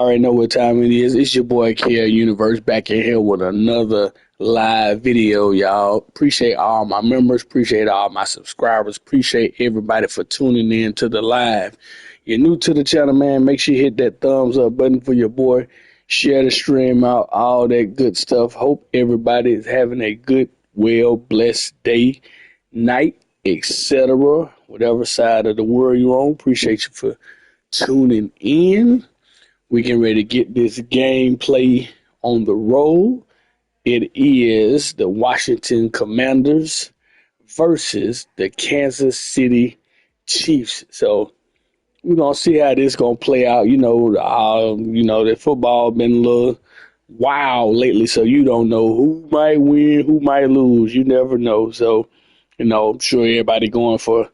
Already know what time it is. It's your boy Care Universe back in here with another live video, y'all. Appreciate all my members, appreciate all my subscribers, appreciate everybody for tuning in to the live. You're new to the channel, man. Make sure you hit that thumbs up button for your boy. Share the stream out, all that good stuff. Hope everybody is having a good, well, blessed day, night, etc. Whatever side of the world you're on. Appreciate you for tuning in. We getting ready to get this gameplay on the road. It is the Washington Commanders versus the Kansas City Chiefs. So we're gonna see how this gonna play out. The football been a little wild lately, so you don't know who might win, who might lose. You never know. So, I'm sure everybody going for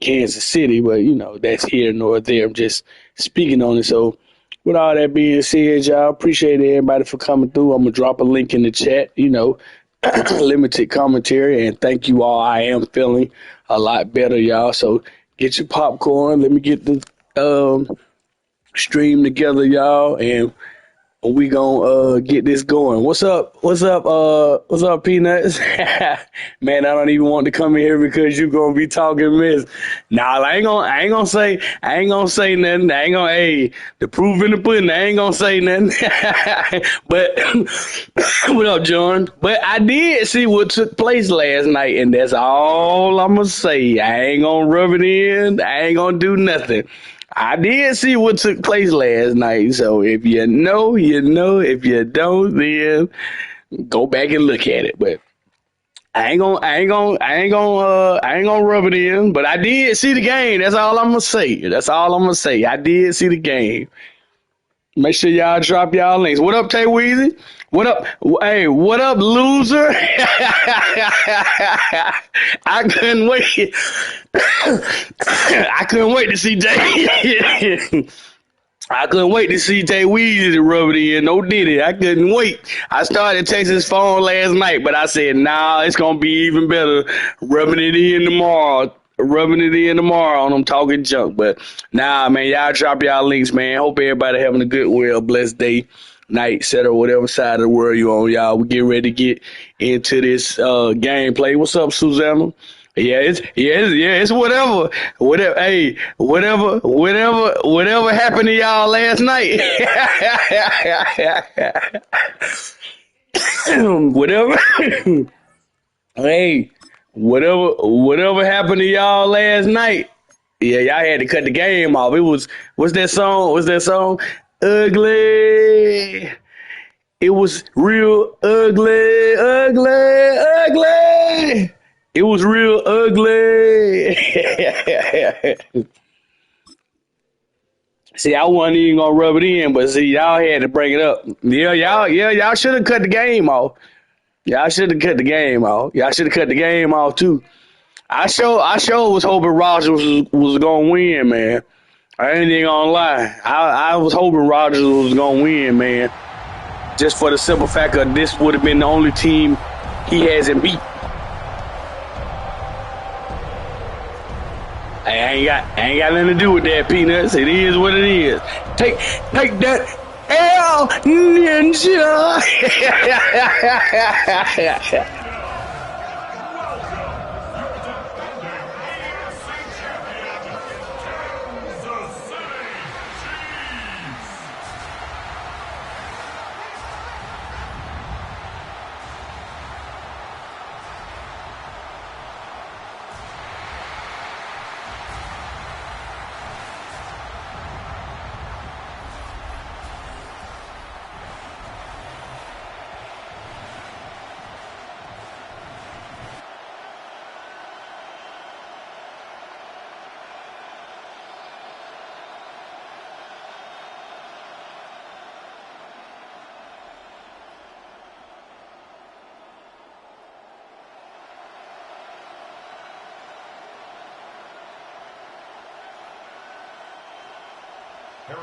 Kansas City, but that's here nor there. I'm just speaking on it. So with all that being said, y'all, appreciate everybody for coming through. I'm going to drop a link in the chat, limited commentary, and thank you all. I am feeling a lot better, y'all. So get your popcorn. Let me get the stream together, y'all, and we gonna get this going. What's up? What's up, Peanuts? Man, I don't even want to come in here because you gonna be talking mess. Nah, I ain't gonna say nothing. The proof in the pudding, I ain't gonna say nothing. But what up, John? But I did see what took place last night, and that's all I'm gonna say. I ain't gonna rub it in. I ain't gonna do nothing. I did see what took place last night, so if you know, you know. If you don't, then go back and look at it. But I ain't gonna rub it in. But I did see the game. That's all I'm gonna say. I did see the game. Make sure y'all drop y'all links. What up, Tay Weezy? What up? Hey, what up, loser? I couldn't wait. I couldn't wait to see Tay. I couldn't wait to see Tay Weezy to rub it in. No did it. I couldn't wait. I started texting his phone last night, but I said, nah, it's gonna be even better rubbing it in tomorrow. On them talking junk. But nah, man, y'all drop y'all links, man. Hope everybody having a good, well, blessed day, night, etc. Whatever side of the world you on, y'all. We get ready to get into this gameplay. What's up, Susanna? It's whatever. Hey, whatever happened to y'all last night. Whatever. Hey, whatever happened to y'all last night. Yeah, y'all had to cut the game off. It was, what's that song? Ugly. It was real ugly. It was real ugly. See, I wasn't even gonna rub it in, but see, y'all had to bring it up. Y'all should have cut the game off. Y'all should have cut the game off. Y'all should have cut the game off too. I sure was hoping Rogers was gonna win, man. I ain't even gonna lie. I was hoping Rogers was gonna win, man. Just for the simple fact of this would have been the only team he hasn't beat. I ain't got nothing to do with that, Peanuts. It is what it is. Take that L, ninja.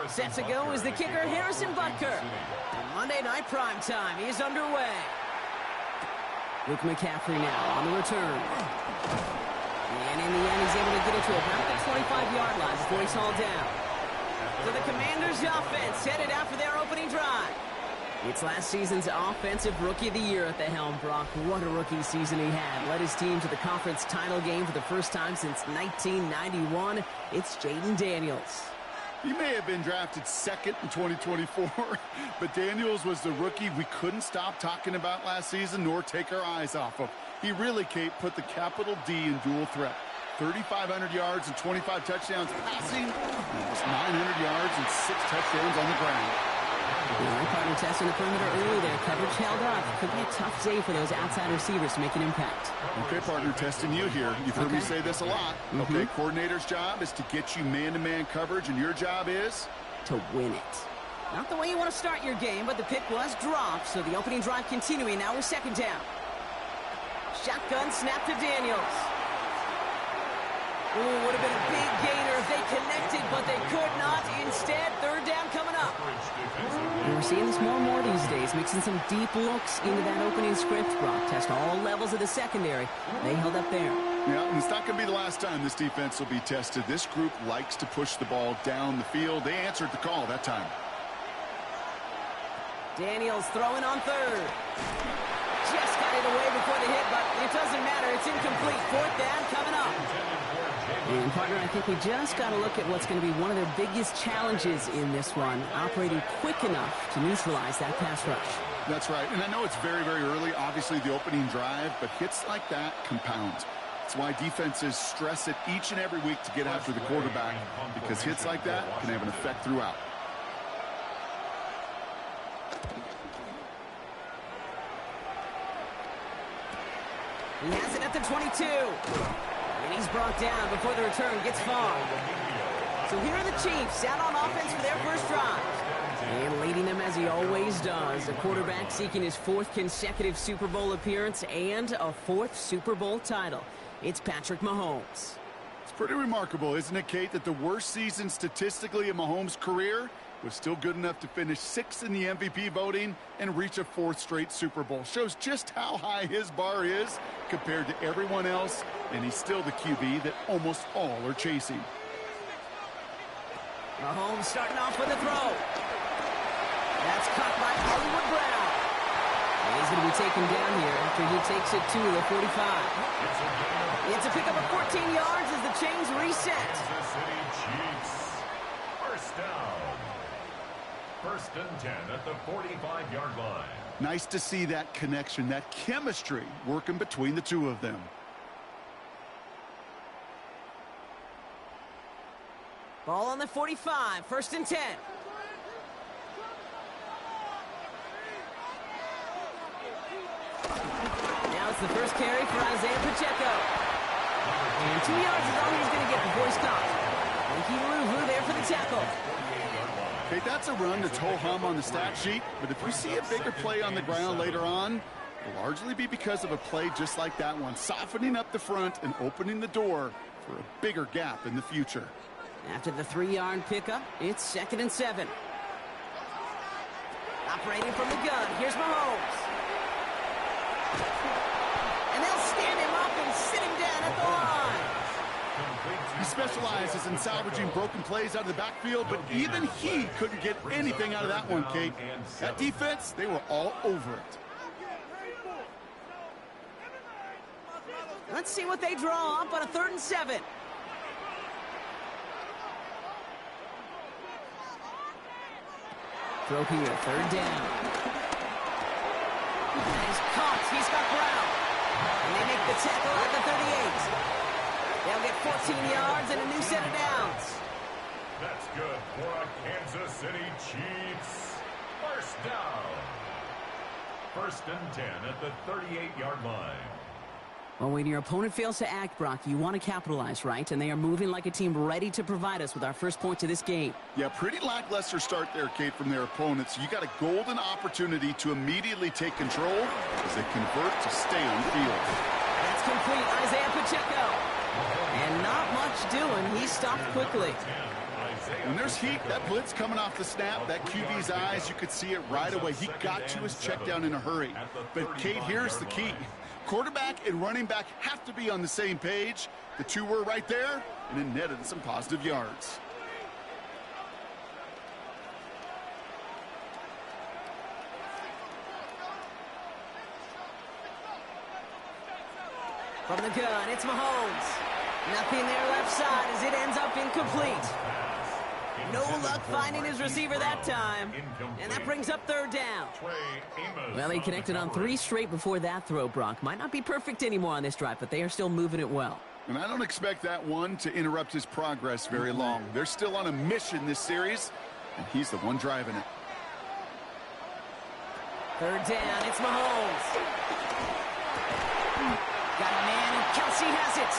Set to go is the kicker, Harrison Butker. And Monday Night Primetime is underway. Luke McCaffrey now on the return. And in the end, he's able to get it to about the 25-yard line before he's hauled down. So the Commanders' offense headed out for their opening drive. It's last season's Offensive Rookie of the Year at the helm, Brock. What a rookie season he had. Led his team to the conference title game for the first time since 1991. It's Jaden Daniels. He may have been drafted second in 2024, but Daniels was the rookie we couldn't stop talking about last season nor take our eyes off of. He really, Kate, put the capital D in dual threat. 3,500 yards and 25 touchdowns passing, and just 900 yards and 6 touchdowns on the ground. My partner testing the perimeter early there. Coverage held up. Could be a tough day for those outside receivers to make an impact. Okay, partner, testing you here. You've heard me say this a lot. Okay, coordinator's job is to get you man-to-man coverage, and your job is? To win it. Not the way you want to start your game, but the pick was dropped, so the opening drive continuing now with second down. Shotgun snap to Daniels. Ooh, would have been a big gainer if they connected, but they could not. Instead, third down coming up. We're seeing this more and more these days, mixing some deep looks into that opening script. Brock test all levels of the secondary. They held up there. Yeah, and it's not going to be the last time this defense will be tested. This group likes to push the ball down the field. They answered the call that time. Daniels throwing on third. Just got it away before the hit, but it doesn't matter. It's incomplete. Fourth down coming up. And, partner, I think we just got to look at what's going to be one of their biggest challenges in this one, operating quick enough to neutralize that pass rush. That's right. And I know it's very, very early, obviously, the opening drive, but hits like that compound. That's why defenses stress it each and every week to get after the quarterback, because hits like that can have an effect throughout. He has it at the 22. And he's brought down before the return gets far. So here are the Chiefs out on offense for their first drive. And leading them as he always does. A quarterback seeking his 4th consecutive Super Bowl appearance and a 4th Super Bowl title. It's Patrick Mahomes. It's pretty remarkable, isn't it, Kate, that the worst season statistically in Mahomes' career was still good enough to finish 6th in the MVP voting and reach a 4th straight Super Bowl. Shows just how high his bar is compared to everyone else, and he's still the QB that almost all are chasing. Mahomes starting off with a throw. That's caught by Hollywood Brown. And he's going to be taken down here after he takes it to the 45. It's a pickup of 14 yards as the chains reset. Chiefs. First down. First and 10 at the 45-yard line. Nice to see that connection, that chemistry working between the two of them. Ball on the 45, first and 10. Now it's the first carry for Isaiah Pacheco. And 2 yards is all he's going to get before he's caught. Ricky Louvu there for the tackle. Okay, that's a run that's ho-hum on the stat sheet, but if we see a bigger play on the ground later on, it'll largely be because of a play just like that one, softening up the front and opening the door for a bigger gap in the future. After the 3-yard pickup, it's 2nd and 7. Operating from the gun, here's Mahomes. And they'll stand him up and sit him down at the line. He specializes in salvaging broken plays out of the backfield, but even he couldn't get anything out of that one, Kate. That defense, they were all over it. Let's see what they draw up on a 3rd and 7. Throw here, 3rd down. He's caught. He's got Brown. And they make the tackle at the 38. They'll get 14 yards and a new set of downs. That's good for a Kansas City Chiefs. First down. First and 10 at the 38-yard line. Well, when your opponent fails to act, Brock, you want to capitalize, right? And they are moving like a team ready to provide us with our first point to this game. Yeah, pretty lackluster start there, Kate, from their opponents. You got a golden opportunity to immediately take control as they convert to stay on the field. That's complete. Isaiah Pacheco. And not much doing. He stopped quickly. When there's heat, that blitz coming off the snap, that QB's eyes, you could see it right away. He got to his check down in a hurry. But, Kate, here's the key. Quarterback and running back have to be on the same page. The two were right there, and it netted some positive yards. From the gun, it's Mahomes. Nothing there left side as it ends up incomplete. No luck finding his receiver that time. And that brings up third down. Well, he connected on 3 straight before that throw, Brock. Might not be perfect anymore on this drive, but they are still moving it well. And I don't expect that one to interrupt his progress very long. They're still on a mission this series, and he's the one driving it. Third down, it's Mahomes. Got a man, and Kelsey has it.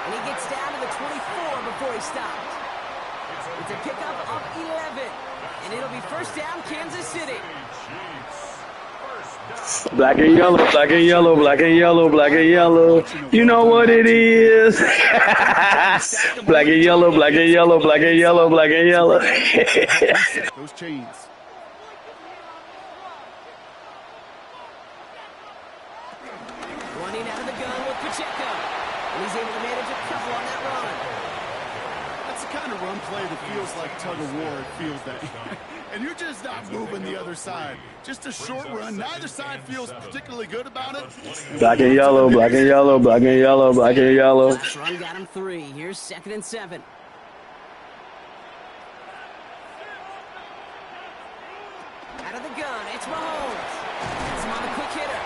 And he gets down to the 24 before he stopped. It's a pickup of 11. And it'll be first down, Kansas City. Black and yellow, black and yellow, black and yellow, black and yellow. You know what it is. Black and yellow, black and yellow, black and yellow, black and yellow. Those chains. Running out of the gun with Pacheco. And he's able to manage a couple on that run. That's the kind of run play that feels like tug of war. It feels that. And you're just not moving the other side. Just a short run. Neither side feels particularly good about it. Black and yellow, black and yellow, black and yellow, black and yellow. Last run got him 3. Here's 2nd and 7. Out of the gun, it's Mahomes. That's him on the quick hitter.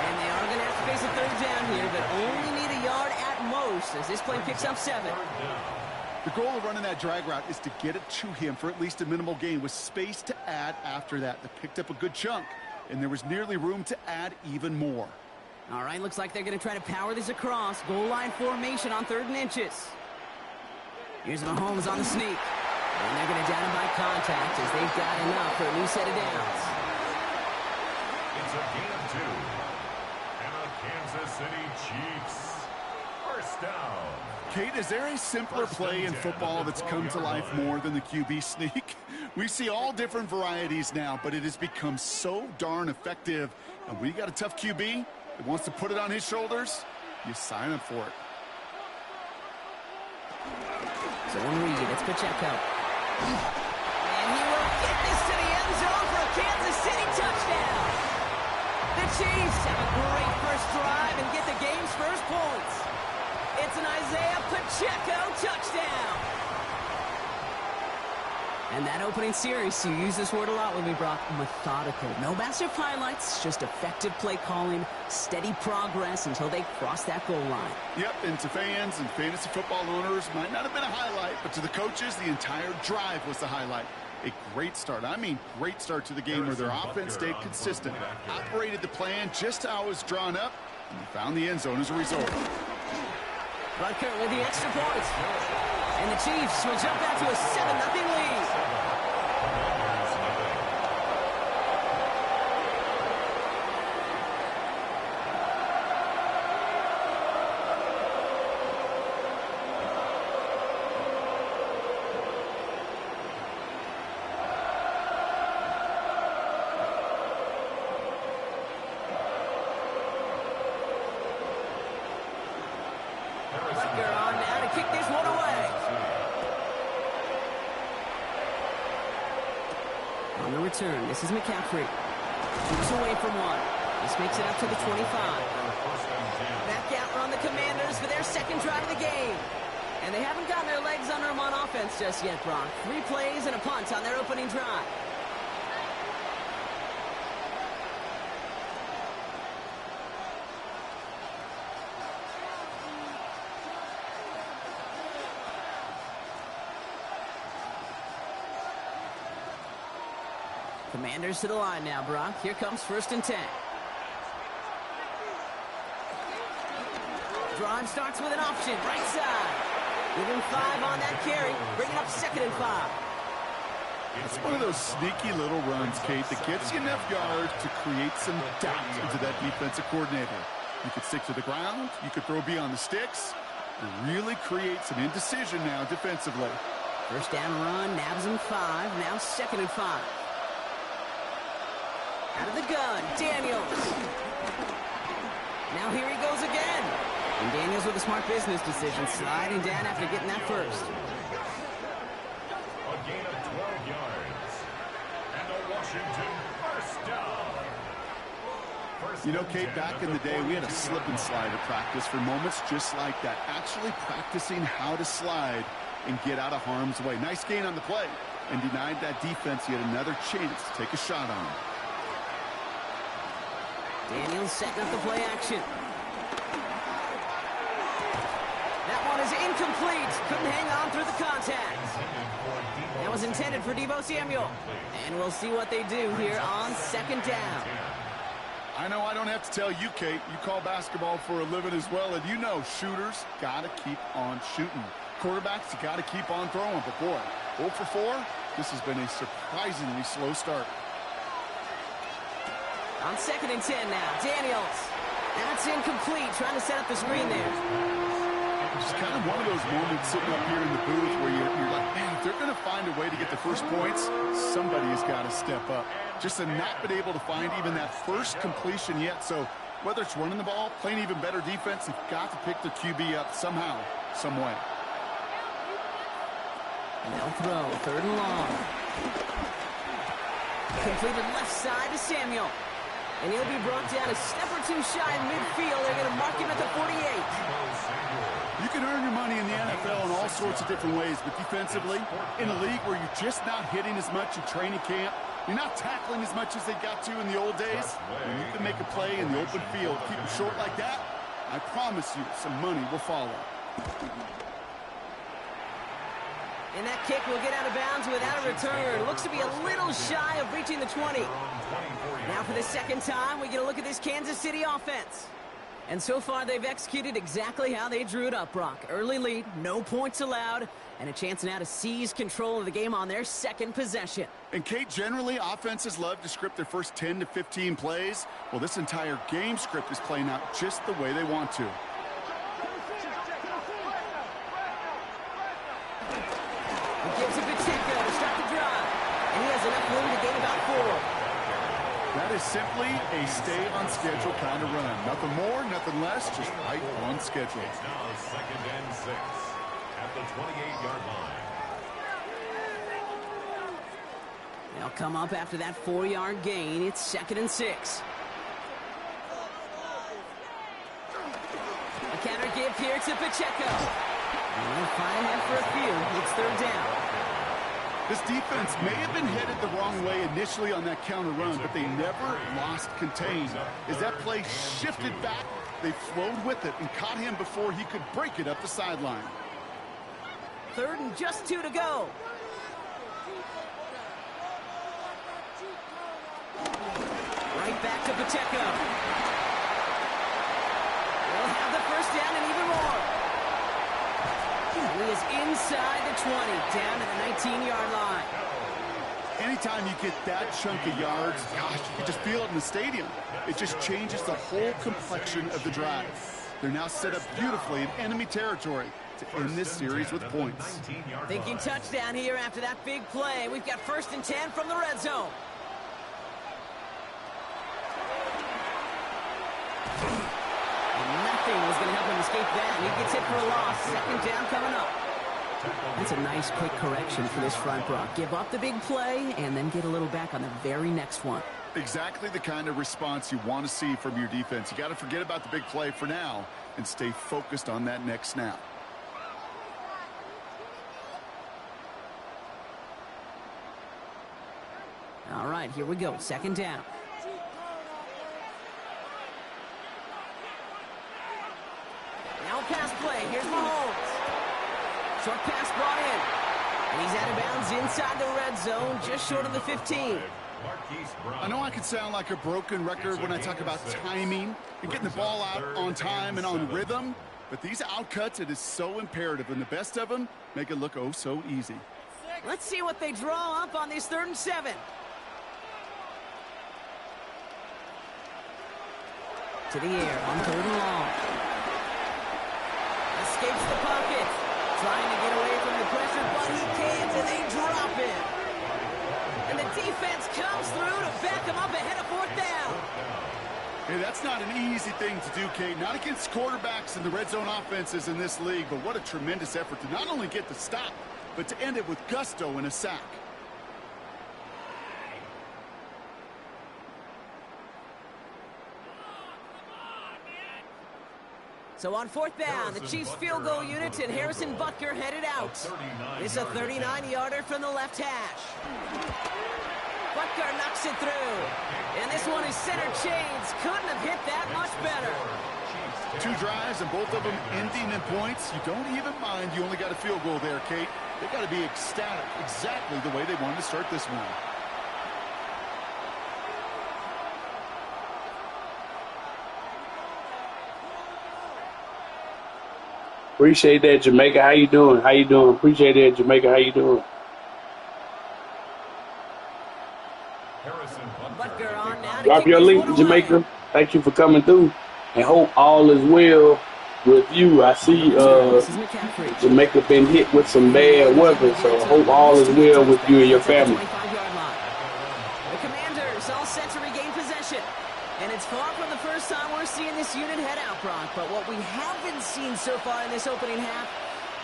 And they are going to have to face a third down here, but only need a yard at most as this play picks up 7. The goal of running that drag route is to get it to him for at least a minimal gain with space to add after that. They picked up a good chunk, and there was nearly room to add even more. All right, looks like they're going to try to power this across. Goal line formation on 3rd and inches. Here's Mahomes on the sneak. And they're going to down him by contact as they've got enough for a new set of downs. It's a gain of 2. And a Kansas City Chiefs first down. Kate, is there a simpler play in football that's come to life more than the QB sneak? We see all different varieties now, but it has become so darn effective. And when you got a tough QB that wants to put it on his shoulders, you sign up for it. So one read, it's Pacheco. And he will get this to the end zone for a Kansas City touchdown. The Chiefs have a great first drive and get the game's first points. It's an Isaiah Pacheco touchdown. And that opening series, you use this word a lot with me, Brock, methodical. No massive highlights, just effective play calling, steady progress until they cross that goal line. Yep, and to fans and fantasy football owners, might not have been a highlight, but to the coaches, the entire drive was the highlight. A great start. I mean, great start to the game where their offense stayed consistent, operated the plan just how it was drawn up, and found the end zone as a result. Rutger with the extra point. And the Chiefs will jump out to a 7-0 lead. Rutger on now to kick this one away. On the return, this is McCaffrey. 2 away from 1. This makes it up to the 25. Back out run the Commanders for their 2nd drive of the game. And they haven't gotten their legs under them on offense just yet, Brock. 3 plays and a punt on their opening drive. Commanders to the line now, Brock. Here comes 1st and 10. Drive starts with an option, right side. Give him 5 on that carry, bringing up 2nd and 5. It's one of those sneaky little runs, Kate, that gets you enough yards to create some doubt into that defensive coordinator. You could stick to the ground, you could throw beyond the sticks, and really create some indecision now defensively. First down run, nabs him 5, now 2nd and 5. Out of the gun, Daniels. Now here he goes again. And Daniels with a smart business decision, sliding down after getting that first. A gain of 12 yards. And a Washington first down. You know, Kate, back in the day, we had a slip and slide at practice for moments just like that. Actually practicing how to slide and get out of harm's way. Nice gain on the play, and denied that defense yet another chance to take a shot on him. Daniels setting up the play action. That one is incomplete. Couldn't hang on through the contact. That was intended for Deebo Samuel. And we'll see what they do here on second down. I know I don't have to tell you, Kate. You call basketball for a living as well, and you know shooters got to keep on shooting. Quarterbacks, you got to keep on throwing. But, boy, 0 for 4, this has been a surprisingly slow start. On 2nd and 10 now, Daniels. That's incomplete, trying to set up the screen there. It's kind of one of those moments sitting up here in the booth where you're like, man, if they're going to find a way to get the first points, somebody has got to step up. Just to not been able to find even that first completion yet. So whether it's running the ball, playing even better defense, you've got to pick the QB up somehow, some way. They'll throw, 3rd and long. Completed left side to Samuel. And he'll be brought down a step or two shy in midfield. They're going to mark him at the 48. You can earn your money in the NFL in all sorts of different ways, but defensively, in a league where you're just not hitting as much in training camp, you're not tackling as much as they got to in the old days, when you can make a play in the open field, keep it short like that, I promise you some money will follow. And that kick will get out of bounds without a return. Looks to be a little shy of reaching the 20. Now for the second time, we get a look at this Kansas City offense. And so far, they've executed exactly how they drew it up, Brock. Early lead, no points allowed, and a chance now to seize control of the game on their second possession. And, Kate, generally, offenses love to script their first 10 to 15 plays. Well, this entire game script is playing out just the way they want to. He gives it to Pacheco to start the drive. And he has enough room to gain about 4. That is simply a stay-on-schedule kind of run. Nothing more, nothing less, just right on schedule. It's now 2nd and 6 at the 28-yard line. They'll come up after that 4-yard gain. It's 2nd and 6. A counter give here to Pacheco. And they'll fly ahead for a few. It's 3rd down. This defense may have been headed the wrong way initially on that counter run, but they never lost contain. As that play shifted back, they flowed with it and caught him before he could break it up the sideline. 3rd and just 2 to go. Right back to Pacheco. They'll have the first down and even more. He is inside the 20, down to the 19-yard line. Anytime you get that chunk of yards, gosh, you can just feel it in the stadium. It just changes the whole complexion of the drive. They're now set up beautifully in enemy territory to end this series with points. Thinking touchdown here after that big play. We've got 1st and 10 from the red zone. Nothing was going to help him escape that, and he gets hit for a loss. 2nd down coming up. That's a nice quick correction for this front, Brock. Give up the big play and then get a little back on the very next one. Exactly the kind of response you want to see from your defense. You got to forget about the big play for now and stay focused on that next snap. All right, here we go. 2nd down. Now pass play. Here's Mahomes. Short pass brought in. And he's out of bounds inside the red zone, just short of the 15. I know I can sound like a broken record when I talk about timing and getting the ball out on time and on rhythm, but these outcuts, it is so imperative, and the best of them make it look oh so easy. Let's see what they draw up on this 3rd and 7. To the air on 3rd and long. Escapes the pocket. Trying to get away from the pressure, but he can't, and they drop it. And the defense comes through to back him up ahead of 4th down. Hey, that's not an easy thing to do, Kate. Not against quarterbacks and the red zone offenses in this league, but what a tremendous effort to not only get the stop, but to end it with gusto and a sack. So on fourth down, the Chiefs field goal unit and Harrison Butker headed out. It's a 39-yarder from the left hash. Butker knocks it through. And this one is center chains. Couldn't have hit that much better. 2 drives and both of them ending in points. You don't even mind you only got a field goal there, Kate. They got to be ecstatic, exactly the way they wanted to start this one. Appreciate that, Jamaica. How you doing? How you doing? Appreciate that, Jamaica. How you doing? Butker on now to Drop kick your this link, one Jamaica. away. Thank you for coming through. And hope all is well with you. I see This is McCaffrey. Jamaica been hit with some bad weather, so hope all is well with you and your family. 25-yard line. The Commanders all set to regain possession. And it's far from the first time we're seeing this unit head out, Brock. But what we haven't seen so far in this opening half,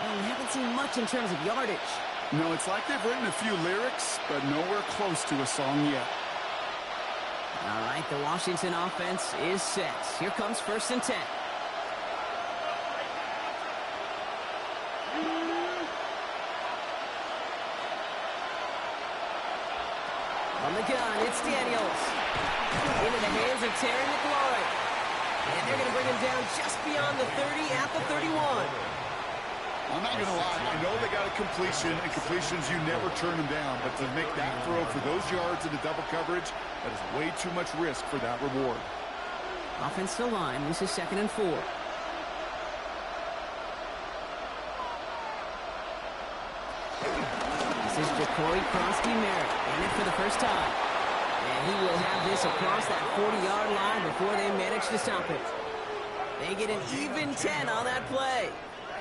we haven't seen much in terms of yardage. No, it's like they've written a few lyrics, but nowhere close to a song yet. All right, the Washington offense is set. Here comes 1st and 10. On the gun, it's Daniels. Into the hands of Terry McLaurin. And they're going to bring him down just beyond the 30 at the 31. I'm not going to lie. I know they got a completion, and completions, you never turn them down. But to make that throw for those yards into double coverage, that is way too much risk for that reward. Offensive line, this is 2nd and 4. This is Ja'Cory Krosky-Merritt, in it for the first time. And he will have this across that 40-yard line before they manage to stop it. They get an even 10 on that play.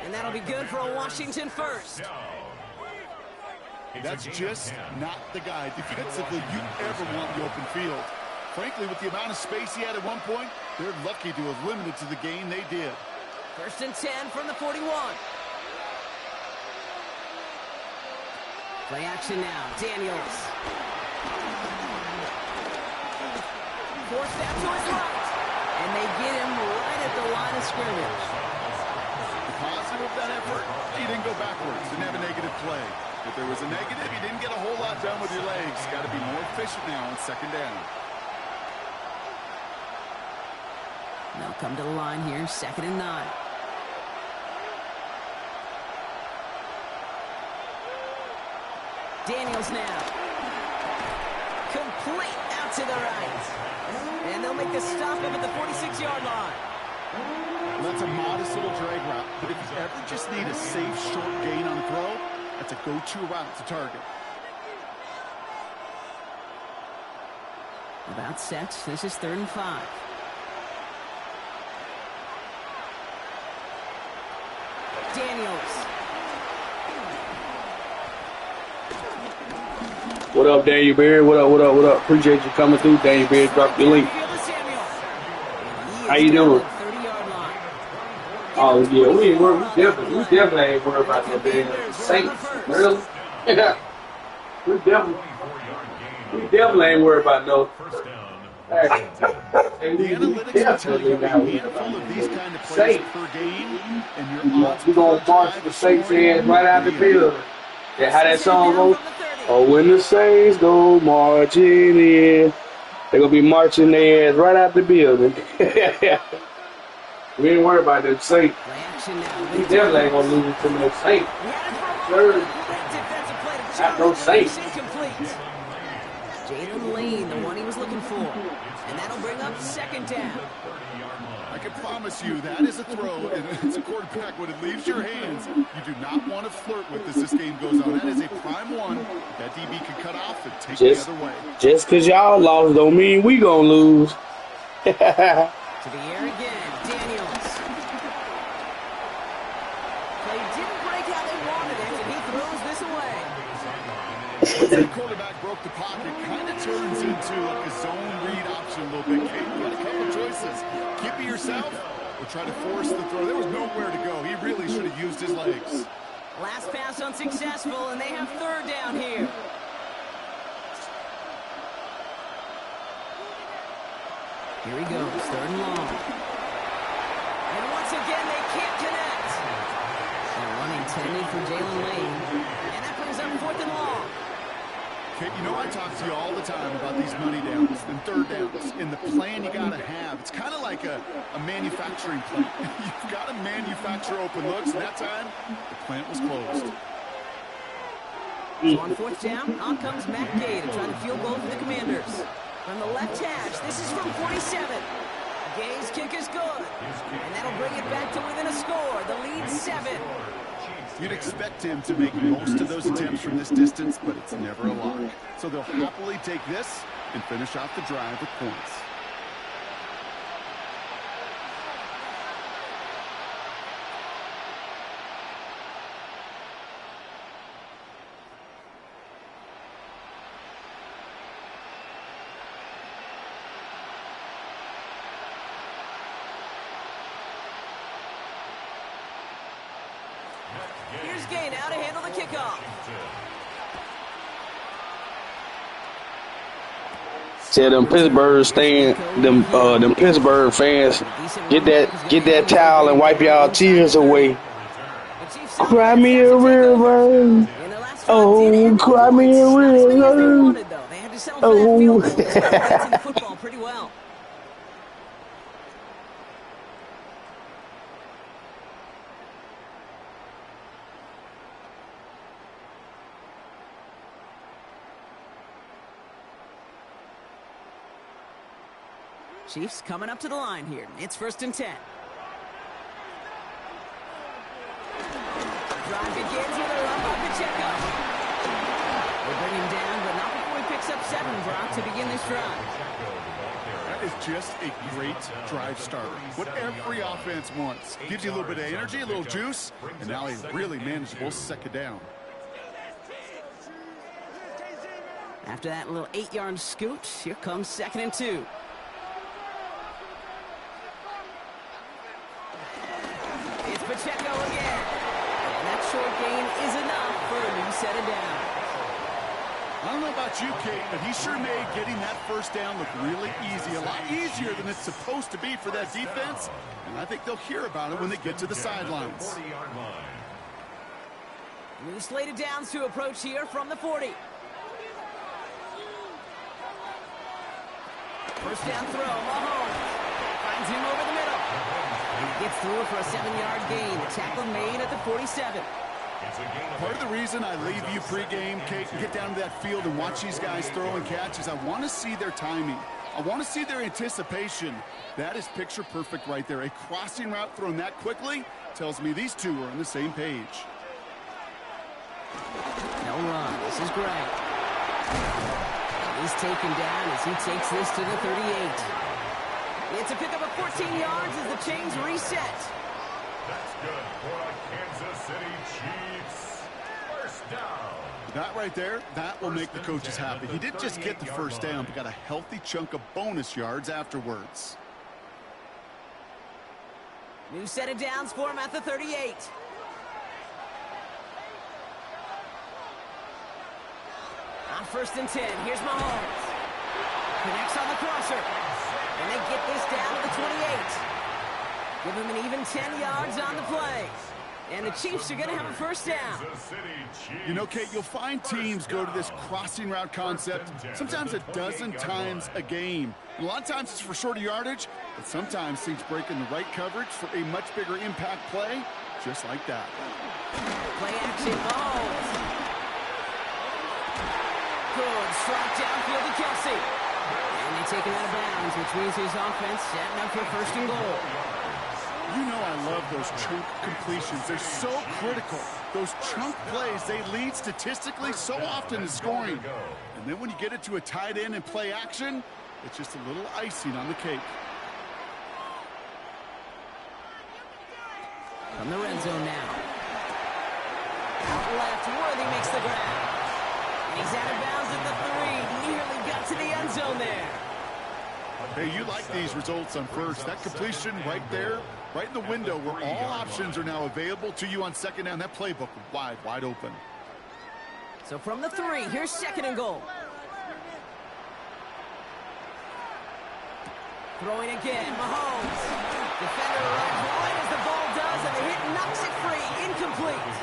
And that'll be good for a Washington first. That's just not the guy defensively you ever want in the open field. Frankly, with the amount of space he had at one point, they're lucky to have limited to the gain they did. 1st and 10 from the 41. Play action now. Daniels. Forced out to his right. And they get him right at the line of scrimmage. The positive of that effort, he didn't go backwards, didn't have a negative play. If there was a negative, you didn't get a whole lot done with your legs. Got to be more efficient now on 2nd down. They'll come to the line here, 2nd and 9. Daniels now. Complete out to the right. And they'll make the stop up at the 46-yard line. That's a modest little drag route, but if you ever just need a safe, short gain on a throw, that's a go-to route to target. About set. This is 3rd and 5. Daniels. What up, Daniel Beard? What up, what up, what up? Appreciate you coming through, Daniel Beard. Drop your link. How you doing? Oh, yeah, we definitely ain't worried about that damn Saints, really. Yeah. We definitely ain't worried about no. Hey, The analytics will tell you a handful of these kind of plays per game, and your odds we're going to march the Saints in right out the building. Yeah, how that song goes? Oh, when the Saints go marching in, they're going to be marching their ass right out the building. We ain't worried about them Saints. We definitely ain't going to lose to no Saints. Sure. Not no Saints. Jalen Lane, the one he was looking for. And that'll bring up 2nd down. I can promise you that is a throw, and it's a quarterback. When it leaves your hands, you do not want to flirt with this game goes on. That is a prime one. That DB can cut off and take the other way. Just because y'all lost don't mean we going to lose. To the air again, Daniels. Play didn't break how they wanted it, and he throws this away. Once the quarterback broke the pocket, kind of turns into like a zone read option a little bit. You got a couple choices. Keep it yourself or try to force the throw. There was nowhere to go. He really should have used his legs. Last pass unsuccessful, and they have 3rd down here. Here he goes, 3rd and long. And once again, they can't connect. And run intended for Jalen Lane. And that brings up 4th and long. Okay, you know I talk to you all the time about these money downs and third downs and the plan you got to have. It's kind of like a manufacturing plant. You've got to manufacture open looks. And that time, the plant was closed. So on 4th down, on comes Matt Gay to try the field goal for the Commanders. From the left hash, this is from 47. Gay's kick is good. And that'll bring it back to within a score. The lead 7. You'd expect him to make most of those attempts from this distance, but it's never a lock. So they'll happily take this and finish off the drive with points. Here's Gay now to handle the kickoff. Tell them them Pittsburgh fans, get that towel and wipe y'all tears away. Cry me a river. Oh, cry me a river. They had to settle for that field goal. They started advancing the football pretty well. Chiefs coming up to the line here. It's 1st and 10. Drive begins with a run by Pacheco. They bring him down, but not before he picks up 7, Brock, to begin this drive. That is just a great drive starter. What every offense wants. Gives you a little bit of energy, a little juice, and now a really manageable 2nd down. After that little 8-yard scoot, here comes 2nd and 2. Pacheco again. And that short gain is enough for a new set of downs. I don't know about you, Kate, but he sure made getting that 1st down look really easy. A lot easier than it's supposed to be for that defense. And I think they'll hear about it when they get to the sidelines. New slated downs to approach here from the 40. 1st down throw, Mahomes. Finds him over the middle. He gets through for a 7-yard gain. The tackle made at the 47. Part of the reason I leave you pregame, Kate, and get down to that field and watch these guys throw and catch is I want to see their timing. I want to see their anticipation. That is picture perfect right there. A crossing route thrown that quickly tells me these two are on the same page. No run. This is great. He's taken down as he takes this to the 38. It's a pickup of 14 yards as the chains reset. That's good for the Kansas City Chiefs. 1st down. That right there, that will make the coaches happy. He didn't just get the 1st down, but got a healthy chunk of bonus yards afterwards. New set of downs for him at the 38. On 1st and 10, here's Mahomes. Connects on the crosser. And they get this down to the 28. Give him an even 10 yards on the play. And the Chiefs are going to have a 1st down. You know, Kate, you'll find teams go to this crossing route concept sometimes a dozen times a game. And a lot of times it's for shorter yardage, but sometimes teams break in the right coverage for a much bigger impact play, just like that. Play action, Mahomes. Good, strike downfield to Kelsey. And they take him out of bounds, which means his offense setting up for 1st and goal. You know I love those chunk completions. They're so critical. Those chunk plays, they lead statistically so often to scoring. And then when you get it to a tight end and play action, it's just a little icing on the cake. From the red zone now. Out left, Worthy makes the grab. And he's out of bounds at the 3. Nearly got to the end zone there. Hey, you like these results on 1st. That completion right there, right in the window where all options are now available to you on 2nd down. That playbook wide open. So from the 3, here's 2nd and goal. Throwing again, Mahomes. Defender runs wide knocks it free. Incomplete.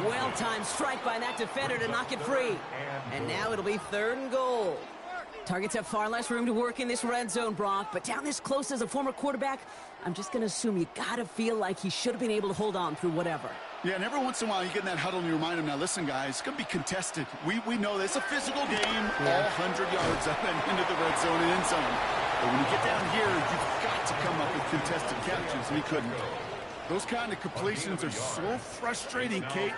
Well-timed strike by that defender to knock it free. And now it'll be 3rd and goal. Targets have far less room to work in this red zone, Brock, but down this close as a former quarterback, I'm just going to assume you got to feel like he should have been able to hold on through whatever. Yeah, and every once in a while you get in that huddle and you remind him, now listen, guys, it's going to be contested. We know this. It's a physical game, all 100 yards up and into the red zone and end zone. But when you get down here, you've got to come up with contested catches, and he couldn't. Those kind of completions are so frustrating, Kate.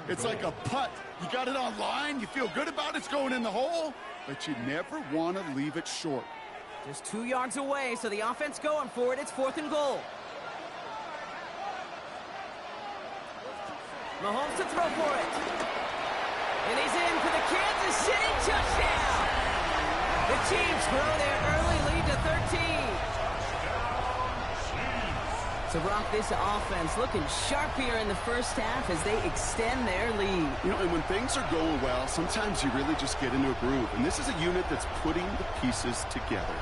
It's like a putt. You got it on line, you feel good about it, it's going in the hole, but you never want to leave it short. Just 2 yards away, so the offense going for it. It's 4th and goal. Mahomes to throw for it. And he's in for the Kansas City touchdown. The Chiefs grow their early lead to 13. So, Brock, this offense looking sharp here in the first half as they extend their lead. You know, and when things are going well, sometimes you really just get into a groove. And this is a unit that's putting the pieces together.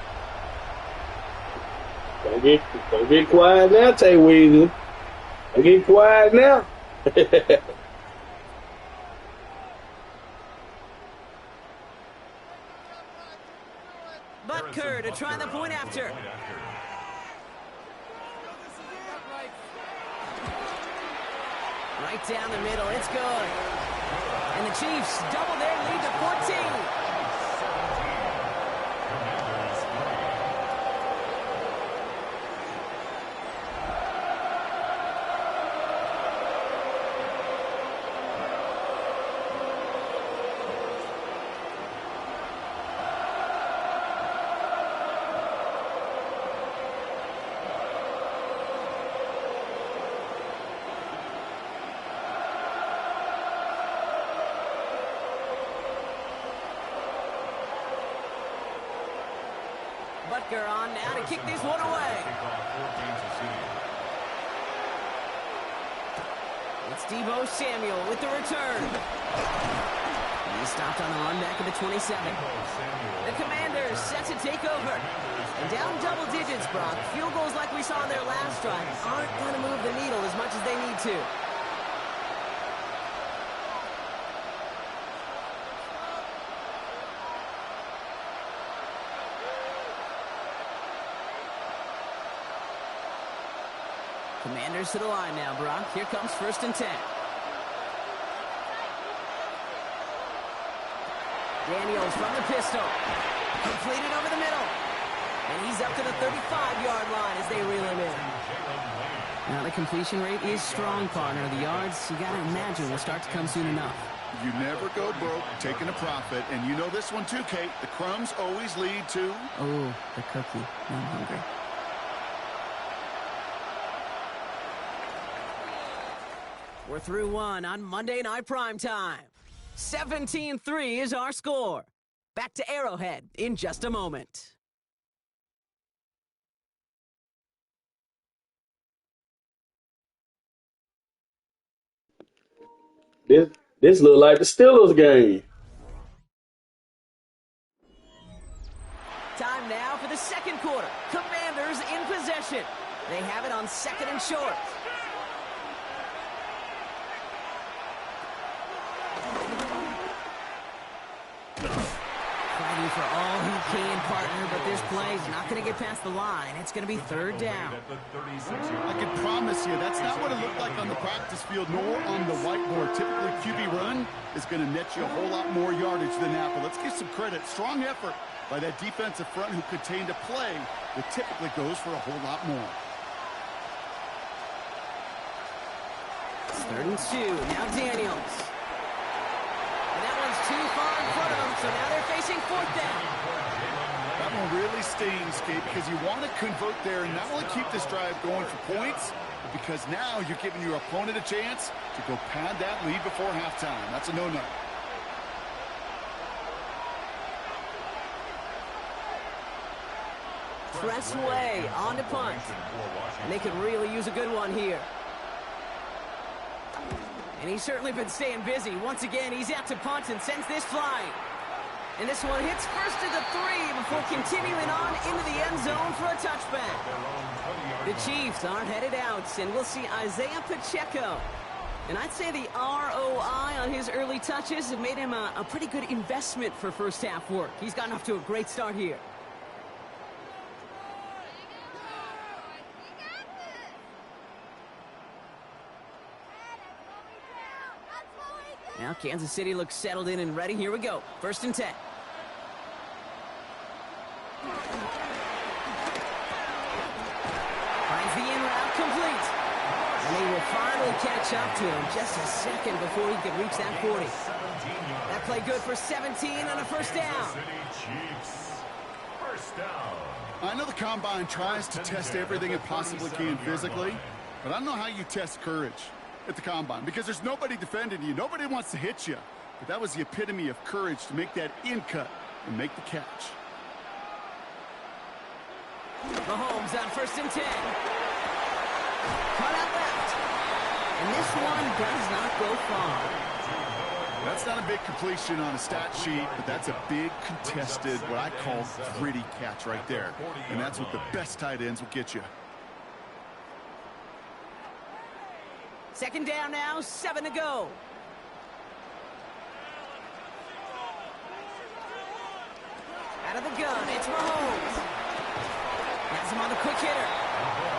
Don't get quiet now, Tay Weezy. Don't get quiet now. Butker to try the point after. Right down the middle, it's good. And the Chiefs double their lead to 14. Butker on now to kick this one away. It's Deebo Samuel with the return. He's stopped on the run back at the 27. The Commanders set to take over. And down double digits, Brock. Field goals like we saw in their last drive aren't going to move the needle as much as they need to. Commanders to the line now, Brock. Here comes 1st and 10. Daniels from the pistol. Completed over the middle. And he's up to the 35-yard line as they reel him in. Now the completion rate is strong, partner. The yards, you got to imagine, will start to come soon enough. You never go broke taking a profit. And you know this one too, Kate. The crumbs always lead to... Oh, the cookie. I'm hungry. We're through one on Monday Night Primetime. 17-3 is our score. Back to Arrowhead in just a moment. This look like the Steelers game. Time now for the second quarter. Commanders in possession. They have it on 2nd and short. Fighting for all he can, partner, but this play's not going to get past the line. It's going to be 3rd down. I can promise you that's not what it looked like on the practice field nor on the whiteboard. Typically, QB run is going to net you a whole lot more yardage than that. But let's give some credit. Strong effort by that defensive front who contained a play that typically goes for a whole lot more. It's 3rd and 2. Now Daniels. And that one's too far in front of them, so now they're facing 4th down. That one really stings, Kate, because you want to convert there and not only keep this drive going for points, but because now you're giving your opponent a chance to go pad that lead before halftime. That's a no-no. Press way on to punt. And they could really use a good one here. And he's certainly been staying busy. Once again, he's out to punt and sends this flying. And this one hits first at the 3 before continuing on into the end zone for a touchback. The Chiefs are headed out, and we'll see Isaiah Pacheco. And I'd say the ROI on his early touches have made him a pretty good investment for first half work. He's gotten off to a great start here. Now Kansas City looks settled in and ready. Here we go. 1st and 10. Finds the in route complete. And they will finally catch up to him just a second before he could reach that 40. That play good for 17 and a first down. I know the Combine tries to test everything it possibly can physically, but I don't know how you test courage at the Combine, because there's nobody defending you. Nobody wants to hit you. But that was the epitome of courage to make that in cut and make the catch. Mahomes on 1st and 10. Cut out left. And this one does not go far. That's not a big completion on a stat sheet, but that's a big contested, what I call gritty catch right there. And that's what the best tight ends will get you. 2nd down now, 7 to go. Out of the gun, it's Mahomes. Has him on the quick hitter.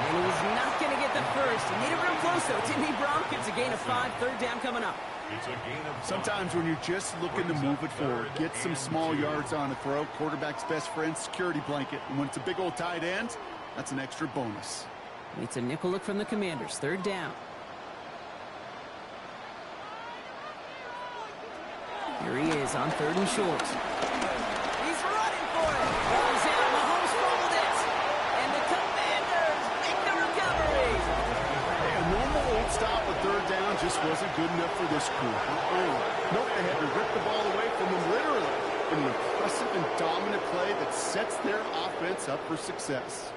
And he's not going to get the first. He made it real close, though. Timmy Brown gets a gain of 5, 3rd down coming up. Sometimes when you're just looking to move it forward, get some small yards on a throw, quarterback's best friend, security blanket. And when it's a big old tight end, that's an extra bonus. It's a nickel look from the Commanders. 3rd down. Here he is on 3rd and short. He's running for it. Ball's out. Mahomes fumbled it. And the Commanders make the recovery. Hey, a normal old stop with 3rd down just wasn't good enough for this crew. Nope, they had to rip the ball away from them literally. An impressive and dominant play that sets their offense up for success.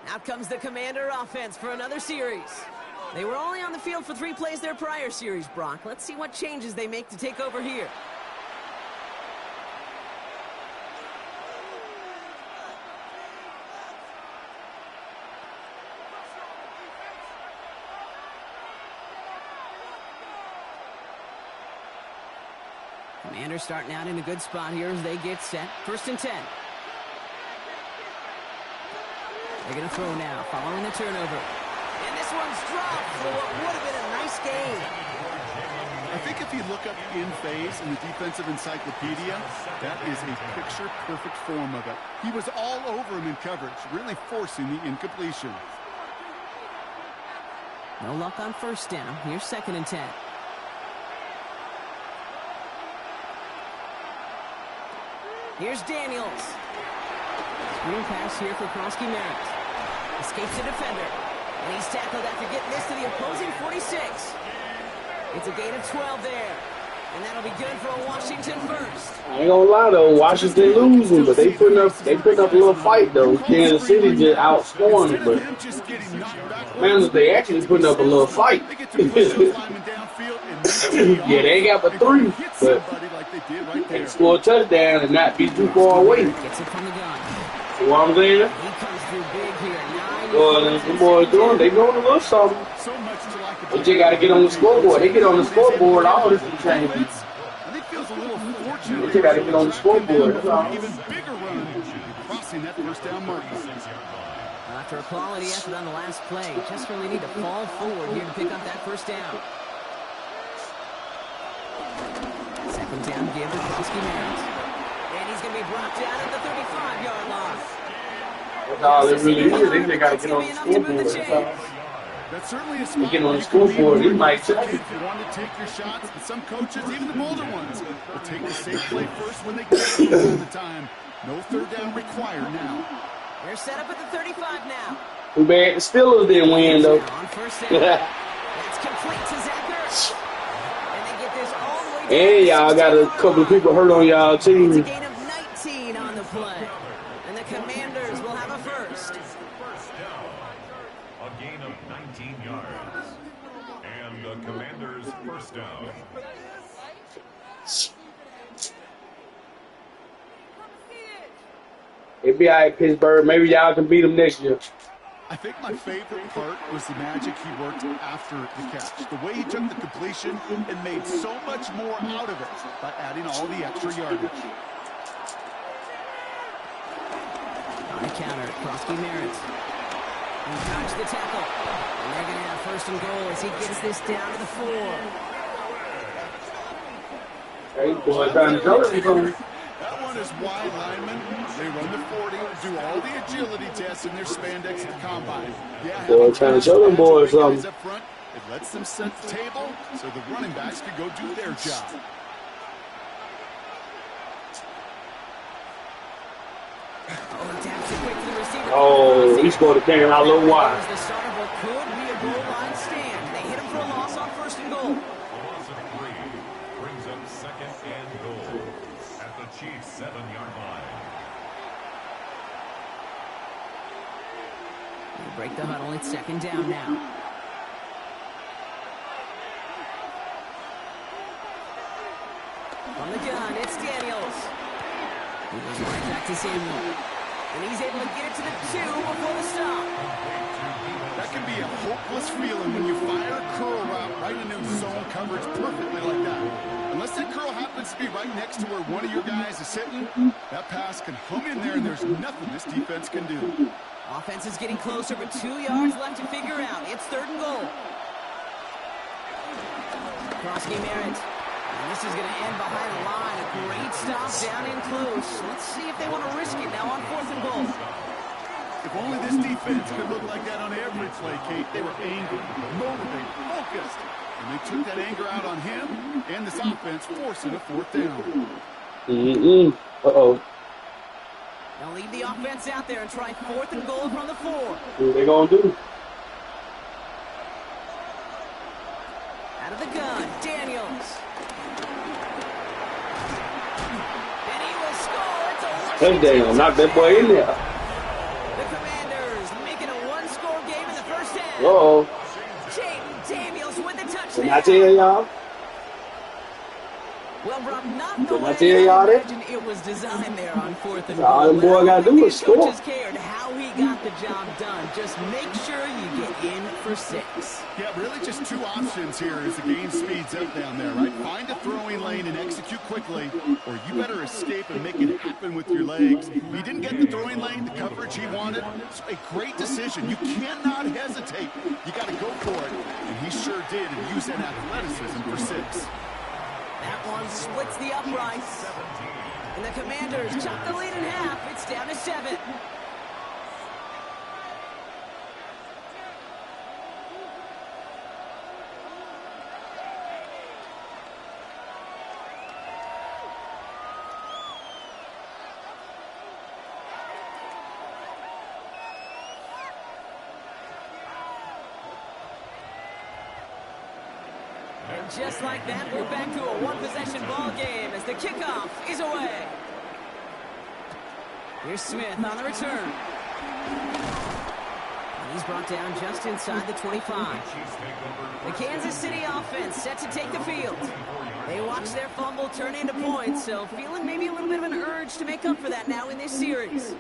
Out comes the Commander offense for another series. They were only on the field for 3 plays their prior series, Brock. Let's see what changes they make to take over here. Commander starting out in a good spot here as they get set. 1st and 10. They're going to throw now, following the turnover. And this one's dropped for what would have been a nice game. I think if you look up in phase in the defensive encyclopedia, that is a picture-perfect form of it. He was all over him in coverage, really forcing the incompletion. No luck on 1st down. Here's 2nd and 10. Here's Daniels. Screen pass here for Krosky Merritt. Escapes the defender. And he's tackled after getting this to the opposing 46. It's a gain of 12 there. And that'll be good for a Washington first. I ain't gonna lie though, Washington losing, but they putting up a little fight though. Kansas City just outscoring, but man, they actually putting up a little fight. Yeah, they ain't got but 3, but they can score a touchdown and not be too far away. Gets it from the gun. See what I'm saying? He comes through big here. The boys doing, they doing a little something. They just got to get on the scoreboard. They get on the scoreboard, all this will change. They just got to get on the scoreboard. Even bigger run, crossing that 1st down mark. After a quality effort on the last play, just really need to fall forward here to pick up that 1st down. 2nd down, give to Krosky Merritt. And he's going to be brought down at the 35-yard line. That's all it really is. They just got to get on the scoreboard. That's certainly a spot. Get on the scoreboard. It might change. If you want to take your shots, but some coaches, even the bolder ones, will take the safe play first when they get it all the time. No 3rd down required now. They're set up at the 35 now. Too bad the Steelers didn't win though. On 1st down. That's complete to Zach Ertz. And they get this all the way down. Hey, y'all got a couple of people hurt on y'all team. It's a gain of 19 on the play. And the Commanders will have a first. A gain of 19 yards. And the Commanders Commanders first down. It'll be all right, Pittsburgh. Maybe y'all can beat them next year. I think my favorite part was the magic he worked after the catch. The way he took the completion and made so much more out of it by adding all the extra yardage. On the counter, Krosky Merritt. He dodged the tackle. And they're going to have first and goal as he gets this down to the 4. Hey, boy, trying to go. That one is wide lineman. They run the 40, do all the agility tests in their spandex at the combine. Yeah, boy, trying to show them boys something. Up front, it lets them set the table so the running backs can go do their job. Oh, he scored a game out a little wide. The start of what could be a goal line stand. They hit him for a loss on first and goal. A loss of 3 brings up second and goal at the Chiefs' 7-yard line. They break the huddle. It's second down now. From the gun, it's Daniels. He goes right back to Samuel. And he's able to get it to the 2 before the stop. That can be a hopeless feeling when you fire a curl route right into zone coverage perfectly like that. Unless that curl happens to be right next to where one of your guys is sitting, that pass can hung in there and there's nothing this defense can do. Offense is getting closer, but 2 yards left to figure out. It's third and goal. Krosky Merritt. And this is going to end behind the line. A great stop down in close. Let's see if they want to risk it now on fourth and goal. If only this defense could look like that on every play, Kate. They were angry, motivated, focused. And they took that anger out on him and this offense, forcing a fourth down. Uh-oh. They'll leave the offense out there and try fourth and goal from the 4. What they going to do? Out of the gun, Daniels. And he will score. It's a Touchdown. Knock that boy in there. The Commanders making a one-score game in the first half. Uh-oh. Jaden Daniels with the touchdown. Didn't I tell y'all? Well, Rob, not the Didn't I way tell y'all that? imagine it was designed there on fourth and All goal. the boy got to do is These score. coaches cared how he got the job done. Just make sure you get in for 6. Yeah, really just 2 options here as the game speeds up down there, right? Find a throwing lane and execute quickly, or you better escape and make it happen with your legs. He didn't get the throwing lane, the coverage he wanted. It's a great decision. You cannot hesitate. You got to go for it, and he sure did, and use that athleticism for 6. That one splits the uprights. And the Commanders chop the lead in half. It's down to 7. And just like that, we're back to a one-possession ball game as the kickoff is away. Here's Smith on the return. And he's brought down just inside the 25. The Kansas City offense set to take the field. They watch their fumble turn into points, so feeling maybe a little bit of an urge to make up for that now in this series.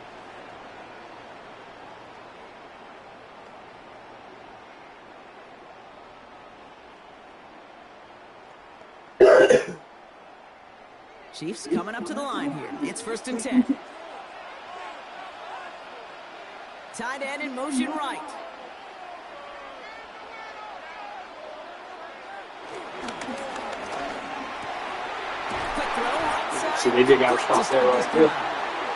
Chiefs coming up to the line here. It's first and 10. Tight end in motion right. Quick throw right side. See, they just got to stop there right there.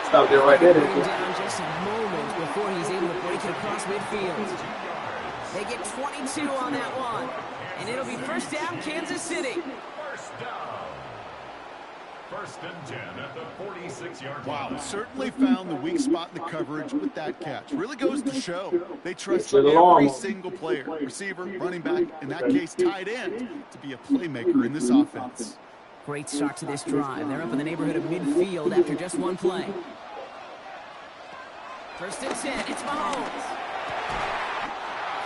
Stop there right there. Down just a moment before he's able to break it across midfield. They get 22 on that one. And it'll be first down, Kansas City. First down. First and 10 at the 46-yard line. Wow, certainly found the weak spot in the coverage with that catch. Really goes to show they trust every single player, receiver, running back, in that case tight end, to be a playmaker in this offense. Great start to this drive. They're up in the neighborhood of midfield after just one play. First and 10, it's Mahomes.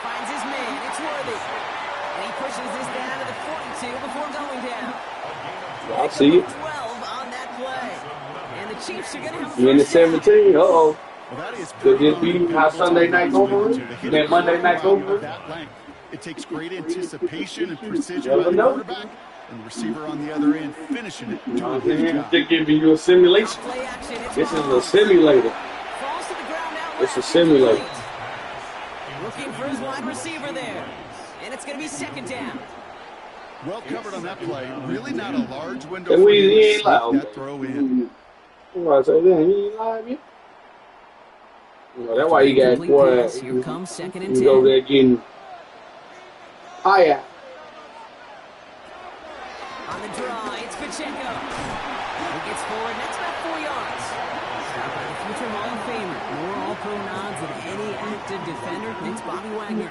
Finds his man, it's Worthy. And he pushes this down to the 42 before going down. I see it. 12 on that play. And the Chiefs are going to have a You in the first down. 17? Uh-oh. Well, that is Could pretty this be how unbelievable Sunday to night's swing over? into. To hit a Then Monday curl night's route over? that length, it takes great anticipation and precision Never by the know. quarterback, and the receiver on the other end finishing it, You know doing what I'm his saying? job. They're giving you a simulation. Play action. It's This is a Mahomes. simulator. Falls to the ground out It's a left, simulator. incomplete. Looking for his wide receiver there. And it's going to be second down. Well covered on that play. Really not a large window And for we him to ain't sneak loud. that throw in. What I say then? He ain't live yet. Well, that's why you got Complete boy. pass. Here comes second and He's over 10. there getting higher. On the draw, it's Pacheco. He gets forward, that's about 4 yards. Stopped by the future Hall of Famer. More All-Pro nods than any active defender. It's Bobby Wagner.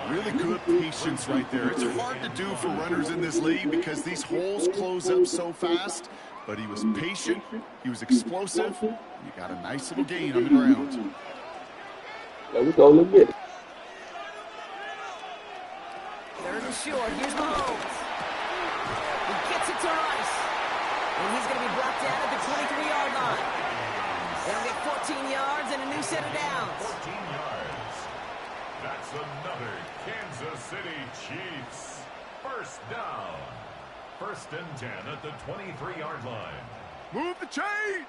Really good patience right there. It's hard to do for runners in this league because these holes close up so fast. But he was patient, he was explosive, and he got a nice little gain on the ground. There we go, look at it. Third and short, here's Mahomes. He gets it to Rice. And he's going to be brought down at the 23-yard line. They'll get 14 yards and a new set of downs. 14 yards. That's another Kansas City Chiefs. First down. First and 10 at the 23-yard line. Move the chains!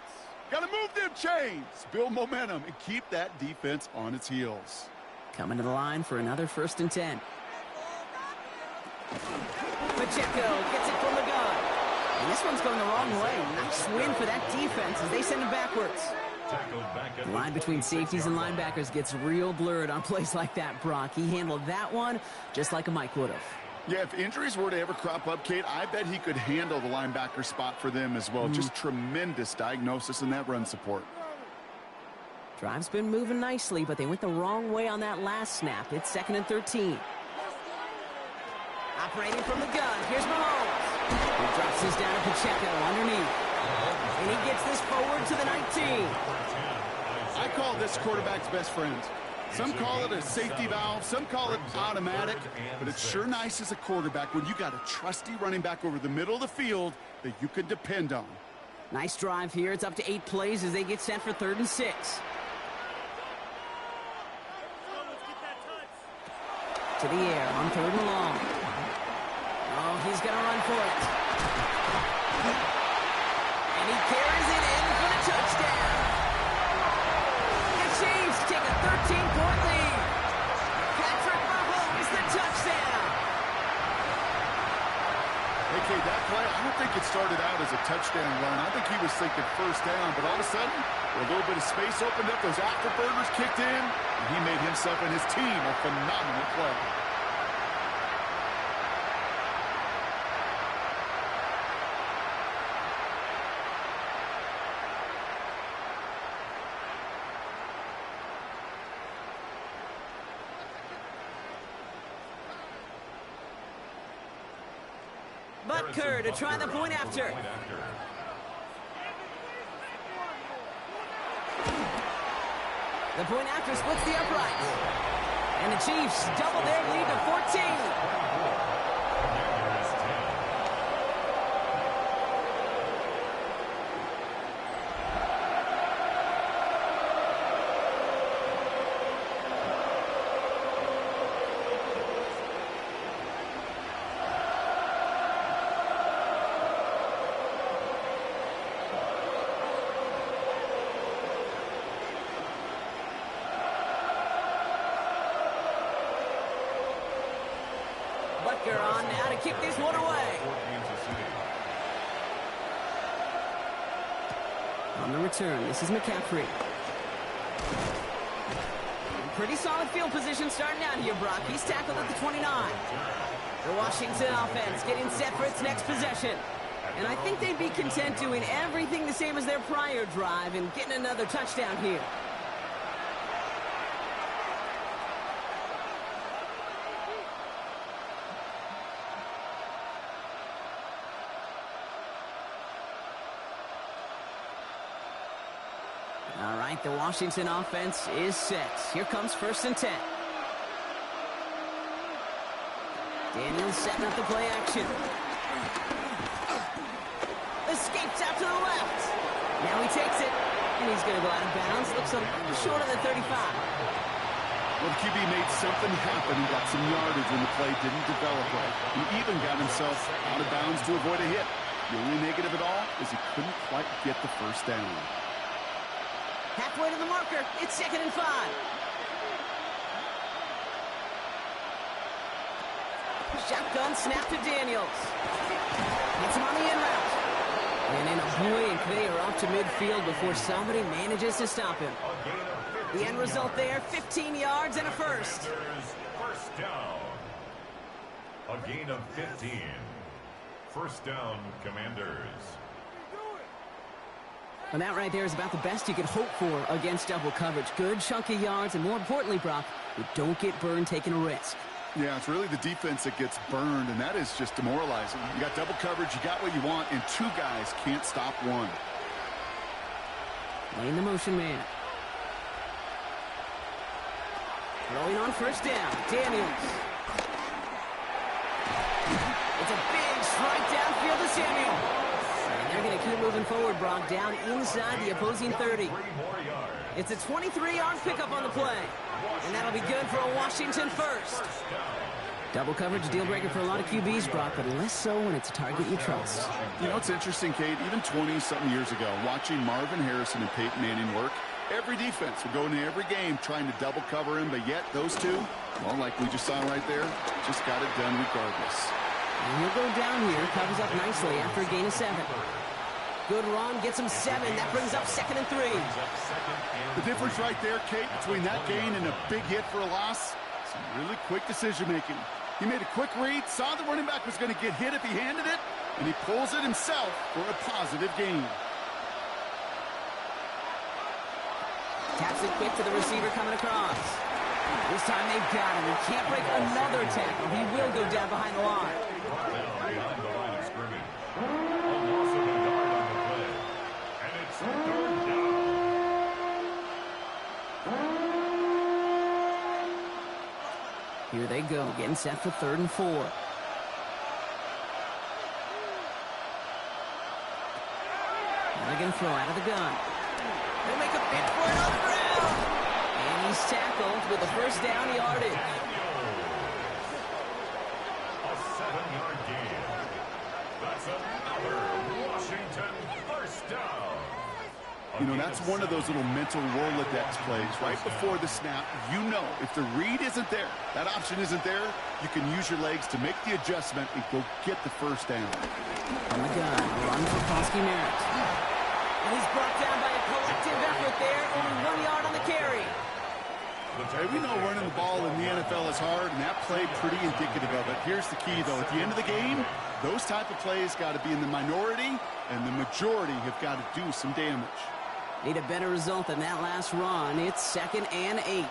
Gotta move them chains! Build momentum and keep that defense on its heels. Coming to the line for another first and 10. Pacheco gets it from the gun. And this one's going the wrong way. Nice win for that defense as they send him backwards. Tackled back at The line between safeties and 26-yard line. linebackers gets real blurred on plays like that, Brock. He handled that one just like a Mike would have. Yeah, if injuries were to ever crop up, Kate, I bet he could handle the linebacker spot for them as well. Just tremendous diagnosis in that run support. Drive's been moving nicely, but they went the wrong way on that last snap. It's second and 13. Operating from the gun, here's Mahomes. He drops this down to Pacheco underneath. And he gets this forward to the 19. I call this quarterback's best friend. Some call it a safety valve, some call it automatic, but it's sure nice as a quarterback when you got a trusty running back over the middle of the field that you can depend on. Nice drive here. It's up to 8 plays as they get set for 3rd and 6. To the air on 3rd and long. Oh, he's going to run for it. And he carries it in for the touchdown. The Chiefs take a 13-point lead. Patrick Mahomes, the touchdown. Okay, that play, I don't think it started out as a touchdown run. I think he was thinking first down, but all of a sudden, a little bit of space opened up, those afterburners kicked in, and he made himself and his team a phenomenal play. Butker to try the point after. The point after splits the uprights. And the Chiefs double their lead to 14. Butker on now to kick this one away. On the return, this is McCaffrey. Pretty solid field position starting out here, Brock. He's tackled at the 29. The Washington offense getting set for its next possession. And I think they'd be content doing everything the same as their prior drive and getting another touchdown here. All right, the Washington offense is set. Here comes 1st and 10. Daniels setting up the play action. Escapes out to the left. Now he takes it, and he's going to go out of bounds. Looks a little short of the 35. Well, the QB made something happen and got some yardage when the play didn't develop right. He even got himself out of bounds to avoid a hit. The only negative at all is he couldn't quite get the first down. Halfway to the marker. It's 2nd and 5. Shotgun snap to Daniels. Gets him on the in route. And in a blink, they are off to midfield before somebody manages to stop him. The end result there, 15 yards and a first. First down. A gain of 15. First down, Commanders. And that right there is about the best you could hope for against double coverage. Good chunky yards, and more importantly, Brock, you don't get burned taking a risk. Yeah, it's really the defense that gets burned, and that is just demoralizing. You got double coverage, you got what you want, and two guys can't stop one. Laying the motion man. Throwing on first down, Daniels. It's a big strike downfield to Samuel. And they're going to keep moving forward, Brock, down inside the opposing 30. It's a 23-yard pickup on the play. And that'll be good for a Washington first. Double coverage, deal breaker for a lot of QBs, Brock, but less so when it's a target you trust. You know, it's interesting, Kate, even 20-something years ago, watching Marvin Harrison and Peyton Manning work, every defense would go into every game trying to double cover him, but yet those two, well, like we just saw right there, just got it done regardless. And he'll go down here, covers up nicely after a gain of 7. Good run, gets him 7. That brings up 2nd and 3. The difference right there, Kate, between that gain and a big hit for a loss, some really quick decision-making. He made a quick read, saw the running back was going to get hit if he handed it, and he pulls it himself for a positive gain. Taps it quick to the receiver coming across. This time they've got him. He can't break another tackle. He will go down behind the line. Behind the line of scrimmage. A loss of a yard on the play. And it's 3rd down. Here they go, getting set for 3rd and 4. And they're going to throw out of the gun. They'll make a bid for it on the ground. And he's tackled with a first down yardage. A 7-yard gain. That's another Washington first down. You know, that's one of those little mental Rolodex plays. Right before the snap, you know if the read isn't there, that option isn't there, you can use your legs to make the adjustment and go get the first down. On the gun, run for Foskey Merritt. And he's brought down by a collective effort there, only 1 yard on the carry. Hey, we know running the ball in the NFL is hard, and that play pretty indicative of it. Here's the key, though. At the end of the game, those type of plays got to be in the minority, and the majority have got to do some damage. Need a better result than that last run. It's 2nd and 8.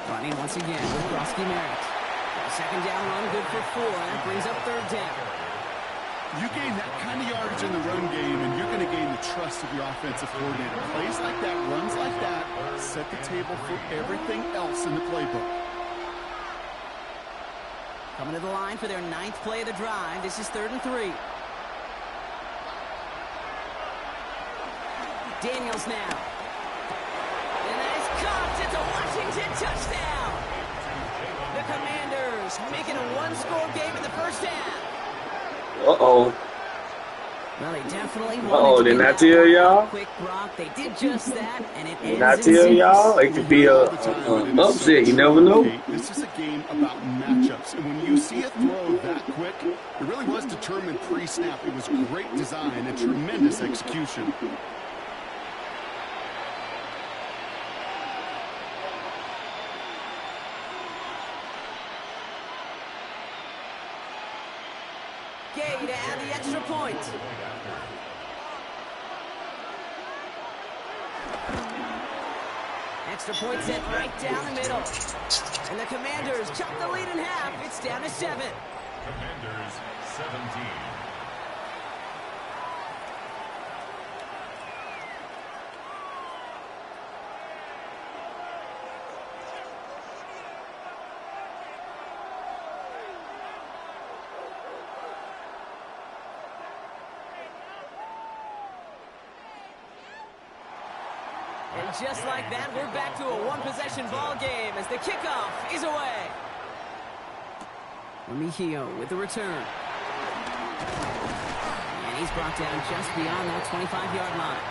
Running once again with Foskey Merritt. Second down run, good for 4. That brings up 3rd down. You gain that kind of yardage in the run game, and you're going to gain the trust of your offensive coordinator. Plays like that, runs like that, set the table for everything else in the playbook. Coming to the line for their 9th play of the drive. This is 3rd and 3. Daniels now. And that is caught. It's a Washington touchdown. The Commanders making a one-score game in the first half. Uh-oh. Well, they definitely Uh-oh, didn't I tell y'all? Quick Brock. They did just that, and it Didn't I ends in tell 6. y'all? It could be a upset. You never know. This is a game about matchups, and when you see a throw that quick, it really was determined pre-snap. It was great design and tremendous execution. Gay to add the extra point. Extra point set right down the middle. And the Commanders chop the lead in half. It's down to 7. Commanders 17. just like that, we're back to a one-possession ball game as the kickoff is away. Remigio with the return. And he's brought down just beyond that 25-yard line.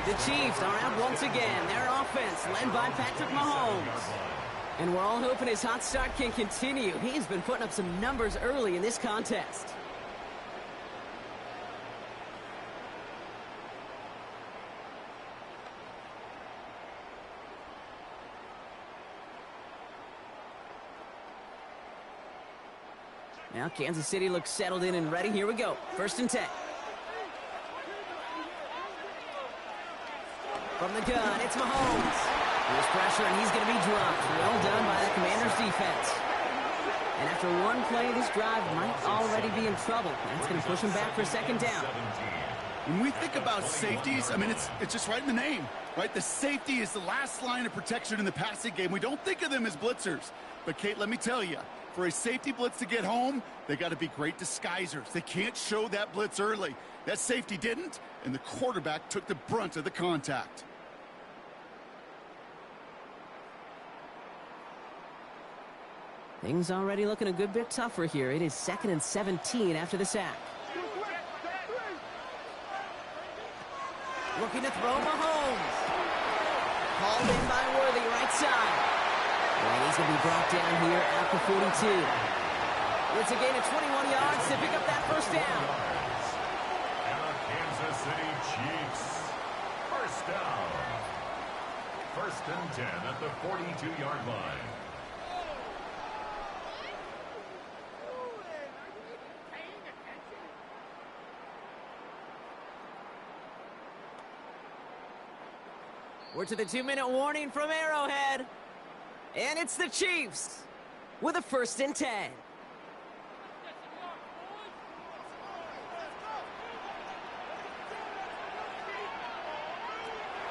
The Chiefs are out once again. Their offense led by Patrick Mahomes. And we're all hoping his hot start can continue. He's been putting up some numbers early in this contest. Now Kansas City looks settled in and ready. Here we go. 1st and 10. From the gun, it's Mahomes. There's pressure, and he's going to be dropped. Well done by the Commanders' defense. And after one play, this drive might already be in trouble. That's going to push him back for 2nd down. When we think about safeties, I mean, it's just right in the name, right? The safety is the last line of protection in the passing game. We don't think of them as blitzers. But, Kate, let me tell you, for a safety blitz to get home, they got to be great disguisers. They can't show that blitz early. That safety didn't, and the quarterback took the brunt of the contact. Things already looking a good bit tougher here. It is 2nd and 17 after the sack. Looking to throw Mahomes. Called in by Worthy, right side. And he's going to be brought down here at the 42. It's a gain of 21 yards to pick up that 1st down. And the Kansas City Chiefs. 1st down. 1st and 10 at the 42-yard line. We're to the 2-minute warning from Arrowhead. And it's the Chiefs with a 1st and 10.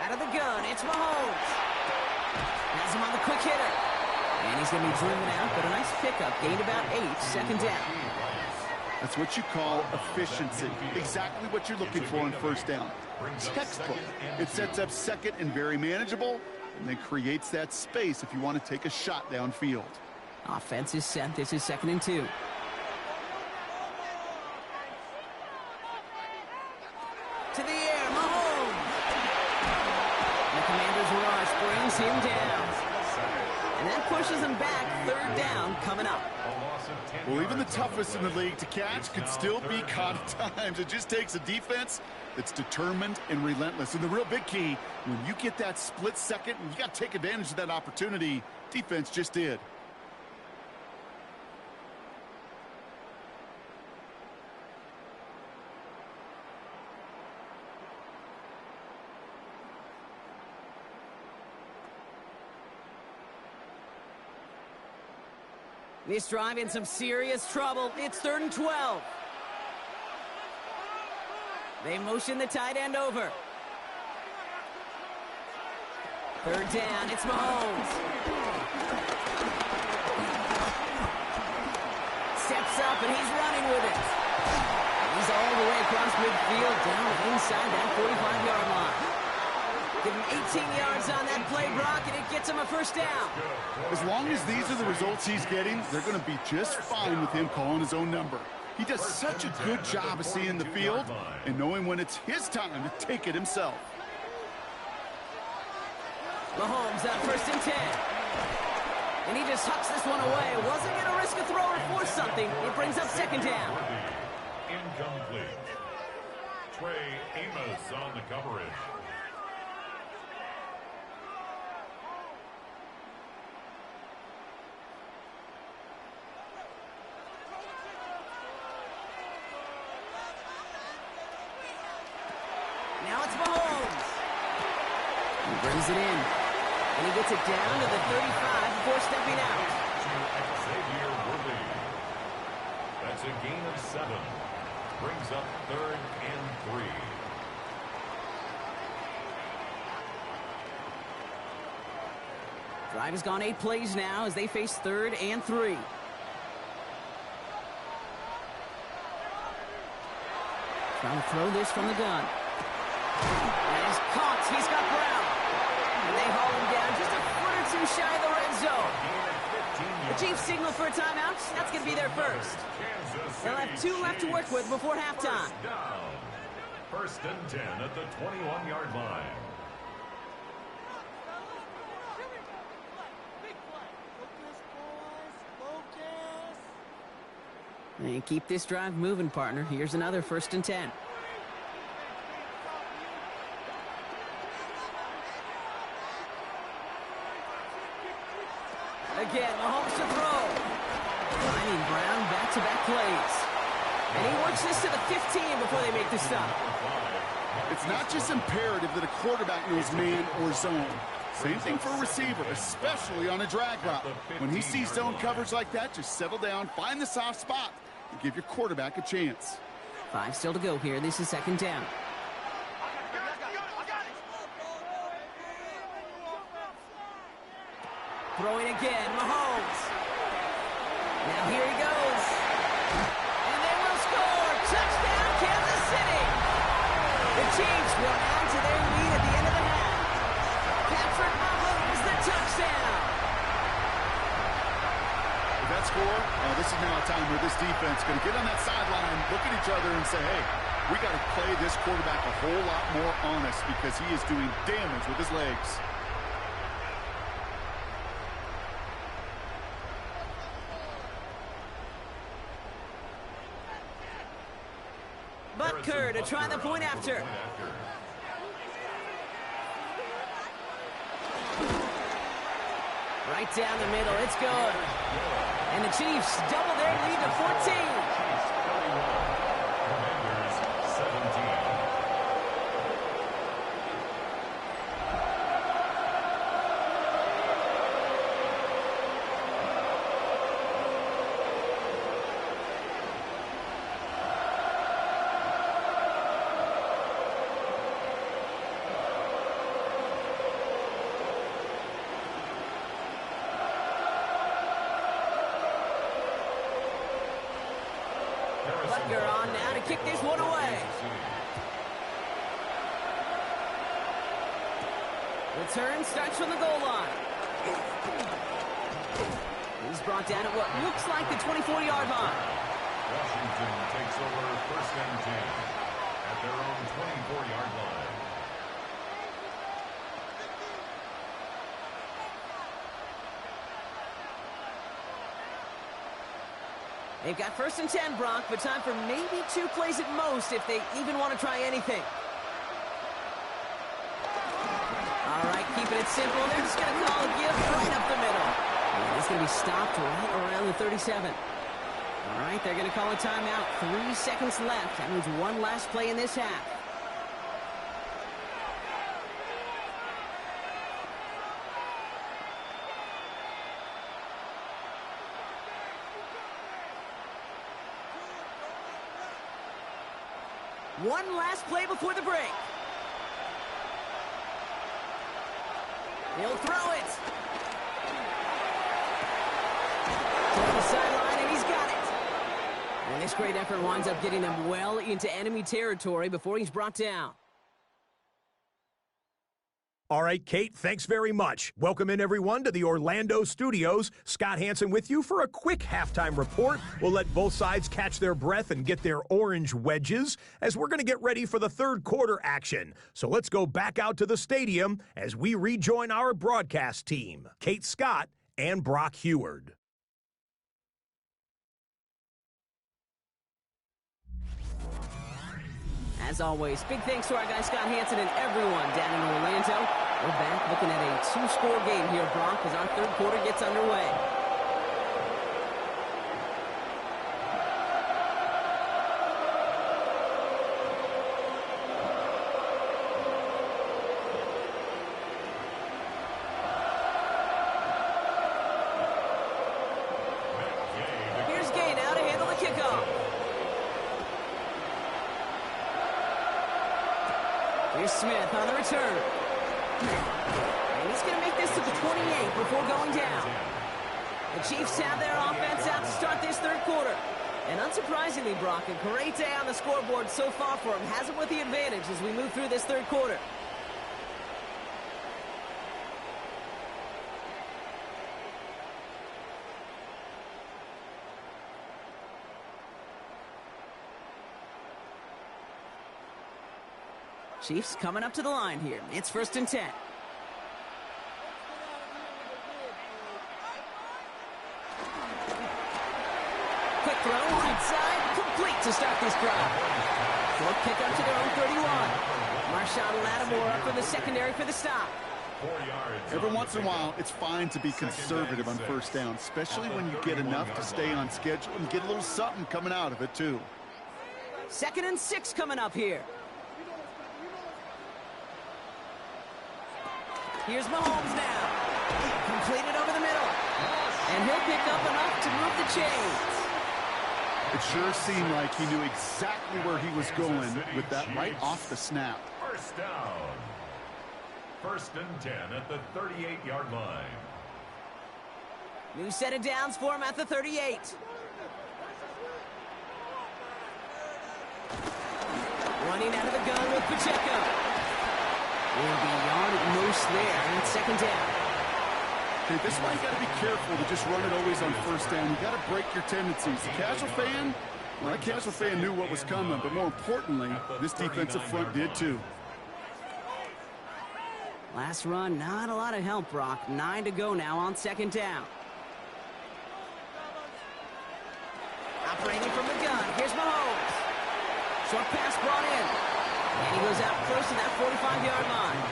Out of the gun, it's Mahomes. Has him on the quick hitter. And he's going to be driven out, but a nice pickup. Gained about 8, 2nd down. That's what you call efficiency. Exactly what you're looking for on 1st down. Textbook. It sets up 2nd and very manageable, and then creates that space if you want to take a shot downfield. Offense is set. This is 2nd and 2. To the air, Mahomes. The Commanders' rush brings him down. And that pushes him back. 3rd down coming up. Well, even the toughest in the league to catch could still be caught at times. It just takes a defense that's determined and relentless. And the real big key, when you get that split second, you got to take advantage of that opportunity. Defense just did. This drive in some serious trouble. It's 3rd and 12. They motion the tight end over. 3rd down, it's Mahomes. Steps up and he's running with it. He's all the way across midfield, down inside that 45-yard line. Give him 18 yards on that play, Brock, and it gets him a 1st down. As long as these are the results he's getting, they're going to be just fine with him calling his own number. He does such a good job of seeing the field and knowing when it's his time to take it himself. Mahomes on 1st and 10. And he just hucks this one away. Wasn't going to risk a throw or force something. It brings up 2nd down. Incomplete. Trey Amos on the coverage. Now it's Mahomes. He brings it in. And he gets it down to the 35 before stepping out. Xavier Worthy. That's a gain of 7. Brings up 3rd and 3. Drive has gone 8 plays now as they face 3rd and 3. Trying to throw this from the gun. And he's caught. He's got Brown. too shy of the red zone. The Chiefs signal for a timeout. That's going to be their first. They'll have 2 left to work with before halftime. First and 10 at the 21-yard line. And keep this drive moving, partner. Here's another first and 10. Again, Mahomes to throw. Finding Brown back-to-back plays. And he works this to the 15 before they make the stop. It's not just imperative that a quarterback knows man or zone. Same thing for a receiver, especially on a drag route. When he sees zone coverage like that, just settle down, find the soft spot, and give your quarterback a chance. 5 still to go here. This is second down. Throwing again, Mahomes. Now here he goes. And they will score. Touchdown, Kansas City. The Chiefs will add to their lead at the end of the half. Patrick Mahomes, the touchdown. With that score, this is now a time where this defense is going to get on that sideline, look at each other and say, hey, we got to play this quarterback a whole lot more honest because he is doing damage with his legs. Butker to try the point after. Right down the middle, it's good. And the Chiefs double their lead to 14. Butker on now to kick this one away. Return starts from the goal line. He's brought down at what looks like the 24-yard line. Washington takes over first and 10 at their own 24-yard line. They've got first and 10, Brock, but time for maybe 2 plays at most if they even want to try anything. All right, keeping it simple. They're just going to call a gift right up the middle. And it's going to be stopped right around the 37. All right, they're going to call a timeout. 3 seconds left. That means one last play in this half. One last play before the break. He'll throw it. To the sideline, and he's got it. And this great effort winds up getting them well into enemy territory before he's brought down. All right, Kate, thanks very much. Welcome in, everyone, to the Orlando studios. Scott Hansen with you for a quick halftime report. We'll let both sides catch their breath and get their orange wedges as we're going to get ready for the third quarter action. So let's go back out to the stadium as we rejoin our broadcast team, Kate Scott and Brock Heward. As always, big thanks to our guy Scott Hansen and everyone down in Orlando. We're back looking at a 2-score game here, Brock, as our third quarter gets underway. Here's Gay now to handle the kickoff. Here's Smith on the return. And he's going to make this to the 28 before going down. The Chiefs have their offense out to start this third quarter. And unsurprisingly, Brock, a great day on the scoreboard so far for him. Has him with the advantage as we move through this third quarter. Chiefs coming up to the line here. It's 1st and 10. Quick throw, right side, complete to start this drive. Short pick up to their own 31. Marshawn Lattimore up for the secondary for the stop. 4 yards. Every once in a while, it's fine to be conservative on first down, especially when you get enough to stay on schedule and get a little something coming out of it, too. 2nd and 6 coming up here. Here's Mahomes now. Completed over the middle. And he'll pick up enough to move the chains. It sure seemed like he knew exactly where he was going with that right off the snap. First down. 1st and 10 at the 38-yard line. New set of downs for him at the 38. Running out of the gun with Pacheco. And beyond at most there, and it's 2nd down. Okay, this is why you got to be careful to just run it always on first down. You got to break your tendencies. The casual fan, well, that casual fan knew what was coming, but more importantly, this defensive front did too. Last run, not a lot of help, Brock. 9 to go now on 2nd down. Operating from the gun, here's Mahomes. Short pass brought in. And he goes out close to that 45-yard line.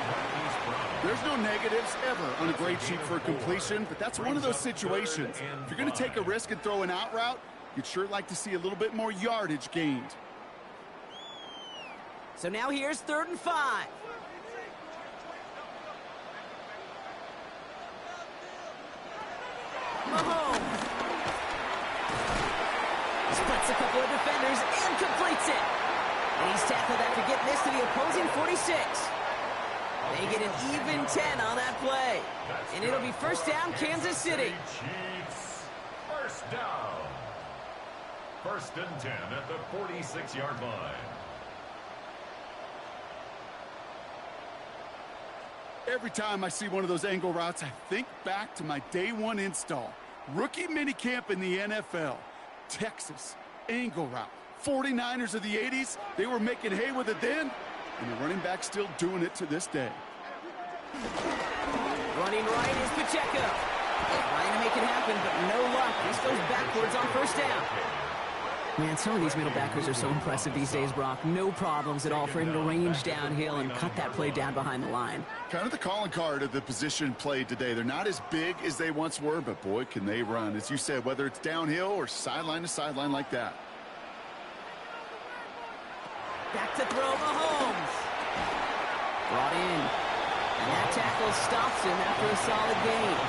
There's no negatives ever on a grade sheet for a completion, but that's one of those situations. If you're going to take a risk and throw an out route, you'd sure like to see a little bit more yardage gained. So now here's 3rd and 5. Mahomes splits a couple of defenders and completes it. And he's tackled after getting this to the opposing 46. They get an even 10 on that play. And it'll be 1st down, Kansas City. Chiefs. First down. 1st and 10 at the 46-yard line. Every time I see one of those angle routes, I think back to my day one install. Rookie minicamp in the NFL. Texas, angle route. 49ers of the 80s, they were making hay with it then, and the running back still doing it to this day. Running right is Pacheco. Trying to make it happen, but no luck. This goes backwards on 1st down. Man, some of these middle backers are so impressive these days, Brock. No problems at all for him to range downhill and cut that play down behind the line. Kind of the calling card of the position played today. They're not as big as they once were, but boy, can they run. As you said, whether it's downhill or sideline to sideline like that. Back to throw, Mahomes. Brought in. And that tackle stops him after a solid gain.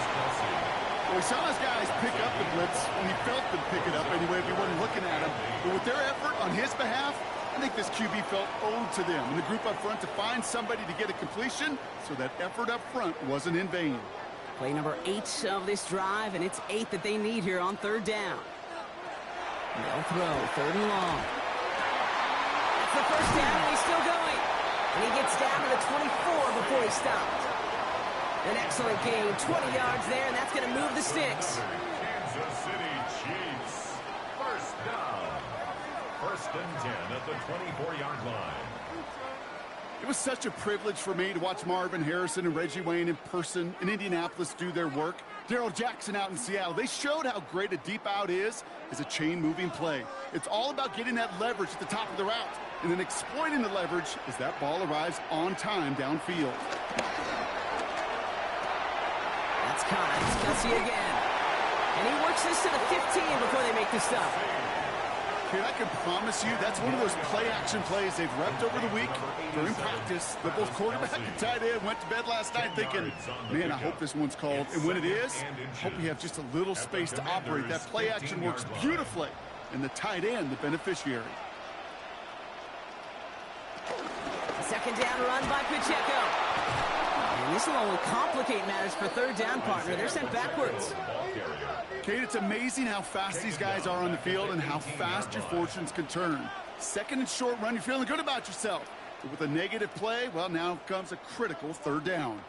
Well, we saw those guys pick up the blitz, and he felt them pick it up anyway if he wasn't looking at him. But with their effort on his behalf, I think this QB felt owed to them and the group up front to find somebody to get a completion, so that effort up front wasn't in vain. Play number 8 of this drive, and it's 8 that they need here on 3rd down. They'll throw, 3rd and long. That's the 1st down, and he's still going. And he gets down to the 24 before he stopped. An excellent gain, 20 yards there, and that's going to move the sticks. Kansas City Chiefs. First down. 1st and 10 at the 24-yard line. It was such a privilege for me to watch Marvin Harrison and Reggie Wayne in person in Indianapolis do their work. Darrell Jackson out in Seattle. They showed how great a deep out is as a chain-moving play. It's all about getting that leverage at the top of the route and then exploiting the leverage as that ball arrives on time downfield. That's caught. It's Kelsey again. And he works this to the 15 before they make the stop. Here, I can promise you that's one of those play-action plays they've repped over the week during practice. But both quarterback and tight end went to bed last night thinking, man, I hope this one's called. And when it is, I hope we have just a little space to operate. That play-action works beautifully, and the tight end, the beneficiary. Second down run by Pacheco. And this will only complicate matters for 3rd down, partner. They're sent backwards. Kate, it's amazing how fast these guys are on the field and how fast your fortunes can turn. 2nd and short run, you're feeling good about yourself. But with a negative play, well, now comes a critical 3rd down.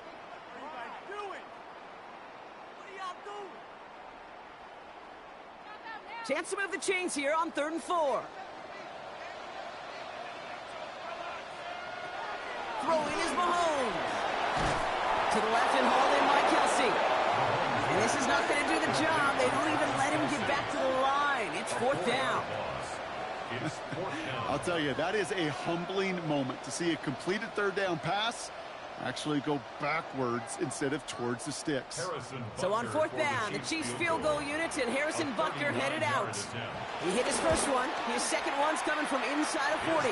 Chance to move the chains here on 3rd and 4. throw in is Mahomes. To the left and hauled in by Kelsey. And this is not going to do the job. They don't even let him get back to the line. It's fourth down. I'll tell you, that is a humbling moment to see a completed third down pass actually go backwards instead of towards the sticks. So on fourth down, the Chiefs field goal unit and Harrison Butker headed out. He hit his first one. His second one's coming from inside of 40.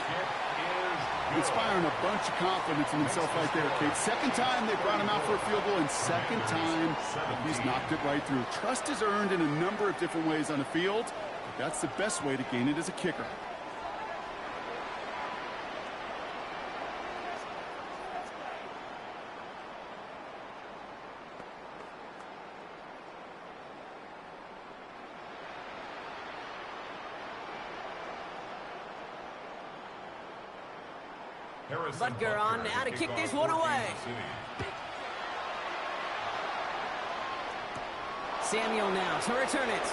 Inspiring a bunch of confidence in himself right there, Kate. Second time they brought him out for a field goal, and second time he's knocked it right through. Trust is earned in a number of different ways on the field, but that's the best way to gain it as a kicker. Butker on now to kick this one away. Samuel now to return it.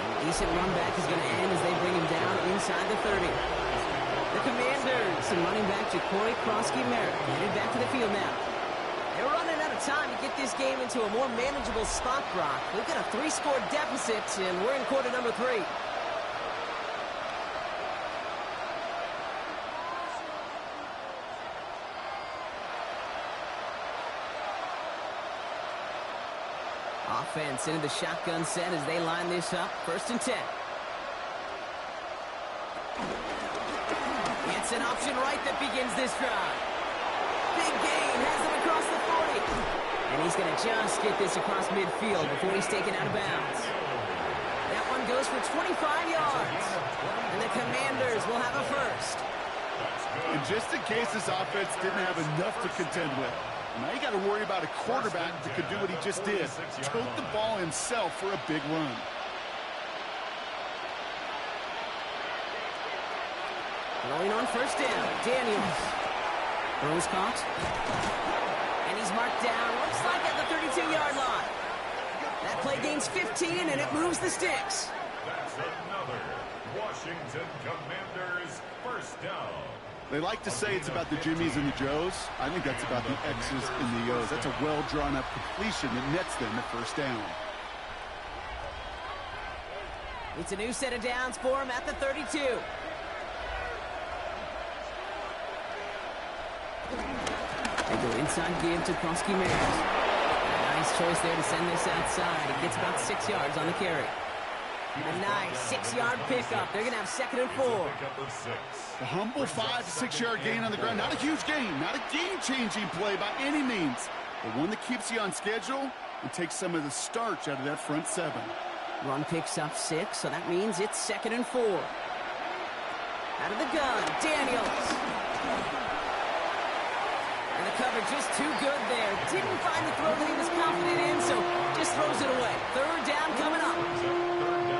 A decent run back is going to end as they bring him down inside the 30. The Commanders and running back Ja'Cory Krosky-Merritt headed back to the field now. They're running out of time to get this game into a more manageable spot, Brock. We've got a 3-score deficit, and we're in quarter number 3. Offense into the shotgun set as they line this up. First and 10. It's an option right that begins this drive. Big gain has him across the 40. And he's going to just get this across midfield before he's taken out of bounds. That one goes for 25 yards. And the Commanders will have a first. And just in case this offense didn't have enough to contend with, now you got to worry about a quarterback that could do what he just did. Tote the ball himself for a big run. Going on first down, Daniels. Throws caught. And he's marked down, looks like at the 32-yard line. That play gains 15, and it moves the sticks. That's another Washington Commanders first down. They like to say it's about the Jimmies and the Joes. I think that's about the X's and the O's. That's a well-drawn-up completion that nets them the first down. It's a new set of downs for him at the 32. They go inside give to Krosky-Merritt. Nice choice there to send this outside. It gets about 6 yards on the carry. A nice 6-yard pickup. They're going to have second and 4. The humble 5 to 6 yard gain on the ground. Not a huge gain, not a game-changing play by any means, but one that keeps you on schedule and takes some of the starch out of that front 7. Run picks up 6, so that means it's second and 4. Out of the gun, Daniels. And the cover just too good there. Didn't find the throw that he was confident in, so just throws it away. Third down coming up.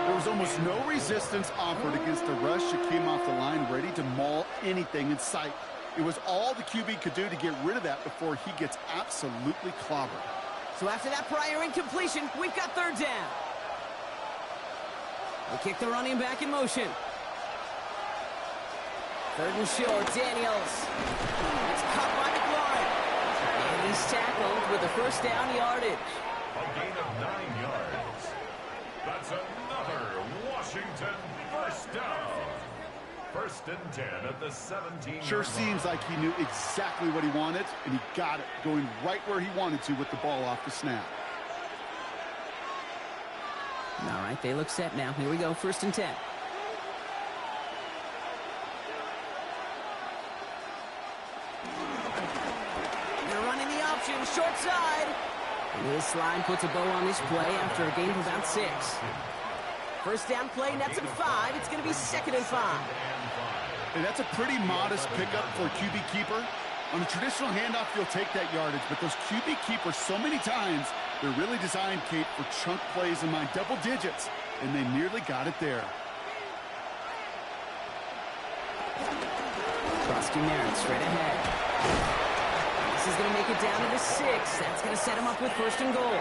There was almost no resistance offered against the rush that came off the line ready to maul anything in sight. It was all the QB could do to get rid of that before he gets absolutely clobbered. So after that prior incompletion, we've got third down. They kick the running back in motion. Third and short, Daniels. It's caught by McLaurin. And he's tackled with a first down yardage. A gain of 9 yards. That's another Washington first down. First and 10 at the 17. Sure seems like he knew exactly what he wanted, and he got it, going right where he wanted to with the ball off the snap. All right, they look set now. Here we go, first and 10. They're running the option, short side. And this line puts a bow on this play after a gain of about 6. First down play, nets him 5. It's going to be second and 5. And that's a pretty modest pickup for a QB keeper. On a traditional handoff, you'll take that yardage, but those QB keepers, so many times, they're really designed, Kate, for chunk plays in my double digits, and they nearly got it there. Krosky-Merritt straight ahead. This is going to make it down to the 6. That's going to set him up with first and goal.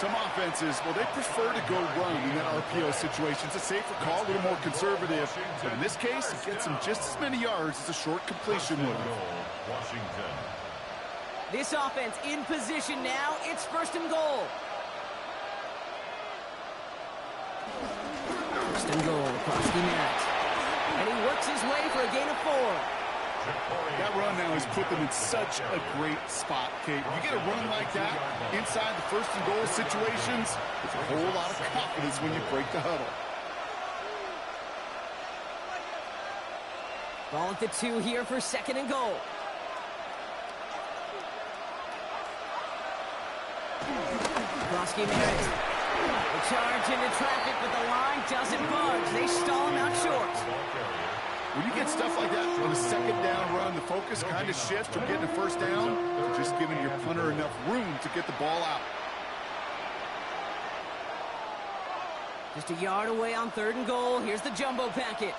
Some offenses, well, they prefer to go run in that RPO situation. It's a safer call, a little more conservative. But in this case, it gets him just as many yards as a short completion would have. Washington. This offense in position now. It's 1st and goal. 1st and goal across the net. And he works his way for a gain of 4. That run now has put them in such a great spot, Kate. You get a run like that inside the 1st and goal situations, there's a whole lot of confidence when you break the huddle. Ball at the 2 here for 2nd and goal. Broski Merritt. The charge into traffic, but the line doesn't budge. They stall him out short. When you get stuff like that on a 2nd down run, the focus kind of shifts from getting a 1st down to just giving your punter enough room to get the ball out. Just a yard away on 3rd and goal. Here's the jumbo package.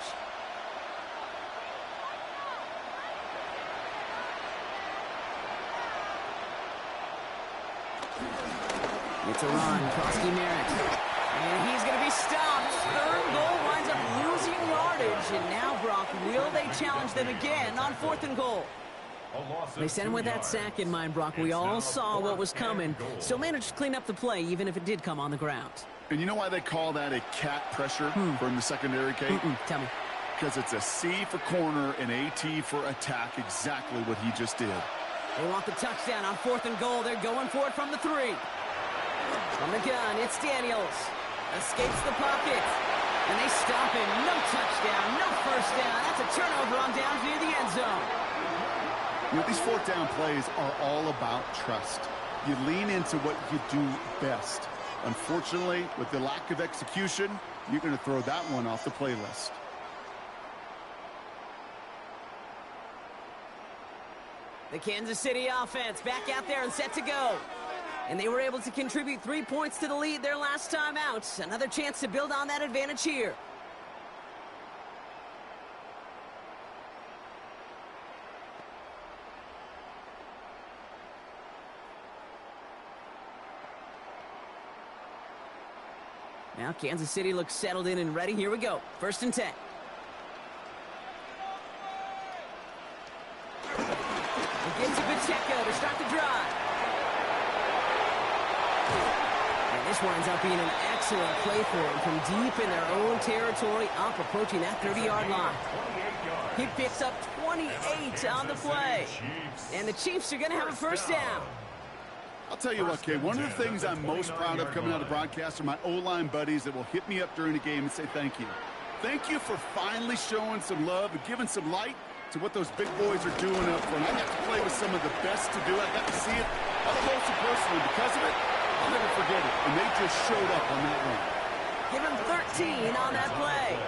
It's a run. Broski Merritt. And he's going to be stopped. 3rd goal winds up losing yardage. And now, Brock, will they challenge them again on 4th and goal? They sent him with that sack in mind, Brock. We all saw what was coming. Still managed to clean up the play, even if it did come on the ground. And you know why they call that a cat pressure from the secondary, Kate? Tell me. Because it's a C for corner and a T for attack, exactly what he just did. They want the touchdown on 4th and goal. They're going for it from the 3. From the gun, it's Daniels. Escapes the pocket. And they stop him. No touchdown, no 1st down. That's a turnover on downs near the end zone. You know, these 4th down plays are all about trust. You lean into what you do best. Unfortunately, with the lack of execution, you're going to throw that one off the playlist. The Kansas City offense back out there and set to go. And they were able to contribute 3 points to the lead their last time out. Another chance to build on that advantage here. Now Kansas City looks settled in and ready. Here we go. 1st and 10. It gives to Pacheco to start the drive. And this winds up being an excellent play for him from deep in their own territory, up approaching that 30-yard line. He picks up 28 on the play. And the Chiefs are going to have a 1st down. I'll tell you what, Kay, one of the things I'm most proud of coming out of broadcast are my O-line buddies that will hit me up during the game and say thank you. Thank you for finally showing some love and giving some light to what those big boys are doing up front. I got to play with some of the best to do it. I got to see it up close and personal. Because of it, I'll never forget it. And they just showed up on that run. Give him 13 on that play.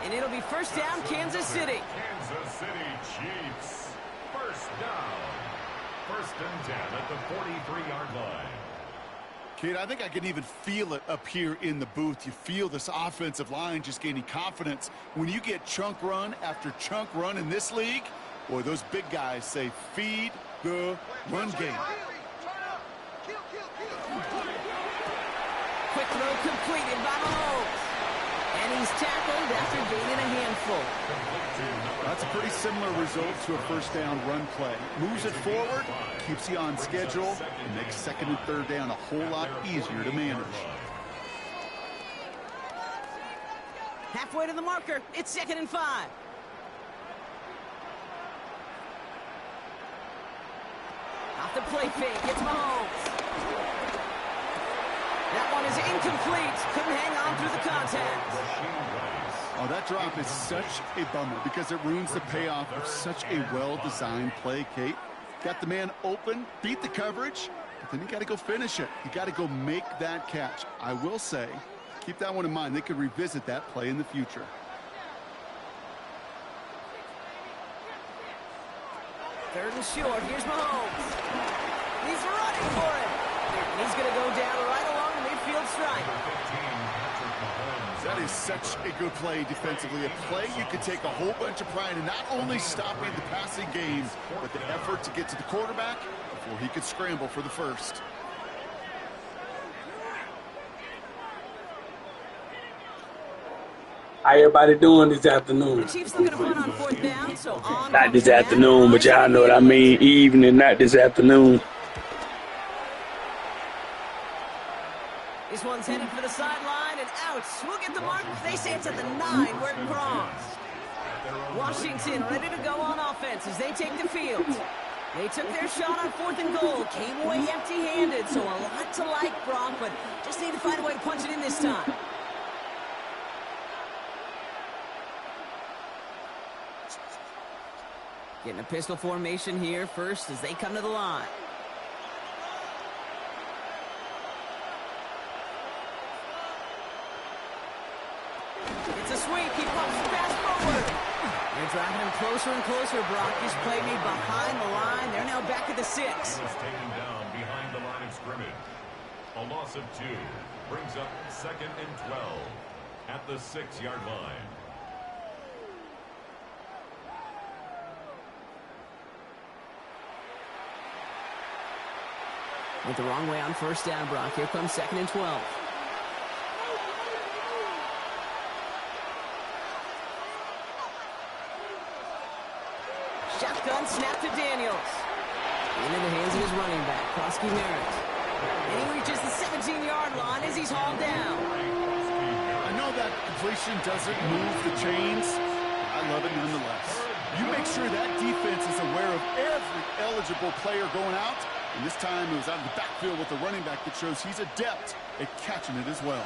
And it'll be 1st down, Kansas City. Kansas City Chiefs. 1st down. 1st and 10 at the 43-yard line. Kate, I think I can even feel it up here in the booth. You feel this offensive line just gaining confidence. When you get chunk run after chunk run in this league, boy, those big guys say feed the run game. Quick throw completed by Mahomes. And he's tackled after gaining a handful. That's a pretty similar result to a 1st down run play. Moves it forward, keeps you on schedule, and makes 2nd and 3rd down a whole lot easier to manage. Halfway to the marker, it's 2nd and 5. Off the play fake, it's Mahomes. That one is incomplete. Couldn't hang on through the contact. Oh, that drop is such a bummer because it ruins the payoff of such a well-designed play, Kate. Got the man open, beat the coverage, but then you got to go finish it. You got to go make that catch. I will say, keep that one in mind. They could revisit that play in the future. Third and short. Here's Mahomes. He's running for it. He's going to go down right along the midfield stripe. That is such a good play defensively. A play you could take a whole bunch of pride in not only stopping the passing game, but the effort to get to the quarterback before he could scramble for the first. How everybody doing this The afternoon? Chiefs looking to punt on 4th down, so on Not comes this the man who afternoon, but knows how y'all to know what I handle mean. it. Evening, not this afternoon. This one's headed for the sideline and out. We'll get the mark. They say it's at the 9 where it crossed. Washington ready to go on offense as they take the field. They took their shot on 4th and goal. Came away empty-handed, so a lot to like, Brock, but just need to find a way to punch it in this time. Getting a pistol formation here first as they come to the line. It's a sweep. He pops fast forward. They're driving him closer and closer, Brock. This play made behind the line. They're now back at the 6. He was taken down behind the line of scrimmage. A loss of 2 brings up 2nd and 12 at the 6-yard line. Went the wrong way on 1st down, Brock. Here comes 2nd and 12. Shotgun snap to Daniels. Into the hands of his running back, Krosky Merritt. And he reaches the 17-yard line as he's hauled down. I know that completion doesn't move the chains. I love it nonetheless. You make sure that defense is aware of every eligible player going out. And this time it was out of the backfield with the running back that shows he's adept at catching it as well.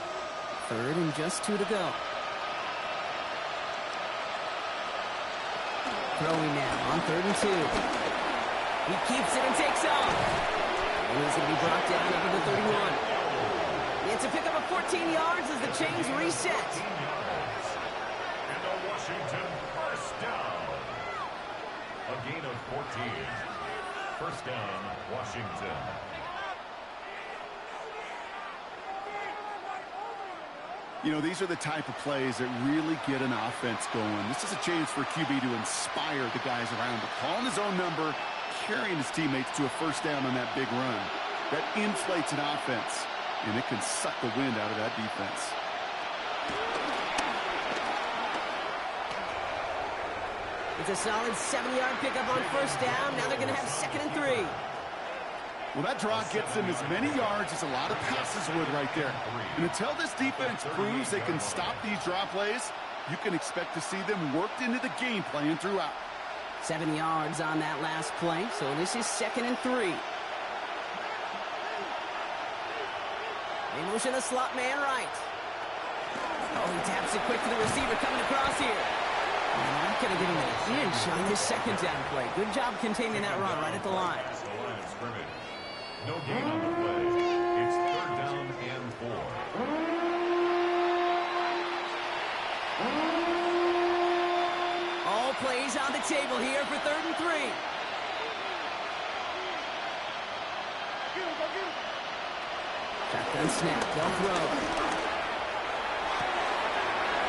3rd and just 2 to go. Throwing now on 3rd and 2. He keeps it and takes off. And he's going to be brought down up to the 31. It's a pickup of 14 yards as the chains reset. And the Washington first down. A gain of 14. First down, Washington. You know, these are the type of plays that really get an offense going. This is a chance for QB to inspire the guys around him. Calling his own number, carrying his teammates to a first down on that big run. That inflates an offense, and it can suck the wind out of that defense. It's a solid 7-yard pickup on 1st down. Now they're going to have 2nd and 3. Well, that draw gets them as many yards as a lot of passes would right there. And until this defense proves they can stop these draw plays, you can expect to see them worked into the game plan throughout. 7 yards on that last play, so this is 2nd and 3. They motion the slot man right. Oh, he taps it quick to the receiver coming across here. And not going to get him an inch on this 2nd down play. Good job containing that run right at the line. The line of scrimmage. No gain on the play. It's 3rd down and 4. All plays on the table here for 3rd and 3. Shotgun snap, they'll throw.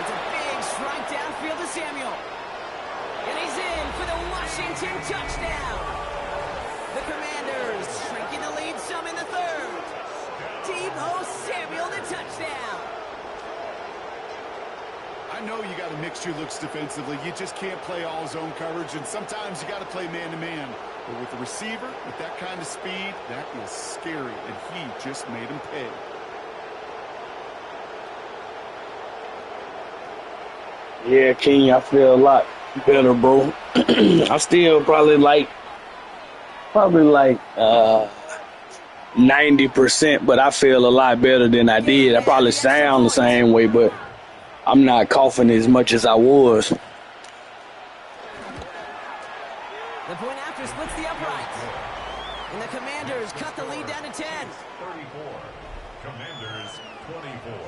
It's a big strike downfield to Samuel. And he's in for the Washington touchdown. The Commanders shrinking the lead some in the 3rd. Deebo Samuel, the touchdown. I know you got to mix your looks defensively. You just can't play all zone coverage, and sometimes you got to play man-to-man. But with the receiver, with that kind of speed, that is scary, and he just made him pay. Yeah, King, I feel a lot better, bro. I still probably like 90%, but I feel a lot better than I did. I probably sound the same way, but I'm not coughing as much as I was. The point after splits the uprights. And the Commanders cut the lead down to 10. 34. Commanders 24.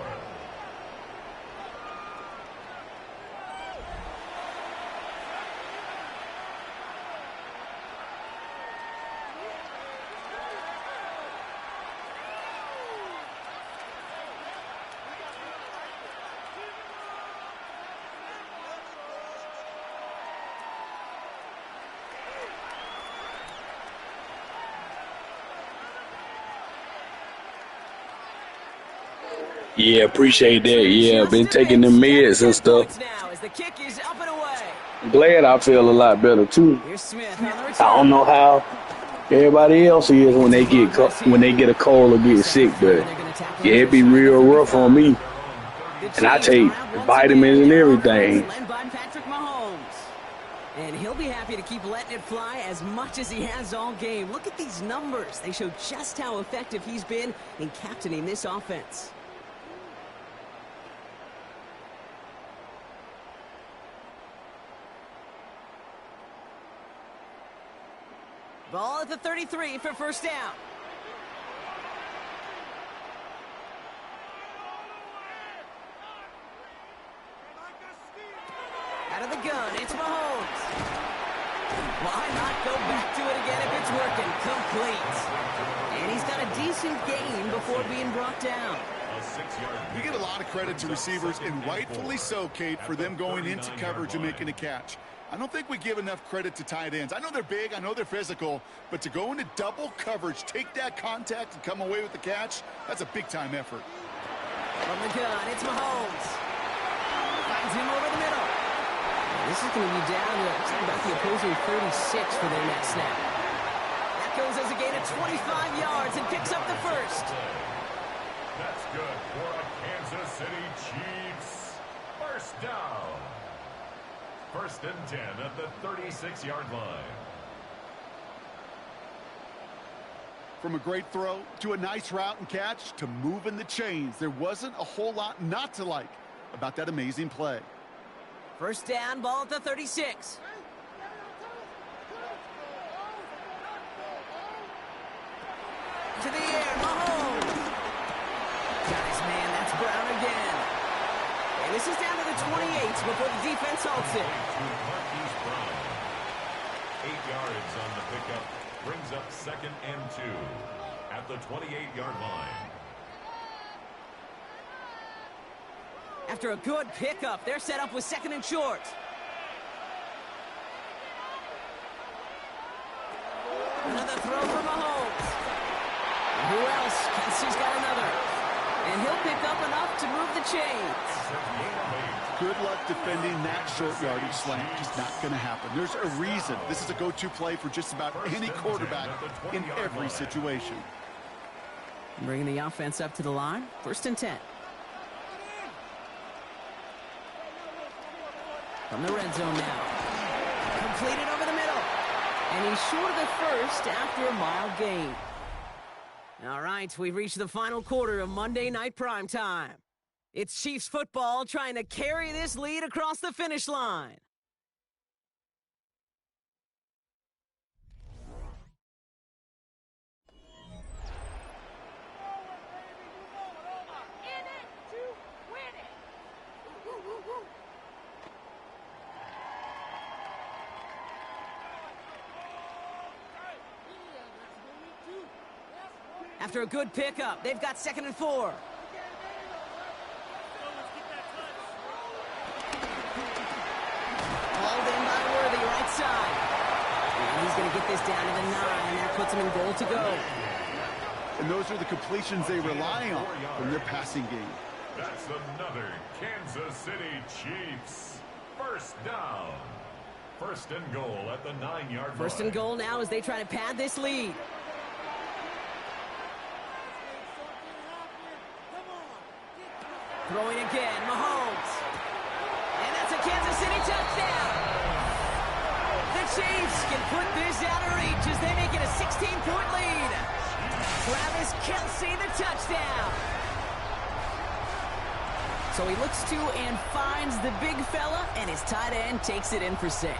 Yeah, appreciate that. Yeah, Just been a taking miss. them Down to meds 10 and stuff. points now as the kick is up and away. I'm glad I feel a lot better too. Here's Smith on the return. I don't know how everybody else is when they get a cold or get sick, but yeah, it be real rough on me. And I take vitamins and everything. Led by Patrick Mahomes. And he'll be happy to keep letting it fly as much as he has all game. Look at these numbers. They show just how effective he's been in captaining this offense. Ball at the 33 for first down. Out of the gun, it's Mahomes. Why not go back to it again if it's working? Complete. And he's got a decent gain before being brought down. You get a lot of credit to receivers, and rightfully so, Kate, for them going into coverage and making a catch. I don't think we give enough credit to tight ends. I know they're big, I know they're physical, but to go into double coverage, take that contact, and come away with the catch, that's a big-time effort. From the gun, it's Mahomes. Finds him over the middle. This is going to be down to about the opposing 36 for their next snap. That goes as a gain of 25 yards and picks up the first. That's good for a Kansas City Chiefs. First down. First and 10 at the 36-yard line. From a great throw to a nice route and catch to moving the chains, there wasn't a whole lot not to like about that amazing play. First down, ball at the 36. To the air, Mahomes. Got his man, that's Brown again. And this is down to the 28 before the defense halts it. 8 yards on the pickup brings up second and 2 at the 28-yard line. After a good pickup, they're set up with second and short. Another throw for Mahomes. And who else? Kelsey's got another. And he'll pick up enough to move the chains. Good luck defending that short yardage slant. Just not going to happen. There's a reason. This is a go-to play for just about any quarterback in every situation. Bringing the offense up to the line. First and 10. From the red zone now. Completed over the middle. And he's short of the first after a mild gain. All right, we've reached the final quarter of Monday Night Primetime. It's Chiefs football trying to carry this lead across the finish line. After a good pickup, they've got second and 4. Hauled in by Worthy, right side. And he's going to get this down to the 9. That puts him in goal to go. And those are the completions they rely on in their passing game. That's another Kansas City Chiefs. First down. First and goal at the 9-yard line. First and goal now as they try to pad this lead. Throwing again, Mahomes. And that's a Kansas City touchdown. The Chiefs can put this out of reach as they make it a 16-point lead. Travis Kelce, the touchdown. So he looks to and finds the big fella, and his tight end takes it in for 6.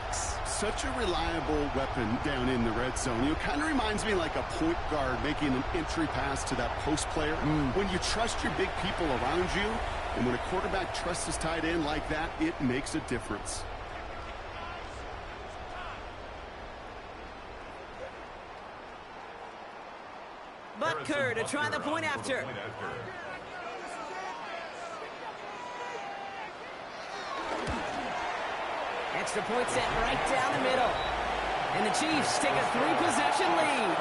Such a reliable weapon down in the red zone. You know, kind of reminds me like a point guard making an entry pass to that post player. When you trust your big people around you, and when a quarterback trusts his tight end like that, it makes a difference. Butker to try the point after. Extra point set right down the middle. And the Chiefs take a 3-possession lead.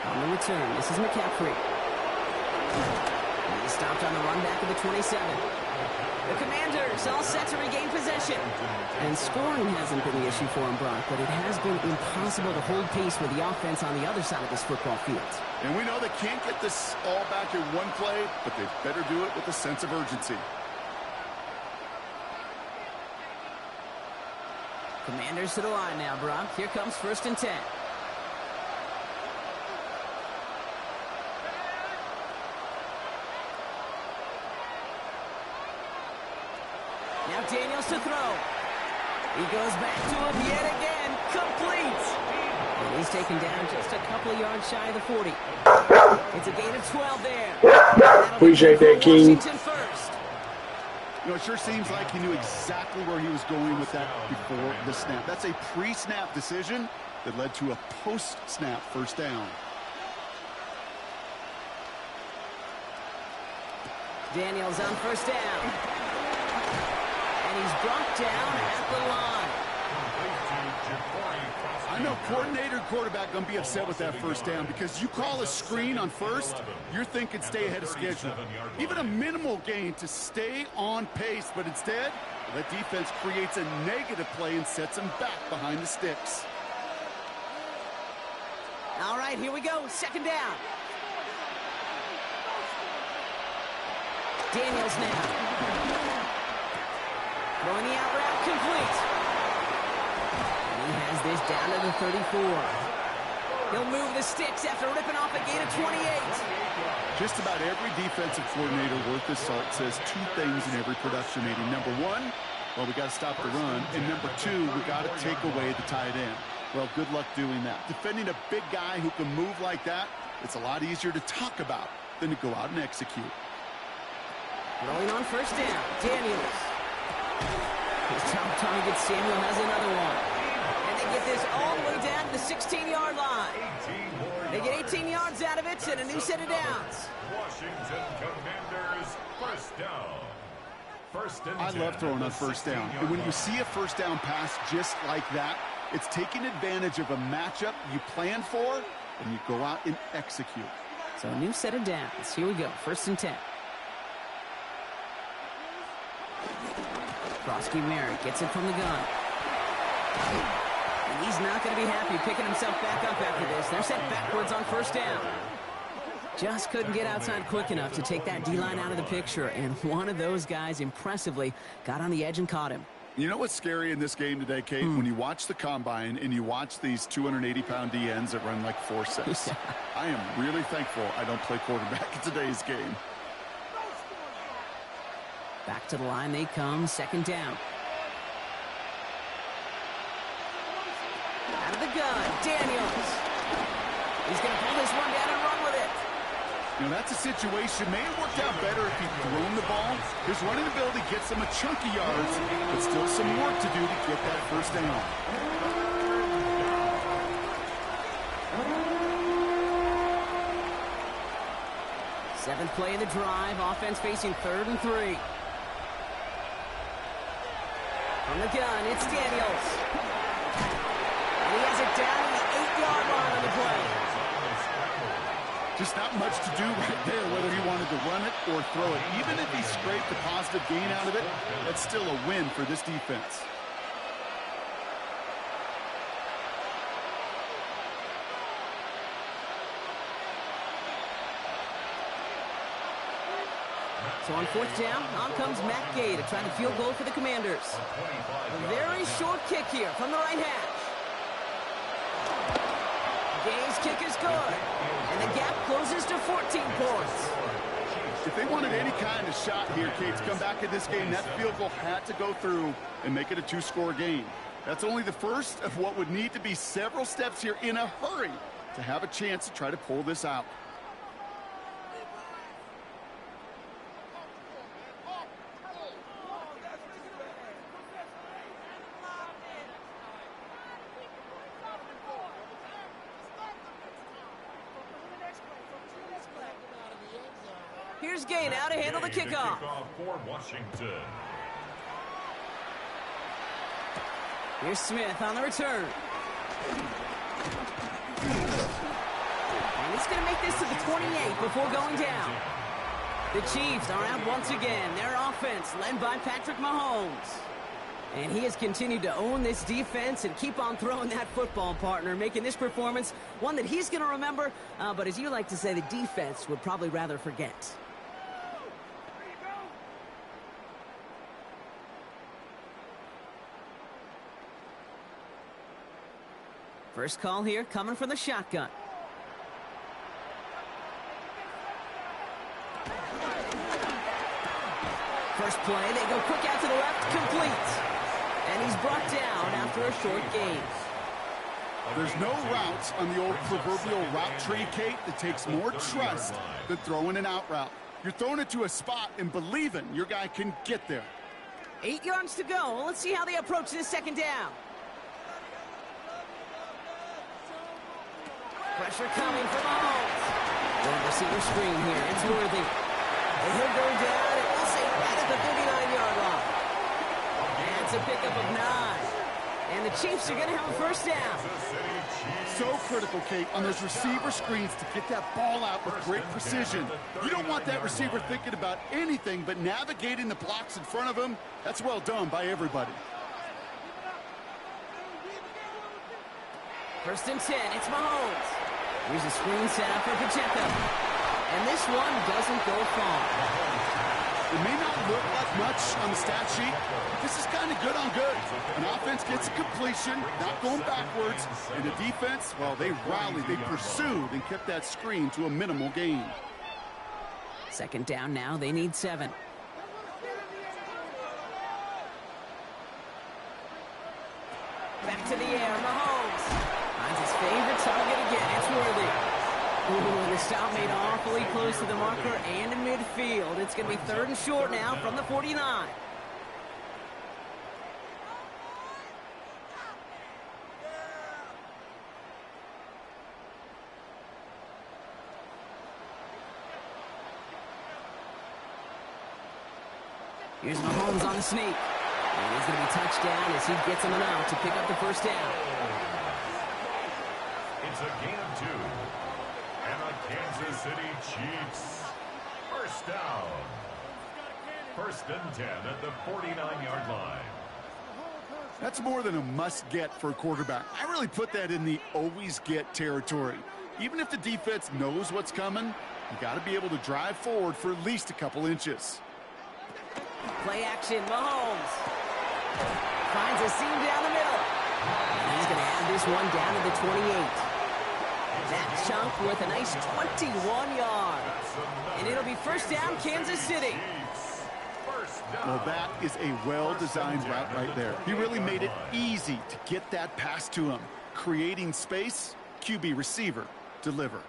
On the return, this is McCaffrey. He's stopped on the run back of the 27. The Commanders all set to regain possession. And scoring hasn't been the issue for him, Brock, but it has been impossible to hold pace with the offense on the other side of this football field. And we know they can't get this all back in one play, but they better do it with a sense of urgency. Commanders to the line now, Brock. Here comes 1st and 10. Now Daniels to throw. He goes back to him yet again. Complete. And he's taken down just a couple of yards shy of the 40. It's a gain of 12 there. Appreciate that, King. Washington first. You know, it sure seems like he knew exactly where he was going with that before the snap. That's a pre-snap decision that led to a post-snap first down. Daniels on 1st down. And he's brought down at the line. I know coordinator and quarterback going to be upset with that first down because you call a screen on first, you're thinking stay ahead of schedule. Even a minimal gain to stay on pace, but instead, that defense creates a negative play and sets them back behind the sticks. All right, here we go. 2nd down. Daniels now. Throwing the out route complete. And he has this down to the 34. He'll move the sticks after ripping off a gain of 28. Just about every defensive coordinator worth his salt says two things in every production meeting. Number one, well, we got to stop the run. And number two, we got to take away the tight end. Well, good luck doing that. Defending a big guy who can move like that, it's a lot easier to talk about than to go out and execute. Rolling on 1st down. Daniels. His top target, Samuel, has another one. And they get this all the way down to the 16-yard line. They get 18 yards out of it and a new set of downs. Washington Commanders, 1st down. 1st and 10. I love throwing on 1st down. And when you see a 1st down pass just like that, it's taking advantage of a matchup you plan for, and you go out and execute. So a new set of downs. Here we go. 1st and 10. Frosty Merritt gets it from the gun. And he's not going to be happy picking himself back up after this. They're set backwards on 1st down. Just couldn't get outside quick enough to take that D-line out of the picture. And one of those guys impressively got on the edge and caught him. You know what's scary in this game today, Kate? When you watch the combine and you watch these 280-pound DNs that run like 4.6. Yeah. I am really thankful I don't play quarterback in today's game. Back to the line they come. 2nd down. Out of the gun, Daniels. He's going to pull this one down and run with it. You know, that's a situation. May have worked out better if he'd thrown the ball. His running ability gets him a chunky yards, but still some work to do to get that 1st down. Seventh play of the drive. Offense facing 3rd and 3. From the gun, it's Daniels. And he has it down to the 8-yard line on the play. Just not much to do right there, whether he wanted to run it or throw it. Even if he scraped a positive gain out of it, that's still a win for this defense. So on 4th down, on comes Matt Gay to try the field goal for the Commanders. A very short kick here from the right hash. Gay's kick is good. And the gap closes to 14 points. If they wanted any kind of shot here, Kate, to come back in this game, that field goal had to go through and make it a 2-score game. That's only the first of what would need to be several steps here in a hurry to have a chance to try to pull this out. Here's Gay now to handle the kickoff. For Washington. Here's Smith on the return. and he's going to make this to the 28 before going down. The Chiefs are out once again. Their offense led by Patrick Mahomes. And he has continued to own this defense and keep on throwing that football, partner, making this performance one that he's going to remember, but as you like to say, the defense would probably rather forget. First call here coming from the shotgun. First play, they go quick out to the left, complete. And he's brought down after a short gain. There's no routes on the old proverbial route tree, Kate, that takes more trust than throwing an out route. You're throwing it to a spot and believing your guy can get there. 8 yards to go. Well, let's see how they approach this second down. Pressure coming from Mahomes. Wide receiver screen here. It's Worthy. And he'll go down, and we'll say right at the 39-yard line. That's a pickup of 9. And the Chiefs are going to have a first down. So critical, Kate, on those receiver screens to get that ball out with great precision. You don't want that receiver thinking about anything but navigating the blocks in front of him. That's well done by everybody. First and 10, it's Mahomes. Here's a screen set up for Pacheco. And this one doesn't go far. It may not look like much on the stat sheet, but this is kind of good on good. An offense gets a completion, not going backwards, and the defense, well, they rallied, they pursued, and kept that screen to a minimal gain. Second down now, they need 7. Back to the air, Mahomes. Finds his favorite target again, it's Worthy. Ooh, and the stop made awfully close to the marker and in midfield. It's going to be 3rd and short now from the 49. Here's Mahomes on the sneak. And he's going to be touched down as he gets him out to pick up the first down. It's a gain of 2. And the Kansas City Chiefs. First down. 1st and 10 at the 49-yard line. That's more than a must-get for a quarterback. I really put that in the always-get territory. Even if the defense knows what's coming, you got to be able to drive forward for at least a couple inches. Play action, Mahomes. Finds a seam down the middle. And he's going to add this one down to the 28. That chunk worth a nice 21 yards. And it'll be first down, Kansas City. Well, that is a well-designed route right there. He really made it easy to get that pass to him. Creating space, QB receiver, deliver.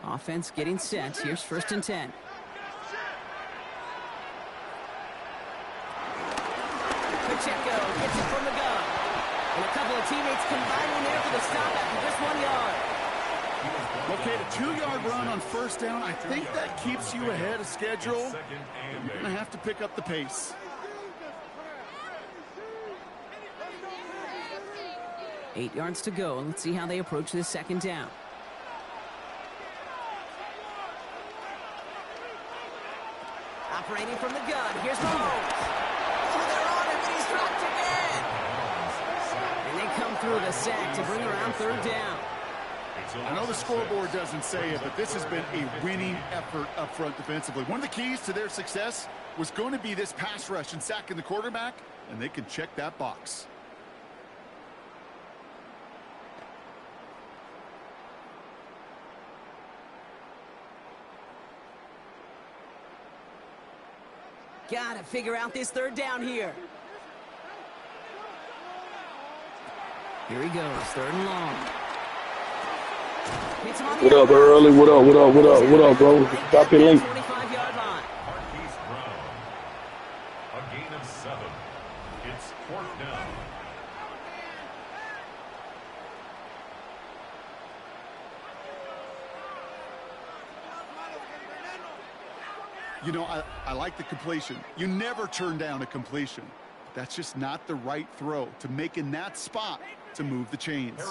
Offense getting set. Here's 1st and 10. Pacheco gets it from the gun. And a couple of teammates combining there for the stop after just 1 yard. Okay, the 2-yard run on first down, I think that keeps you ahead of schedule. You're going to have to pick up the pace. Eight yards to go. Let's see how they approach this second down. Operating from the gun. Here's Mahomes. Oh, they're on him, and he's dropped again. And they come through the sack to bring around 3rd down. I know the scoreboard doesn't say it, but this has been a winning effort up front defensively. One of the keys to their success was going to be this pass rush and sacking the quarterback, and they can check that box. Gotta figure out this 3rd down here. Here he goes, 3rd and long. What up, Early? What up, bro? Drop your link. 25-yard line. Marquise Brown. A gain of 7. It's 4th down. You know, I like the completion. You never turn down a completion. That's just not the right throw. To make in that spot, to move the chains.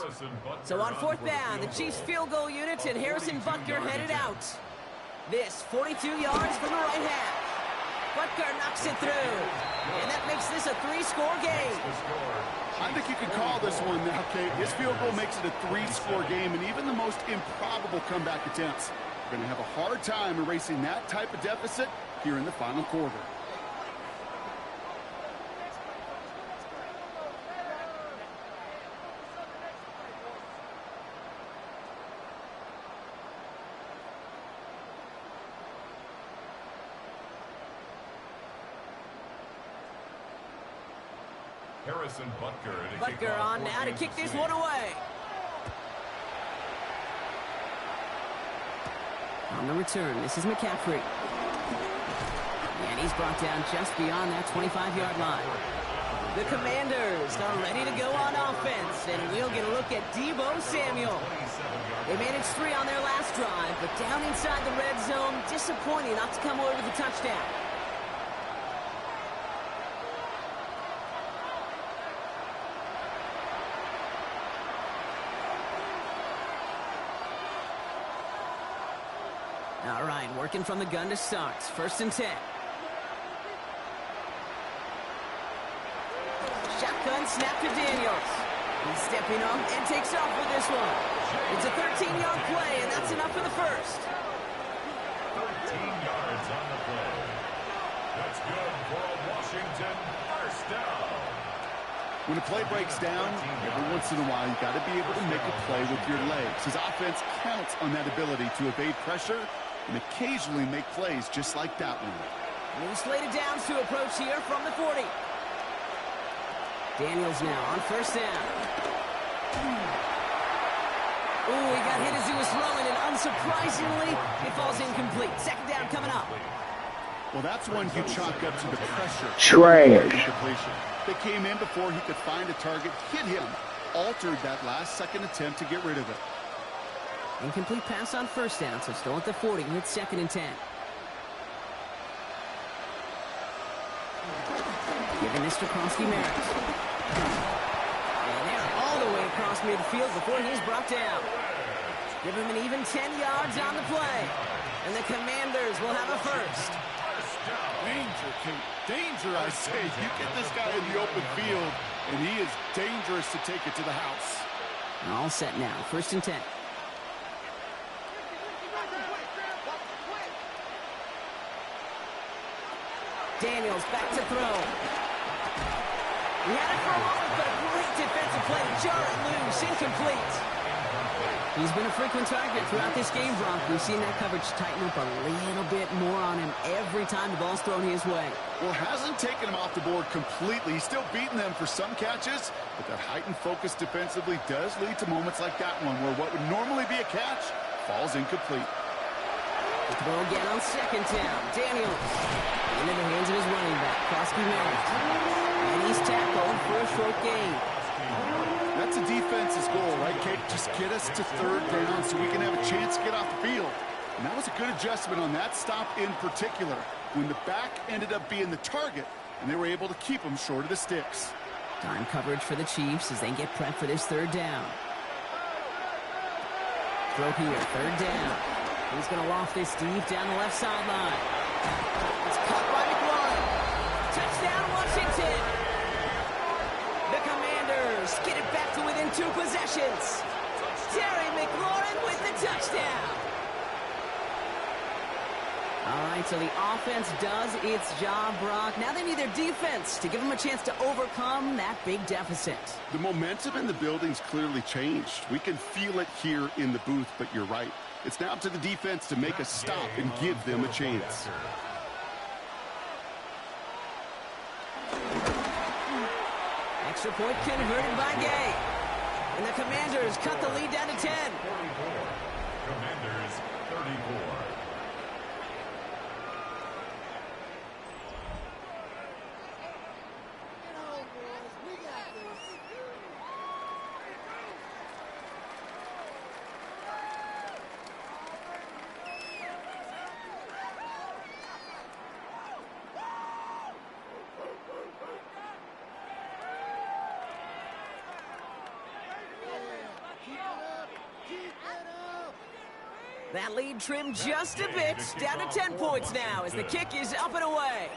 So on fourth down, the Chiefs field goal unit and Harrison Butker headed out. This 42 yards from the right half. Butker knocks it through. And that makes this a 3-score game. I think you could call this one now, Kate. His field goal makes it a 3-score game, and even the most improbable comeback attempts are going to have a hard time erasing that type of deficit here in the final quarter. Harrison Butker on now to kick this one away. On the return, this is McCaffrey. And he's brought down just beyond that 25-yard line. The Commanders are ready to go on offense, and we'll get a look at Deebo Samuel. They managed 3 on their last drive, but down inside the red zone, disappointing not to come away with a touchdown. All right, working from the gun to start. 1st and 10. Shotgun snap to Daniels. He's stepping up and takes off with this one. It's a 13-yard play, and that's enough for the first. 13 yards on the play. That's good for a Washington first down. When a play breaks down, every once in a while, you got to be able to make a play with your legs. His offense counts on that ability to evade pressure and occasionally make plays just like that one. New slated downs to approach here from the 40. Daniels now on 1st down. Ooh, he got hit as he was throwing, and unsurprisingly, it falls incomplete. 2nd down coming up. Well, that's one you chalk up to the pressure. Trash. They came in before he could find a target, hit him, altered that last-second attempt to get rid of it. Incomplete pass on 1st down, so still at the 40, and it's 2nd and 10. Giving this to Kronsky-Merritt. And they're all the way across midfield before he's brought down. Give him an even 10 yards on the play. And the Commanders will have a first. Danger, Kate. Danger, I say. You get this guy in the open field, and he is dangerous to take it to the house. All set now. 1st and 10. Daniels back to throw. He had it for a moment, but a great defensive play to jar it loose. Incomplete. He's been a frequent target throughout this game, Brock. We've seen that coverage tighten up a little bit more on him every time the ball's thrown his way. Well, hasn't taken him off the board completely. He's still beating them for some catches, but that heightened focus defensively does lead to moments like that one where what would normally be a catch falls incomplete. The throw again on 2nd down. Daniels into the hands of his running back, Kronsky-Merritt. And he's tackled for a short gain. That's a defense's goal, right, Kate? Just get us to 3rd down so we can have a chance to get off the field. And that was a good adjustment on that stop in particular, when the back ended up being the target, and they were able to keep him short of the sticks. Time coverage for the Chiefs as they get prepped for this 3rd down. Throw here, 3rd down. He's going to loft this deep down the left sideline. It's caught by McLaurin. Touchdown, Washington. The Commanders get it back to within 2 possessions. Terry McLaurin with the touchdown. All right, so the offense does its job, Brock. Now they need their defense to give them a chance to overcome that big deficit. The momentum in the building's clearly changed. We can feel it here in the booth, but you're right. It's now up to the defense to make a stop and give them a chance. Extra point converted by Gay. And the Commanders cut the lead down to 10. 34. Commanders 34. That lead trimmed just a bit. Down to 10 points now as the kick is up and away.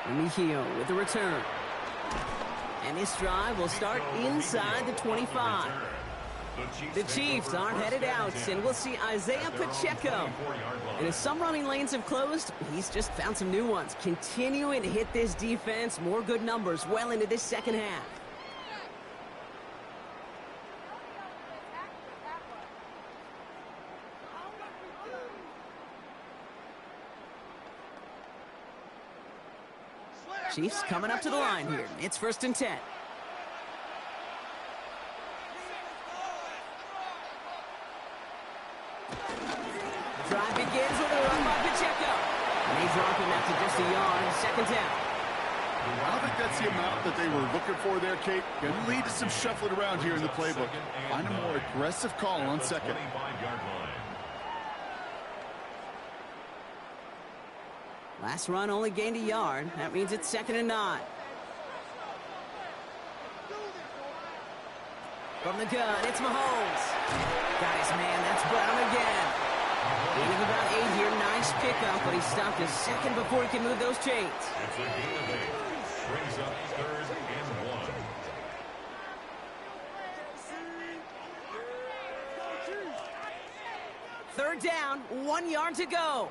Mejio with the return. And this drive will start inside the 25. The Chiefs aren't headed out, and we'll see Isaiah Pacheco. And as some running lanes have closed, he's just found some new ones. Continuing to hit this defense, more good numbers well into this second half. Chiefs coming up to the line here. It's 1st and 10. Drive begins with a run by Pacheco. And they drop him out to just a yard. 2nd down. I don't think that's the amount that they were looking for there, Kate. Going to lead to some shuffling around here in the playbook. Find a more aggressive call on 2nd. Last run only gained a yard. That means it's 2nd and 9. From the gun, it's Mahomes. Got his man, that's Brown again. Gain of about 8 here, nice pickup, but he stopped a second before he can move those chains. It's a gain of 8. Brings up 3rd and 1. Third down, 1 yard to go.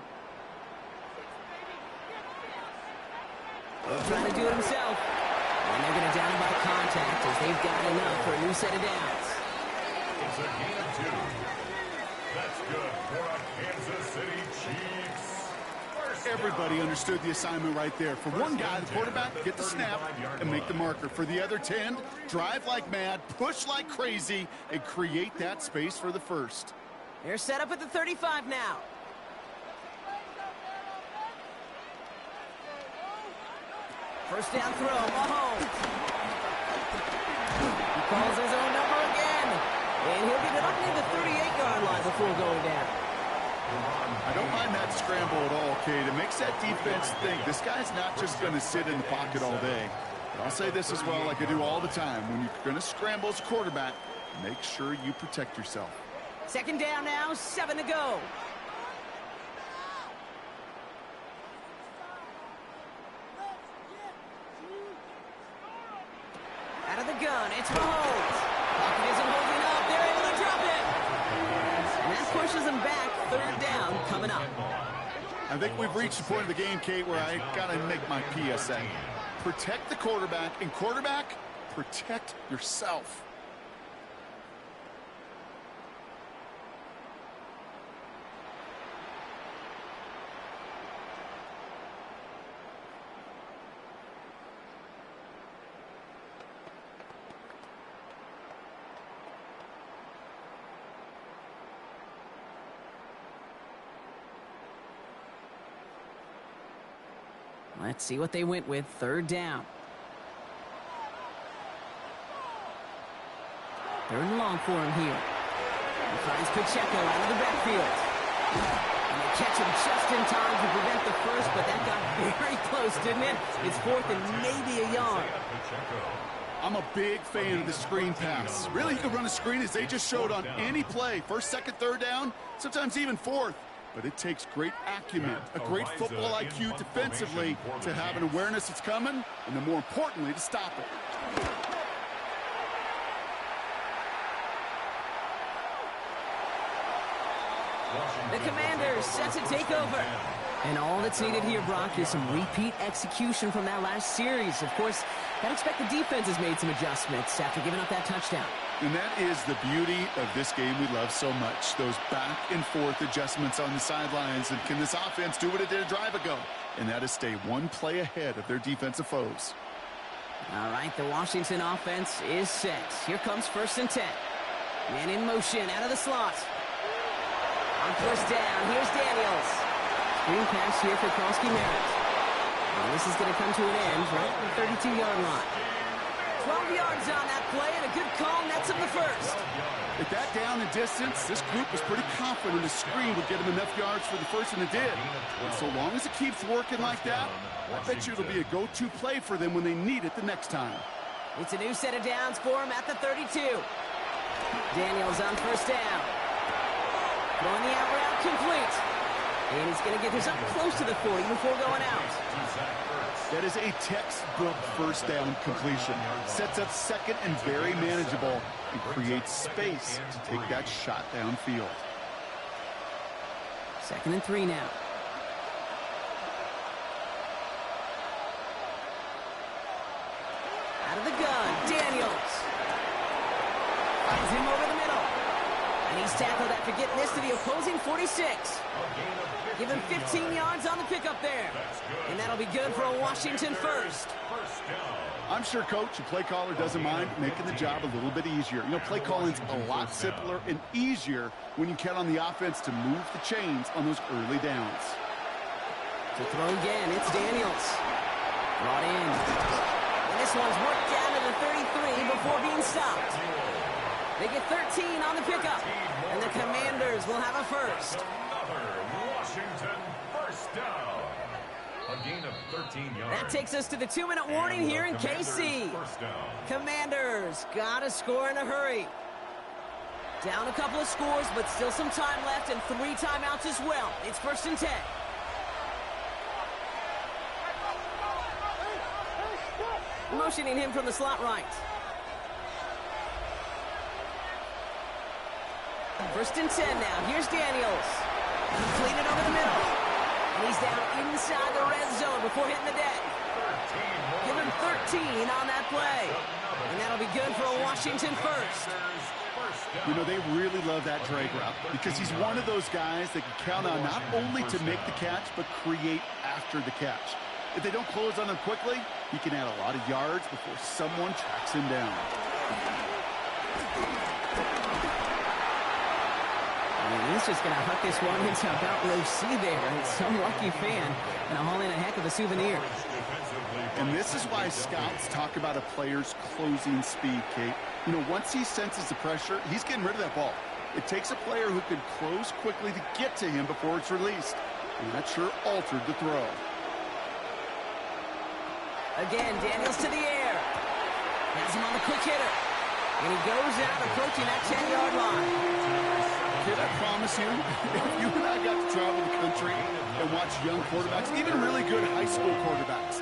He'll try to do it himself. And they're going to down him by contact as they've got enough for a new set of downs. It's a gain of 2. That's good for a Kansas City Chiefs. Everybody understood the assignment right there. For one guy, the quarterback, get the snap and make the marker. For the other 10, drive like mad, push like crazy, and create that space for the first. They're set up at the 35 now. First down throw, Mahomes. He calls his own number again. And he'll get it up near the 38-yard line before going down. I don't mind that scramble at all, Kate. It makes that defense think this guy's not just going to sit in the pocket all day. But I'll say this as well, like I do all the time. When you're going to scramble as a quarterback, make sure you protect yourself. 2nd down now, 7 to go. Out of the gun, it's Mahomes. Pocket isn't holding up. They're able to drop it. And that pushes them back. 3rd down coming up. I think we've reached the point of the game, Kate, where I got to make my PSA. Protect the quarterback, and quarterback, protect yourself. Let's see what they went with. 3rd down. 3rd and long for him here. He finds Pacheco out of the backfield. And they catch him just in time to prevent the first, but that got very close, didn't it? It's 4th and maybe a yard. I'm a big fan of the screen pass. Really, you can run a screen as they just showed on any play. 1st, 2nd, 3rd down, sometimes even 4th. But it takes great acumen, a great football IQ defensively to have an awareness it's coming, and then more importantly, to stop it. The Commanders set to take over. And all that's needed here, Brock, is some repeat execution from that last series. Of course, I'd expect the defense has made some adjustments after giving up that touchdown. And that is the beauty of this game we love so much. Those back and forth adjustments on the sidelines. And can this offense do what it did a drive ago? And that is stay one play ahead of their defensive foes. All right, the Washington offense is set. Here comes 1st and 10. Man in motion out of the slot. On 1st down, here's Daniels. Screen pass here for Krosky-Merritt. And this is going to come to an end right at the 32-yard line. 12 yards on that play, and a good call nets him the first. At that down and distance, this group was pretty confident the screen would get him enough yards for the first, and it did. And so long as it keeps working like that, I bet you it'll be a go-to play for them when they need it the next time. It's a new set of downs for him at the 32. Daniels on 1st down. Throwing the out route complete. And he's going to get this up close to the 40 before going out. That is a textbook first down completion. Sets up second and very manageable and creates space to take that shot downfield. 2nd and 3 now. Out of the gun, Daniels. Finds him over the middle. And he's tackled after getting this to the opposing 46. Give him 15 yards on the pickup there. And that'll be good for a Washington first. I'm sure, Coach, the play caller doesn't mind making the job a little bit easier. You know, play calling's a lot simpler and easier when you count on the offense to move the chains on those early downs. To throw again, it's Daniels. Brought in. And this one's worked down to the 33 before being stopped. They get 13 on the pickup. And the Commanders will have a first. Washington first down. A gain of 13 yards. That takes us to the 2-minute warning here in KC. Commanders gotta score in a hurry. Down a couple of scores, but still some time left and 3 timeouts as well. It's 1st and 10. Motioning him from the slot right. 1st and 10 now. Here's Daniels. Clean it over the middle. And he's down inside the red zone before hitting the deck. Give him 13 on that play. And that'll be good for a Washington first. You know, they really love that drag route because he's one of those guys that can count on not only to make the catch, but create after the catch. If they don't close on him quickly, he can add a lot of yards before someone tracks him down. And he's just going to huck this one into about row C there. And some lucky fan going to haul in a heck of a souvenir. And this is why scouts talk about a player's closing speed, Kate. You know, once he senses the pressure, he's getting rid of that ball. It takes a player who can close quickly to get to him before it's released. And that sure altered the throw. Again, Daniels to the air. Has him on the quick hitter. And he goes out approaching that 10-yard line. Kid, I promise you, if you and I got to travel the country and watch young quarterbacks, even really good high school quarterbacks,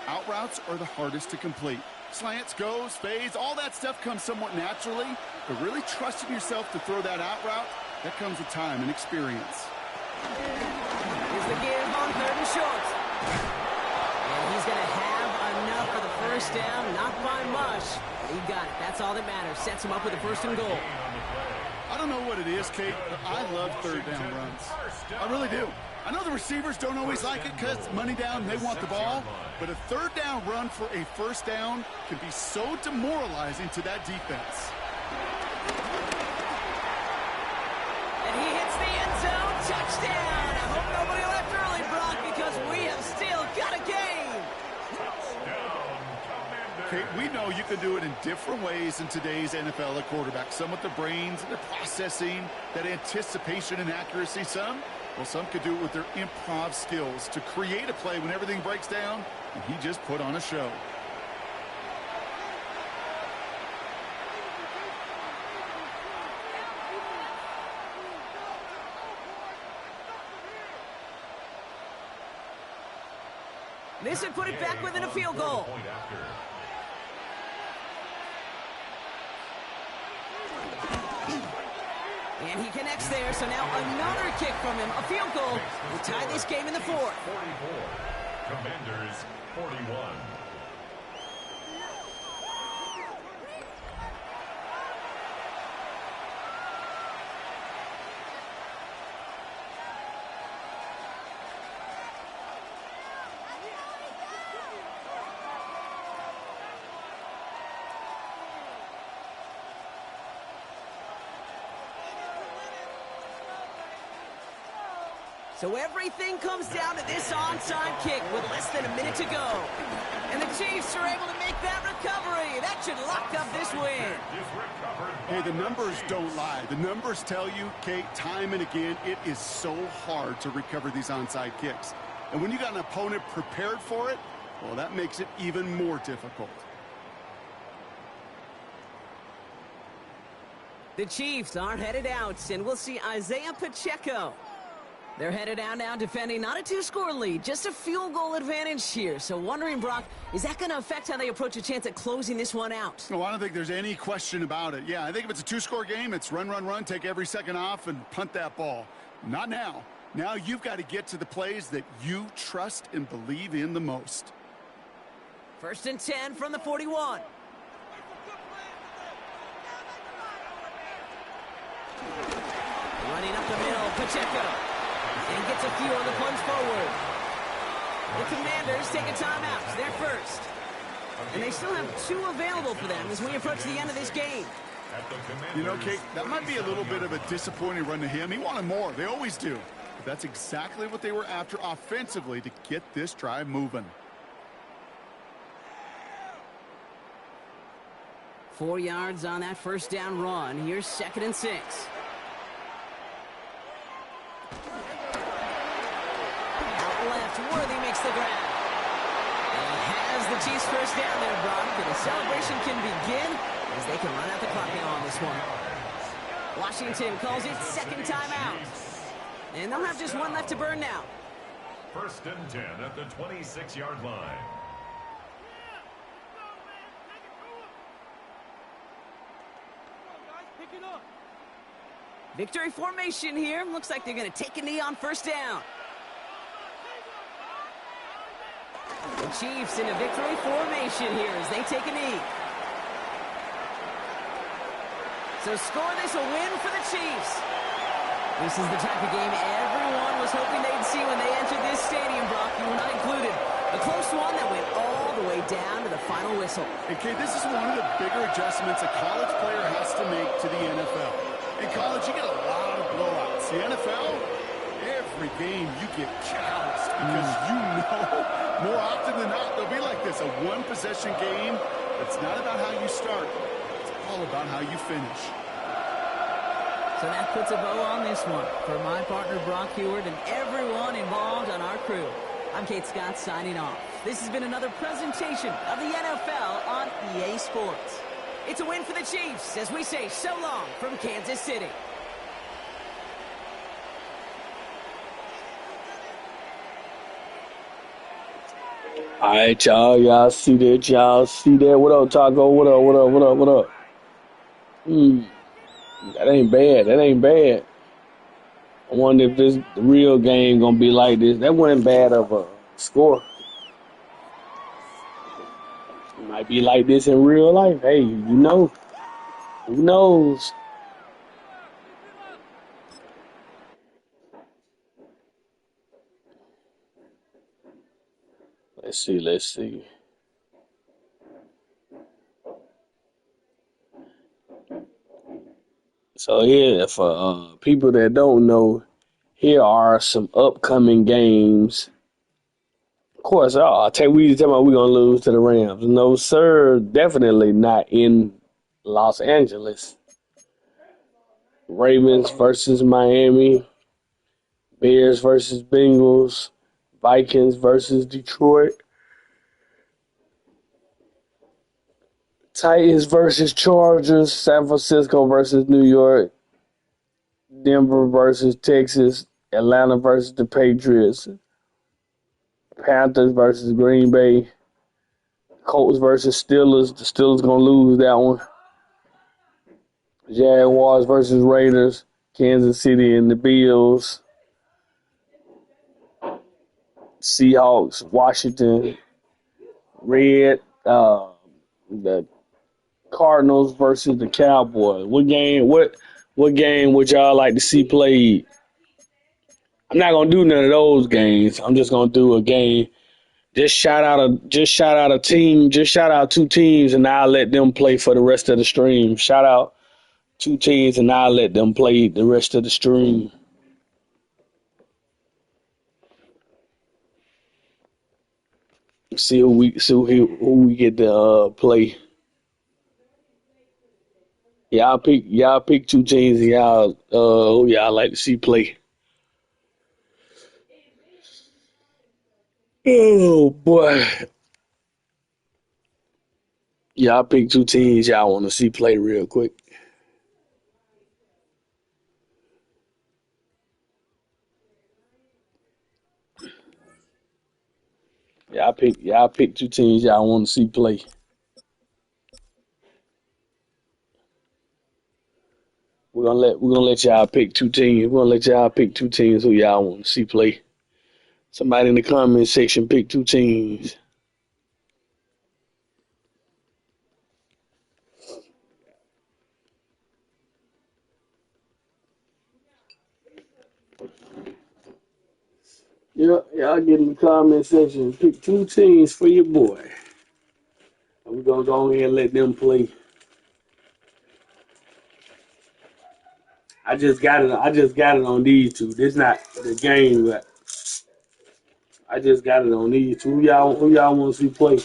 out routes are the hardest to complete. Slants, goes, fades, all that stuff comes somewhat naturally, but really trusting yourself to throw that out route, that comes with time and experience. Here's the give on 3rd and short. And he's going to have enough for the first down, not by much. He got it. That's all that matters. Sets him up with a 1st and goal. I don't know what it is, Kate, but I love 3rd down runs. I really do. I know the receivers don't always like it because money down, they want the ball. But a 3rd down run for a 1st down can be so demoralizing to that defense. And he hits the end zone. Touchdown. I hope nobody left early, Brock, because we have still got a game. Kate, we know you can do it in different ways in today's NFL at quarterback. Some with the brains and the processing, that anticipation and accuracy. Some could do it with their improv skills to create a play when everything breaks down, and he just put on a show. This would put it back within a field goal. And he connects there, so now another kick from him. A field goal will tie this game in the 4th. 44. Commanders 41. So everything comes down to this onside kick with less than a minute to go. And the Chiefs are able to make that recovery. That should lock up this win. Hey, the numbers don't lie. The numbers tell you, Kate, time and again, it is so hard to recover these onside kicks. And when you got an opponent prepared for it, well, that makes it even more difficult. The Chiefs are headed out, and we'll see Isaiah Pacheco. They're headed out now defending not a two-score lead, just a field goal advantage here. So wondering, Brock, is that going to affect how they approach a chance at closing this one out? No, I don't think there's any question about it. Yeah, I think if it's a two-score game, it's run, run, run, take every second off, and punt that ball. Not now. Now you've got to get to the plays that you trust and believe in the most. 1st and 10 from the 41. Running up the middle, Pacheco. And gets a few on the plunge forward. The Commanders take a timeout. They're first. And they still have 2 available for them as we approach the end of this game. You know, Kate, that might be a little bit of a disappointing run to him. He wanted more. They always do. But that's exactly what they were after offensively to get this drive moving. 4 yards on that first down run. Here's 2nd and 6. Left, Worthy makes the grab. And has the Chiefs first down there, Brock. And the celebration can begin as they can run out the clock now on this one. Washington calls it 2nd timeout. And they'll have just 1 left to burn now. 1st and 10 at the 26-yard line. Victory formation here. Looks like they're going to take a knee on 1st down. The Chiefs in a victory formation here as they take a knee. So score this a win for the Chiefs. This is the type of game everyone was hoping they'd see when they entered this stadium, Brock. You were not included. A close one that went all the way down to the final whistle. Okay, this is one of the bigger adjustments a college player has to make to the NFL. In college, you get a lot of blowouts. The NFL, every game you get calloused because you know more often than not they'll be like this, a one-possession game. It's not about how you start. It's all about how you finish. So that puts a bow on this one. For my partner, Brock Heward, and everyone involved on our crew, I'm Kate Scott signing off. This has been another presentation of the NFL on EA Sports. It's a win for the Chiefs as we say so long from Kansas City. All right, y'all. Y'all see that? Y'all see that? What up, Taco? What up? What up? What up? What up? That ain't bad. That ain't bad. I wonder if this the real game gonna be like this. That wasn't bad of a score. It might be like this in real life. Hey, you know. Who knows? Let's see. Let's see. So here, for people that don't know, here are some upcoming games. Of course, I'll tell you, we talking about we're gonna lose to the Rams. No, sir, definitely not in Los Angeles. Ravens versus Miami, Bears versus Bengals, Vikings versus Detroit, Titans versus Chargers, San Francisco versus New York, Denver versus Texas, Atlanta versus the Patriots, Panthers versus Green Bay, Colts versus Steelers. The Steelers gonna lose that one. Jaguars versus Raiders, Kansas City and the Bills, Seahawks, Washington, the Cardinals versus the Cowboys. What game would y'all like to see played? I'm not gonna do none of those games. I'm just gonna do a game. Just shout out a team. Just shout out 2 teams, and I'll let them play for the rest of the stream. Shout out 2 teams, and I'll let them play the rest of the stream. See who we get to play. Y'all pick 2 teams, and who y'all like to see play. Oh boy. Y'all pick 2 teams y'all want to see play real quick. Y'all pick two teams y'all want to see play. We're gonna let y'all pick two teams. We're gonna let y'all pick two teams who y'all want to see play. Somebody in the comment section pick two teams. Yeah, y'all get in the comment section. Pick two teams for your boy. And we're gonna go ahead and let them play. I just got it on these two. This not the game, but I just got it on these two. Who y'all want to see play?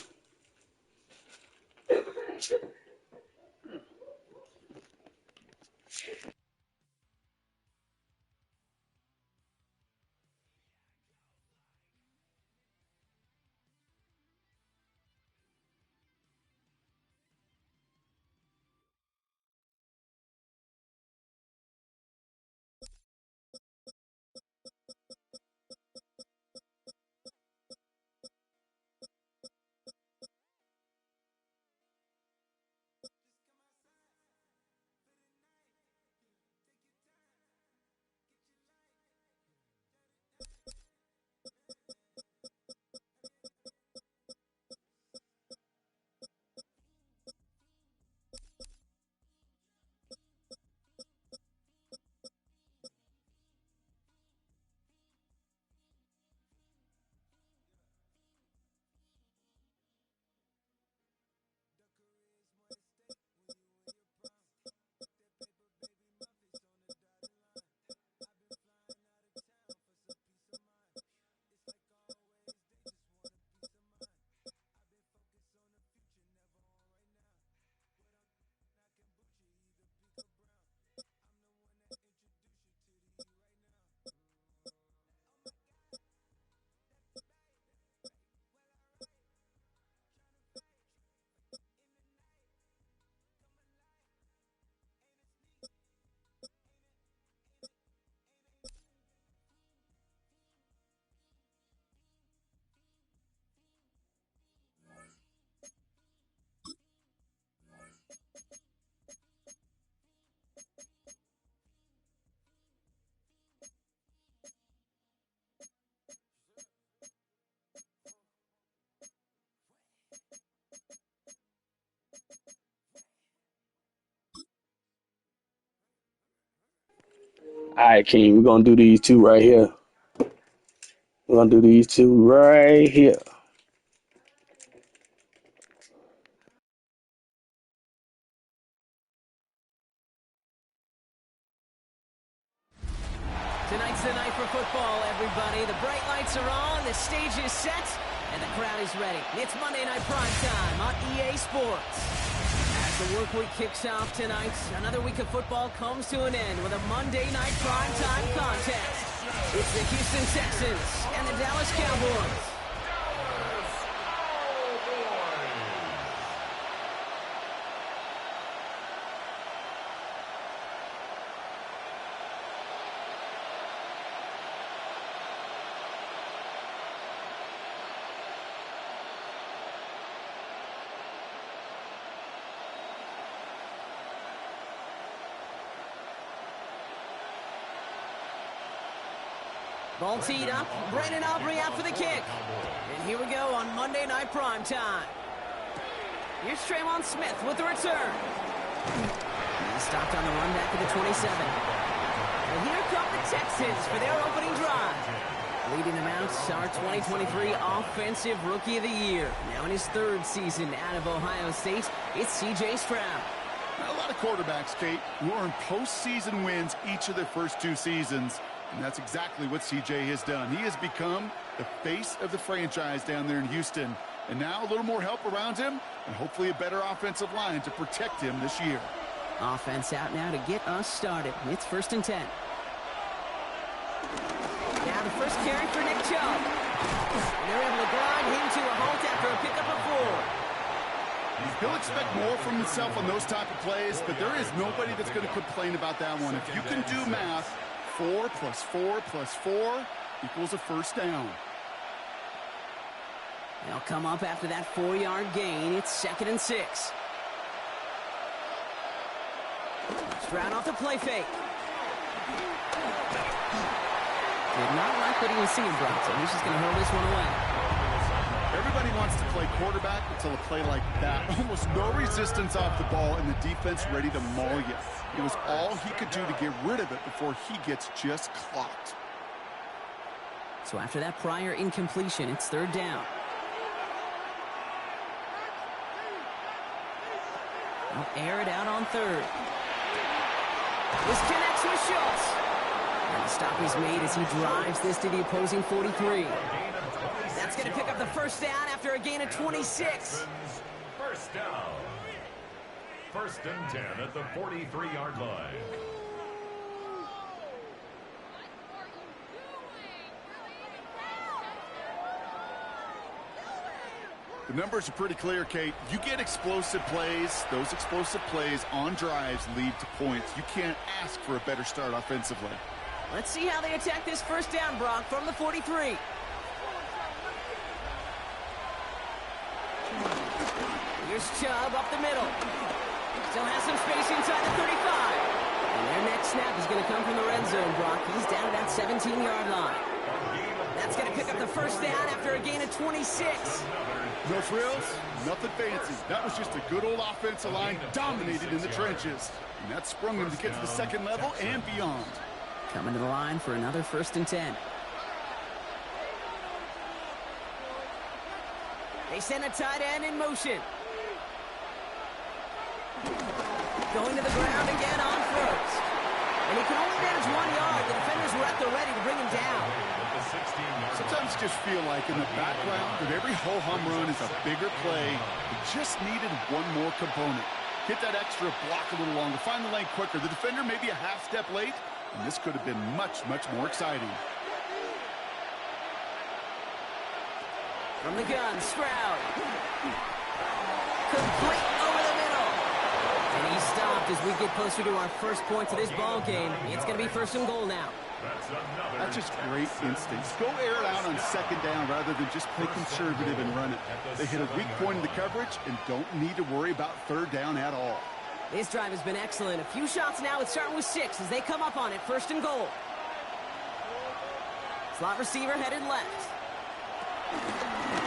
All right, King. We're gonna do these two right here. We're gonna do these two right here. Tonight's the night for football, everybody. The bright lights are on, the stage is set, and the crowd is ready. It's Monday Night Primetime on EA Sports. As the work week kicks off tonight, another week of football comes to an end with a Monday Night Primetime contest. It's the Houston Texans and the Dallas Cowboys. Ball teed up, Brandon Aubrey out for the kick. And here we go on Monday Night Primetime. Here's Trayvon Smith with the return. He's stopped on the run back at the 27. And here come the Texans for their opening drive. Leading them out, our 2023 Offensive Rookie of the Year. Now in his third season out of Ohio State, it's C.J. Stroud. A lot of quarterbacks, Kate, who earn postseason wins each of their first two seasons. And that's exactly what CJ has done. He has become the face of the franchise down there in Houston. And now a little more help around him and hopefully a better offensive line to protect him this year. Offense out now to get us started. It's 1st and 10. Now the first carry for Nick Chubb. And they're able to grind him to a halt after a pickup of 4. He'll expect more from himself on those type of plays, but there is nobody that's going to complain about that one. If you can do math, 4 + 4 + 4 equals a first down. They'll come up after that 4-yard gain. It's 2nd and 6. Stroud off the play fake. Did not like what he was seeing, Brock, so he's just going to hurl this one away. Everybody wants to play quarterback until a play like that. Almost no resistance off the ball and the defense ready to maul you. It was all he could do to get rid of it before he gets just clocked. So after that prior incompletion, it's 3rd down. They'll air it out on 3rd. This connects with Schultz. And the stop is made as he drives this to the opposing 43. That's going to pick up the 1st down after a gain of 26. 1st down. 1st and 10 at the 43-yard line. The numbers are pretty clear, Kate. You get explosive plays. Those explosive plays on drives lead to points. You can't ask for a better start offensively. Let's see how they attack this 1st down, Brock, from the 43. Here's Chubb up the middle. Still has some space inside the 35. And their next snap is going to come from the red zone, Brock. He's down at that 17-yard line. That's going to pick up the 1st down after a gain of 26. No frills, nothing fancy. That was just a good old offensive line dominated in the trenches. And that sprung them to get to the 2nd level and beyond. Coming to the line for another 1st and 10. They send a tight end in motion. Going to the ground again on first. And he can only manage 1 yard. The defenders were at the ready to bring him down. Sometimes you just feel like in the background of every ho-hum run is a bigger play. It just needed one more component. Hit that extra block a little longer. Find the lane quicker. The defender may be a half step late, and this could have been much, much more exciting. From the gun, Stroud. Complete over the middle. And he stopped as we get closer to our first points of this ball game. It's going to be 1st and goal now. That's just great instincts. Go air it out on 2nd down rather than just play conservative and run it. They hit a weak point in the coverage and don't need to worry about 3rd down at all. This drive has been excellent. A few shots now. It's starting with 6 as they come up on it. 1st and goal. Slot receiver headed left.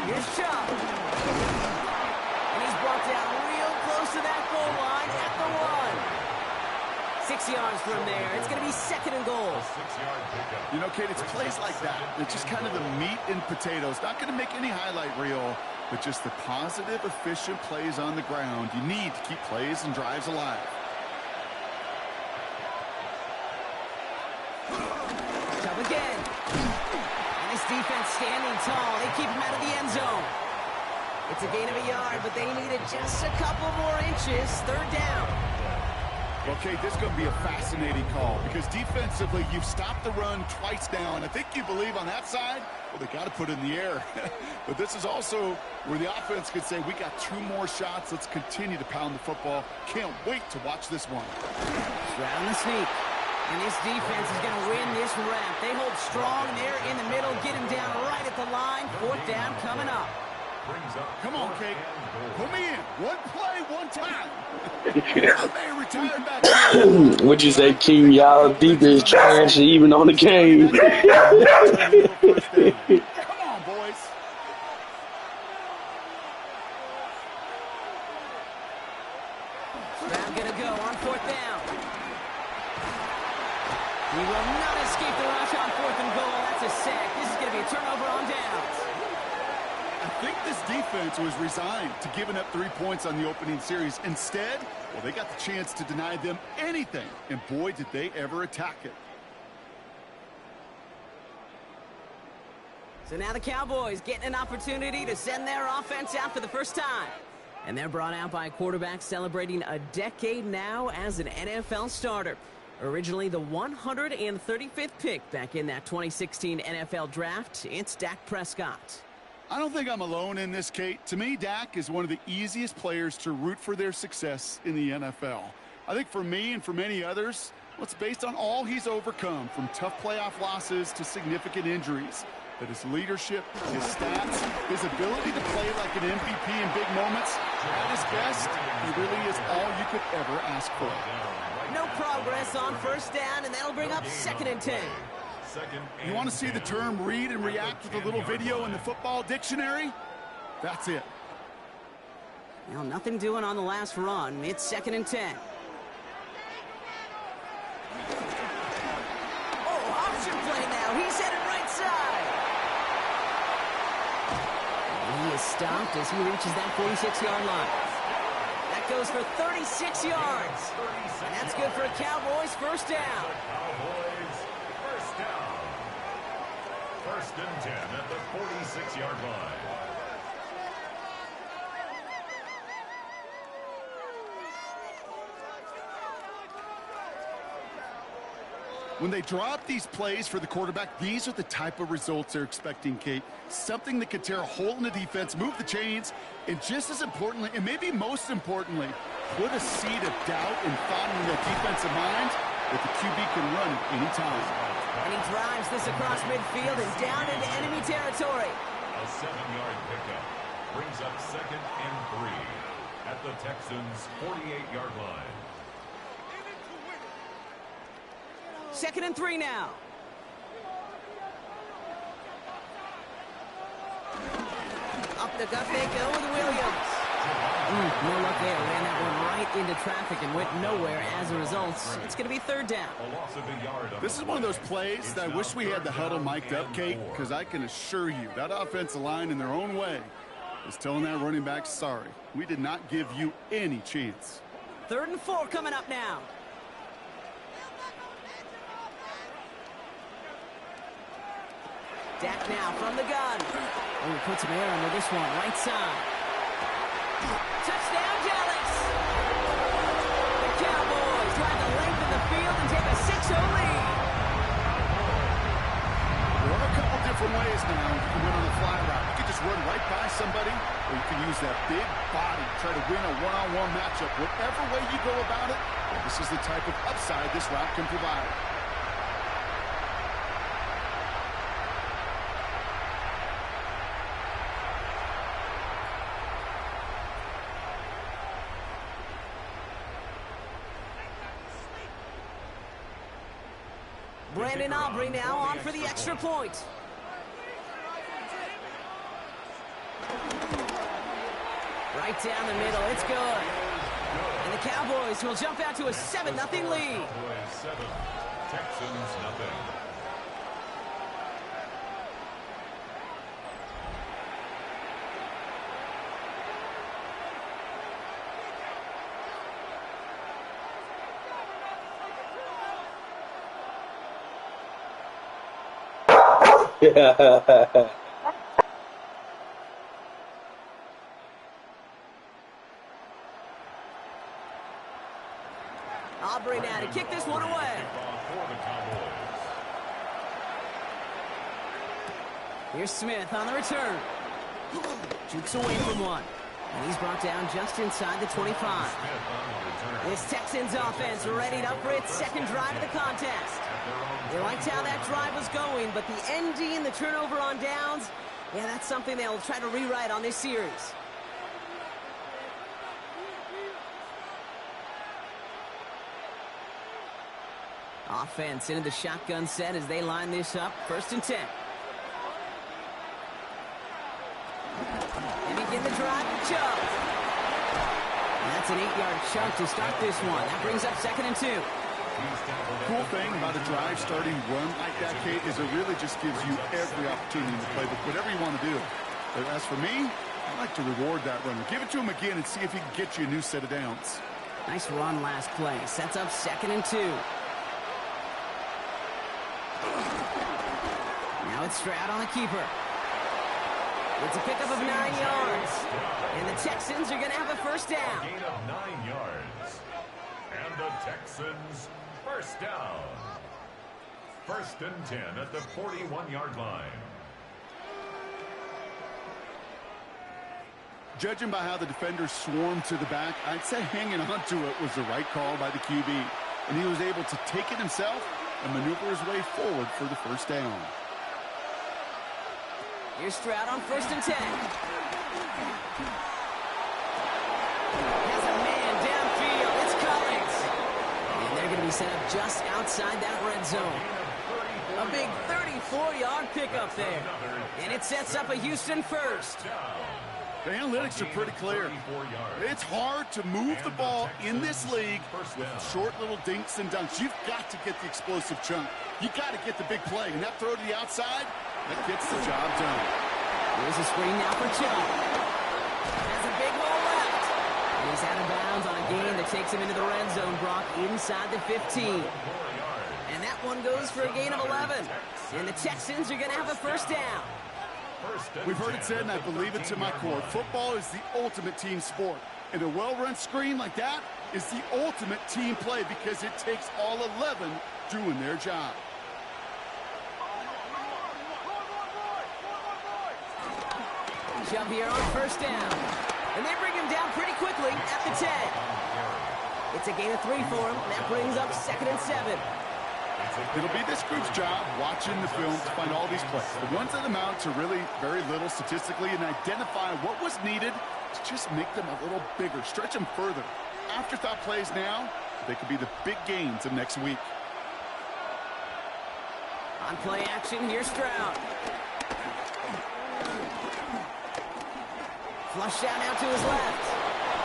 Here's Chubb. And he's brought down real close to that goal line at the 1. 6 yards from there. It's going to be 2nd and goal. You know, Kate, it's plays like that. It's just kind of the meat and potatoes. Not going to make any highlight reel, but just the positive, efficient plays on the ground. You need to keep plays and drives alive. Chubb again. And this defense standing tall. They keep him out of the end zone. It's a gain of a yard, but they needed just a couple more inches. 3rd down. Well, Kate, this is going to be a fascinating call because defensively, you've stopped the run twice now, and I think you believe on that side, well, they got to put it in the air. But this is also where the offense could say, we got 2 more shots. Let's continue to pound the football. Can't wait to watch this one. Round the sneak. And this defense is going to win this rep. They hold strong there in the middle, get him down right at the line. 4th down coming up. Come on, Kate. Put me in. One play, one time. What'd you say, King? Y'all defense trash even on the game. Come on, boys. Stroud gonna go on 4th down. He will not escape the rush on 4th and goal. That's a sack. This is gonna be a turnover on downs. I think this defense was resigned to giving up 3 points on the opening series. Instead, well, they got the chance to deny them anything, and boy, did they ever attack it. So now the Cowboys getting an opportunity to send their offense out for the first time. And they're brought out by a quarterback celebrating a decade now as an NFL starter. Originally the 135th pick back in that 2016 NFL draft, it's Dak Prescott. I don't think I'm alone in this, Kate. To me, Dak is one of the easiest players to root for their success in the NFL. I think for me and for many others, well, it's based on all he's overcome, from tough playoff losses to significant injuries. But his leadership, his stats, his ability to play like an MVP in big moments, at his best, he really is all you could ever ask for. No progress on first down, and that'll bring up 2nd and 10. You want to see the term read and react with a little video in the football dictionary? That's it. Well, nothing doing on the last run. It's 2nd and 10. Oh, option play now. He's headed right side. And he is stopped as he reaches that 46-yard line. That goes for 36 yards. And that's good for a Cowboys first down. Cowboys first down. 1st and 10 at the 46-yard line. When they drop these plays for the quarterback, these are the type of results they're expecting, Kate. Something that could tear a hole in the defense, move the chains, and just as importantly, and maybe most importantly, put a seed of doubt and thought in the defensive minds that the QB can run at any time. And he drives this across midfield and down into enemy territory. A 7-yard pickup brings up 2nd and 3 at the Texans' 48-yard line. 2nd and 3 now. Up the gut they go with Williams. No luck there. Ran that one right into traffic and went nowhere as a result. It's going to be 3rd down. This is one of those plays that I wish we had the huddle mic'd up, Kate, because I can assure you that offensive line in their own way is telling that running back, sorry, we did not give you any chance. 3rd and 4 coming up now. Dak now from the gun. Oh, he puts some air under this one, right side. Touchdown, Dallas! The Cowboys drive the length of the field and take a 6-0 lead. There are a couple different ways now you can win on the fly route. You can just run right by somebody, or you can use that big body, try to win a one-on-one matchup. Whatever way you go about it, this is the type of upside this route can provide. Brandon Aubrey now on for the extra point. Right down the middle, it's good. And the Cowboys will jump out to a 7-0 lead. Cowboys 7, Texans nothing. Aubrey now to kick this one away. Here's Smith on the return. Jukes away from one. And he's brought down just inside the 25. This Texans offense ready up for its 2nd drive of the contest. They liked how that drive was going, but the ND and the turnover on downs, yeah, that's something they'll try to rewrite on this series. Offense into the shotgun set as they line this up. 1st and 10. And begin the drive with Chubb. And that's an 8-yard chunk to start this one. That brings up 2nd and 2. Cool thing about a drive starting run like that, Kate, is it really just gives you every opportunity in the playbook, whatever you want to do. But as for me, I like to reward that runner. Give it to him again and see if he can get you a new set of downs. Nice run last play. Sets up 2nd and 2. Now it's Stroud on the keeper. It's a pickup of 9 yards. And the Texans are going to have a first down. Gain of 9 yards. And the Texans first down. 1st and 10 at the 41-yard line. Judging by how the defenders swarmed to the back, I'd say hanging on to it was the right call by the QB. And he was able to take it himself and maneuver his way forward for the first down. Here's Stroud on 1st and 10. Has a man downfield. It's Collins. And they're going to be set up just outside that red zone. A big 34-yard pickup there. And it sets up a Houston first. The analytics are pretty clear. It's hard to move the ball in this league with short little dinks and dunks. You've got to get the explosive chunk. You've got to get the big play. And that throw to the outside, that gets the job done. Here's a screen now for Chubb. Has a big hole left. And he's out of bounds on a gain that takes him into the red zone, Brock, inside the 15. And that one goes for a gain of 11. And the Texans are going to have a first down. We've heard it said, and I believe it to my core, football is the ultimate team sport. And a well-run screen like that is the ultimate team play because it takes all 11 doing their job. Chubb here on first down. And they bring him down pretty quickly at the 10. It's a gain of 3 for him, and that brings up 2nd and 7. It'll be this group's job watching the film to find all these plays. The ones that amount to really very little statistically and identify what was needed to just make them a little bigger, stretch them further. Afterthought plays now, they could be the big gains of next week. On play action, here's Stroud. Flush down out to his left.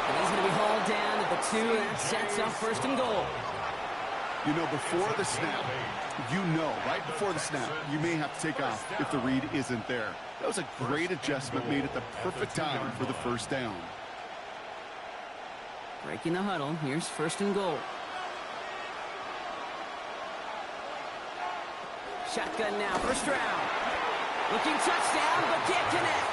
And he's going to be hauled down at the 2, and that sets up 1st and goal. You know, before the snap, right before the snap, you may have to take off if the read isn't there. That was a great adjustment made at the perfect time for the first down. Breaking the huddle, here's 1st and goal. Shotgun now for Stroud. Looking touchdown, but can't connect.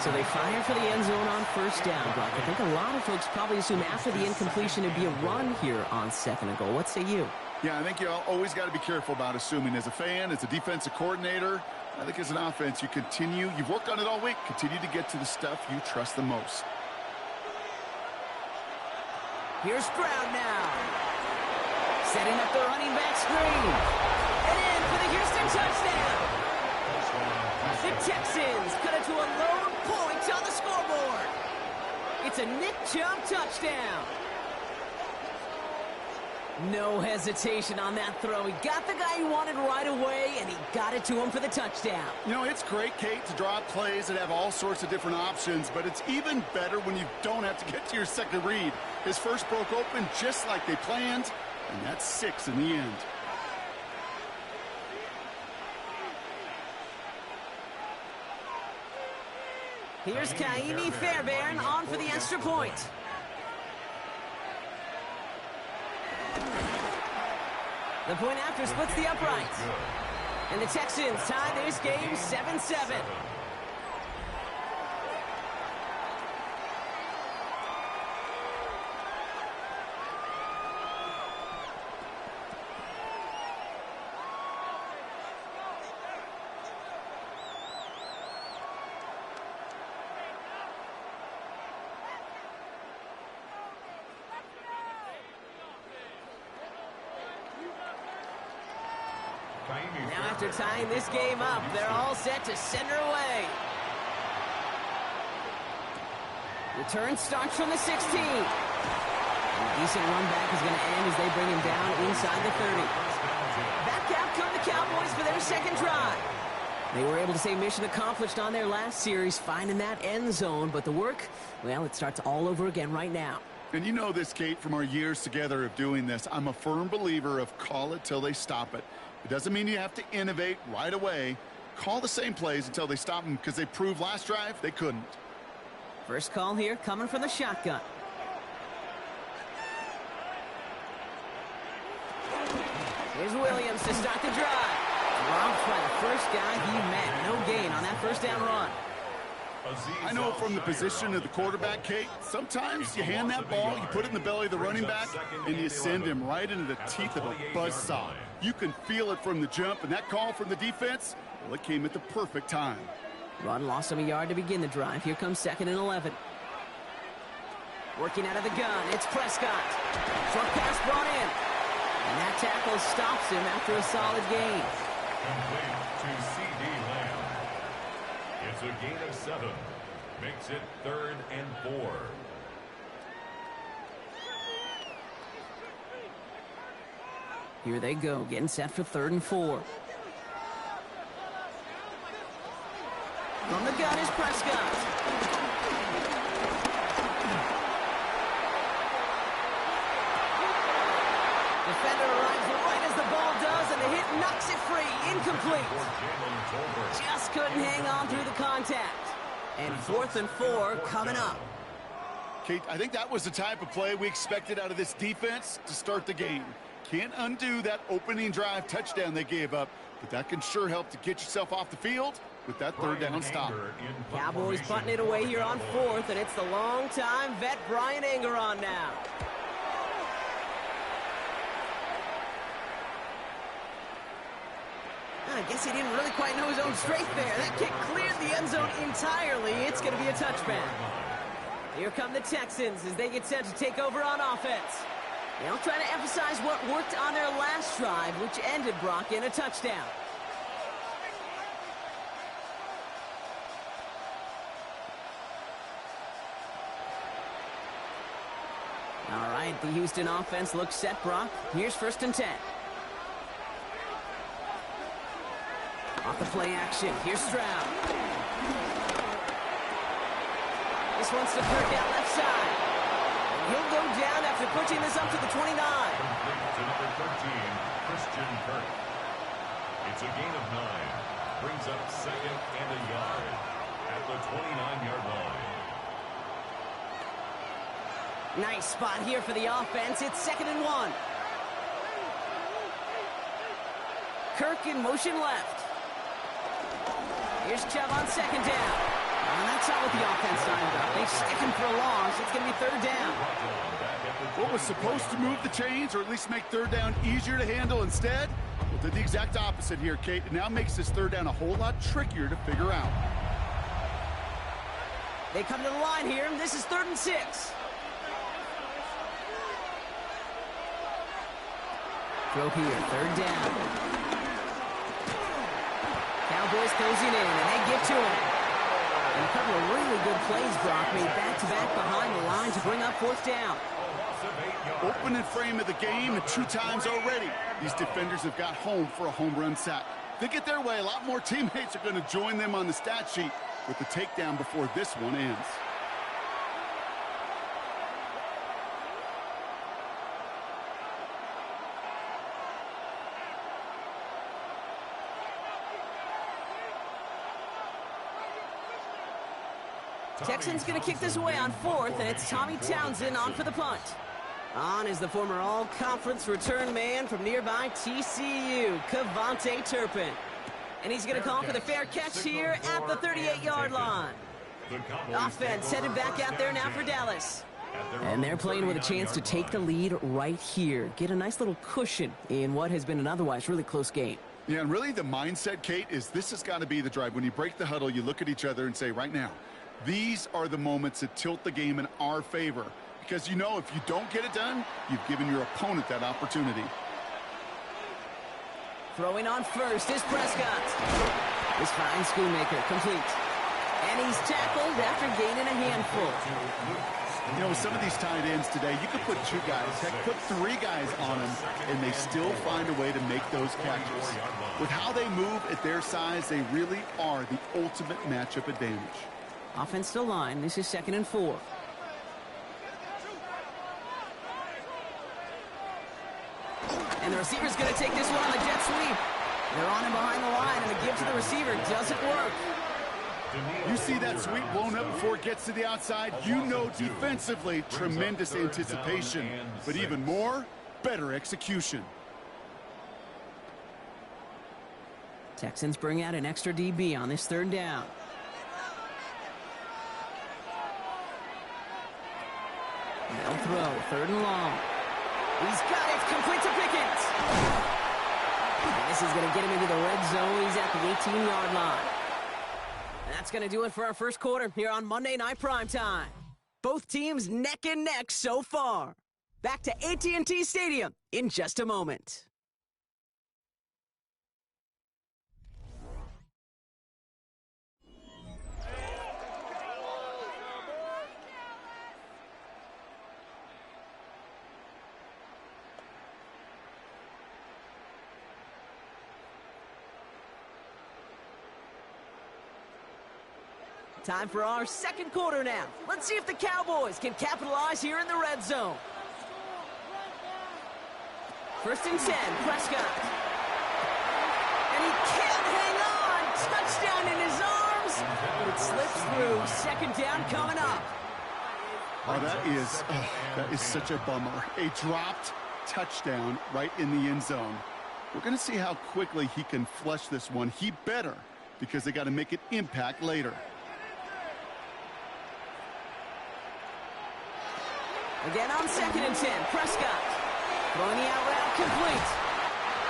So they fire for the end zone on 1st down, Brock. I think a lot of folks probably assume after the incompletion it'd be a run here on 2nd and goal. What say you? Yeah, I think you always got to be careful about assuming. As a fan, as a defensive coordinator, I think as an offense, you've worked on it all week, continue to get to the stuff you trust the most. Here's Stroud now. Setting up the running back screen. And in for the Houston touchdown. The Texans cut it to a lone point on the scoreboard. It's a Nick Chubb touchdown. No hesitation on that throw. He got the guy he wanted right away, and he got it to him for the touchdown. You know, it's great, Kate, to draw up plays that have all sorts of different options, but it's even better when you don't have to get to your second read. His first broke open just like they planned, and that's 6 in the end. Here's Kaimi Fairbairn on for the extra point. The point after splits the uprights. And the Texans tie this game 7-7. Now after tying this game up, they're all set to send her away. Return starts from the 16. And a decent run back is going to end as they bring him down inside the 30. Back out come the Cowboys for their second drive. They were able to say mission accomplished on their last series, finding that end zone. But the work, well, it starts all over again right now. And you know this, Kate, from our years together of doing this. I'm a firm believer of call it till they stop it. It doesn't mean you have to innovate right away. Call the same plays until they stop them, because they proved last drive they couldn't. First call here coming from the shotgun. Here's Williams to start the drive. Dropped by the first guy he met. No gain on that first down run. I know from the position of the quarterback, Kate, sometimes you hand that ball, you put it in the belly of the running back, and you send him right into the teeth of a buzzsaw. You can feel it from the jump, and that call from the defense, well, it came at the perfect time. Run lost him a yard to begin the drive. Here comes 2nd and 11. Working out of the gun, it's Prescott. Short pass brought in. And that tackle stops him after a solid gain. It's a gain of 7. Makes it 3rd and 4. Here they go, getting set for 3rd and 4. From the gun is Prescott. Defender arrives right as the ball does, and the hit knocks it free. Incomplete. Just couldn't hang on through the contact. And 4th and 4 coming up. Kate, I think that was the type of play we expected out of this defense to start the game. Can't undo that opening drive touchdown they gave up, but that can sure help to get yourself off the field with that 3rd down stop. Cowboys putting it away here on 4th, and it's the long-time vet Brian Anger on now. I guess he didn't really quite know his own strength there. That kick cleared the end zone entirely. It's going to be a touchback. Here come the Texans as they get set to take over on offense. They'll try to emphasize what worked on their last drive, which ended Brock in a touchdown. All right, the Houston offense looks set, Brock. Here's 1st and 10. Off the play action, here's Stroud. This one's to Kirk out left side. He'll go down after pushing this up to the 29. To number 13, Christian Kirk. It's a gain of 9. Brings up 2nd and a yard at the 29-yard line. Nice spot here for the offense. It's 2nd and 1. Kirk in motion left. Here's Chubb on 2nd down. And that's not what the offense signed up. They stick him for a loss. It's going to be 3rd down. What was supposed to move the chains, or at least make 3rd down easier to handle instead, well, did the exact opposite here, Kate. It now makes this 3rd down a whole lot trickier to figure out. They come to the line here. This is 3rd and 6. Throw here, 3rd down. Cowboys closing in, and they get to him. And a couple of really good plays, Brock, made back-to-back behind the line to bring up 4th down. Opening frame of the game, and 2 times already, these defenders have got home for a home run sack. If they get their way, a lot more teammates are going to join them on the stat sheet with the takedown before this one ends. Texans going to kick this away on 4th, and it's Tommy Townsend on for the punt. On is the former all-conference return man from nearby TCU, Kevontae Turpin. And he's going to call for the fair catch here at the 38-yard line. Offense headed back out there now for Dallas. And they're playing with a chance to take the lead right here. Get a nice little cushion in what has been an otherwise really close game. Yeah, and really the mindset, Kate, is this has got to be the drive. When you break the huddle, you look at each other and say, right now, these are the moments that tilt the game in our favor. Because you know if you don't get it done, you've given your opponent that opportunity. Throwing on 1st is Prescott. This fine Schoonmaker complete. And he's tackled after gaining a handful. You know, with some of these tight ends today, you could put 2 guys, heck, put 3 guys on them, and they still find a way to make those catches. With how they move at their size, they really are the ultimate matchup advantage. Offense to line. This is 2nd and 4. And the receiver's going to take this one on the jet sweep. They're on him behind the line, and the give to the receiver doesn't work. You see that sweep blown up before it gets to the outside, you know defensively, tremendous anticipation. But even more, better execution. Texans bring out an extra DB on this 3rd down. They'll throw, 3rd and long. He's got it, complete to Pickens. And this is going to get him into the red zone. He's at the 18-yard line. That's going to do it for our first quarter here on Monday Night Primetime. Both teams neck and neck so far. Back to AT&T Stadium in just a moment. Time for our second quarter now. Let's see if the Cowboys can capitalize here in the red zone. 1st and 10, Prescott. And he can't hang on. Touchdown in his arms. It slips through. Second down coming up. Oh, that is such a bummer. A dropped touchdown right in the end zone. We're going to see how quickly he can flush this one. He better, because they got to make an impact later. Again on 2nd and 10, Prescott. Throwing the out route complete.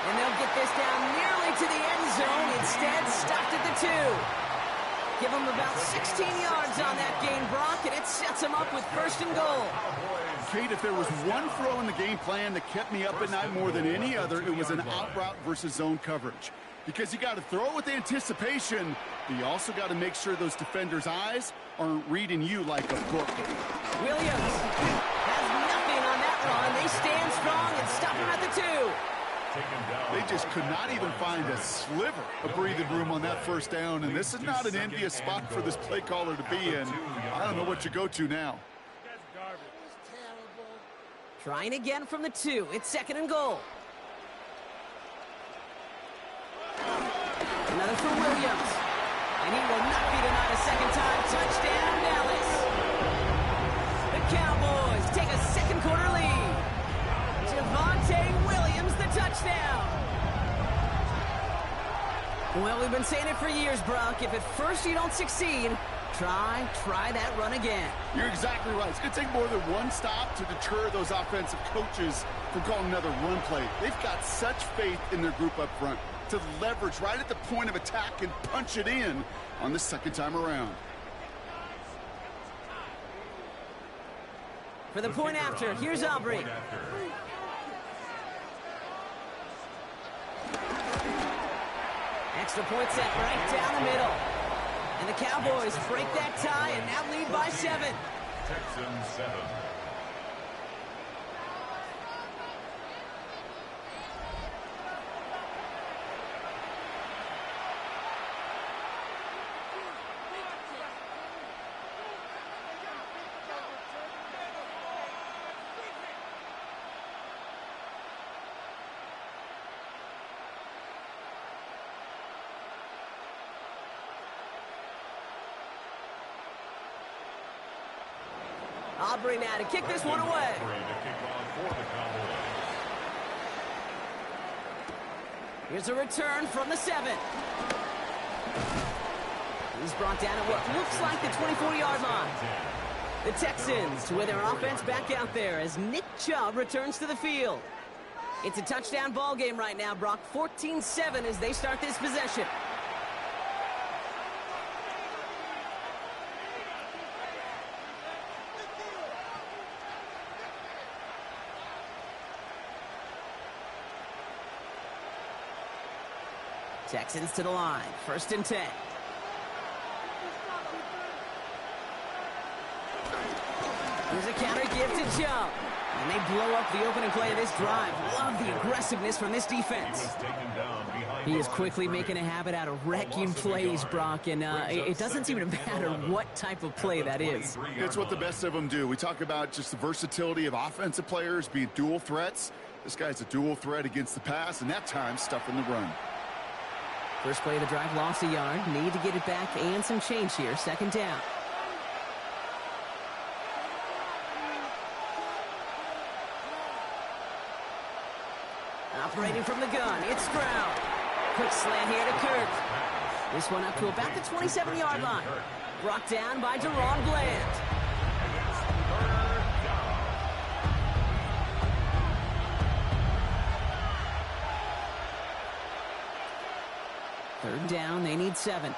And they'll get this down nearly to the end zone. Instead, stopped at the 2. Give them about 16 yards on that gain, Brock, and it sets them up with 1st and goal. Kate, if there was one throw in the game plan that kept me up at night more than any other, it was an out route versus zone coverage. Because you got to throw with anticipation, but you also got to make sure those defenders' eyes aren't reading you like a book. Williams has nothing on that run. They stand strong and stop him at the 2. They just could not even find a sliver of breathing room on that 1st down, and this is not an envious spot for this play caller to be in. I don't know what you go to now. Trying again from the 2. It's 2nd and goal. Another for Williams. And he will not be denied a second time. Touchdown, Dallas. The Cowboys take a second quarter lead. Javonte Williams, the touchdown. Well, we've been saying it for years, Brock. If at first you don't succeed, try that run again. You're exactly right. It's going to take more than one stop to deter those offensive coaches from calling another run play. They've got such faith in their group up front to leverage right at the point of attack and punch it in on the second time around. For the point after, here's Aubrey. Extra point set right down the middle. And the Cowboys break that tie and now lead by 7. Texans 7. Aubrey now to kick this one away. Here's a return from the 7. He's brought down at what looks like the 24-yard line. The Texans with their offense back out there as Nick Chubb returns to the field. It's a touchdown ball game right now, Brock. 14-7 as they start this possession. Texans to the line. 1st and 10. Here's a counter give to Chubb. And they blow up the opening play of this drive. Love the aggressiveness from this defense. He is quickly making a habit out of wrecking plays, Brock, and it doesn't seem to matter what type of play that is. It's what the best of them do. We talk about just the versatility of offensive players being dual threats. This guy's a dual threat against the pass, and that time stuffing the run. First play of the drive, lost a yard. Need to get it back and some change here. 2nd down. Operating from the gun, it's Stroud. Quick slant here to Kirk. This one up to about the 27-yard line. Brought down by Deron Bland. Third down, they need 7.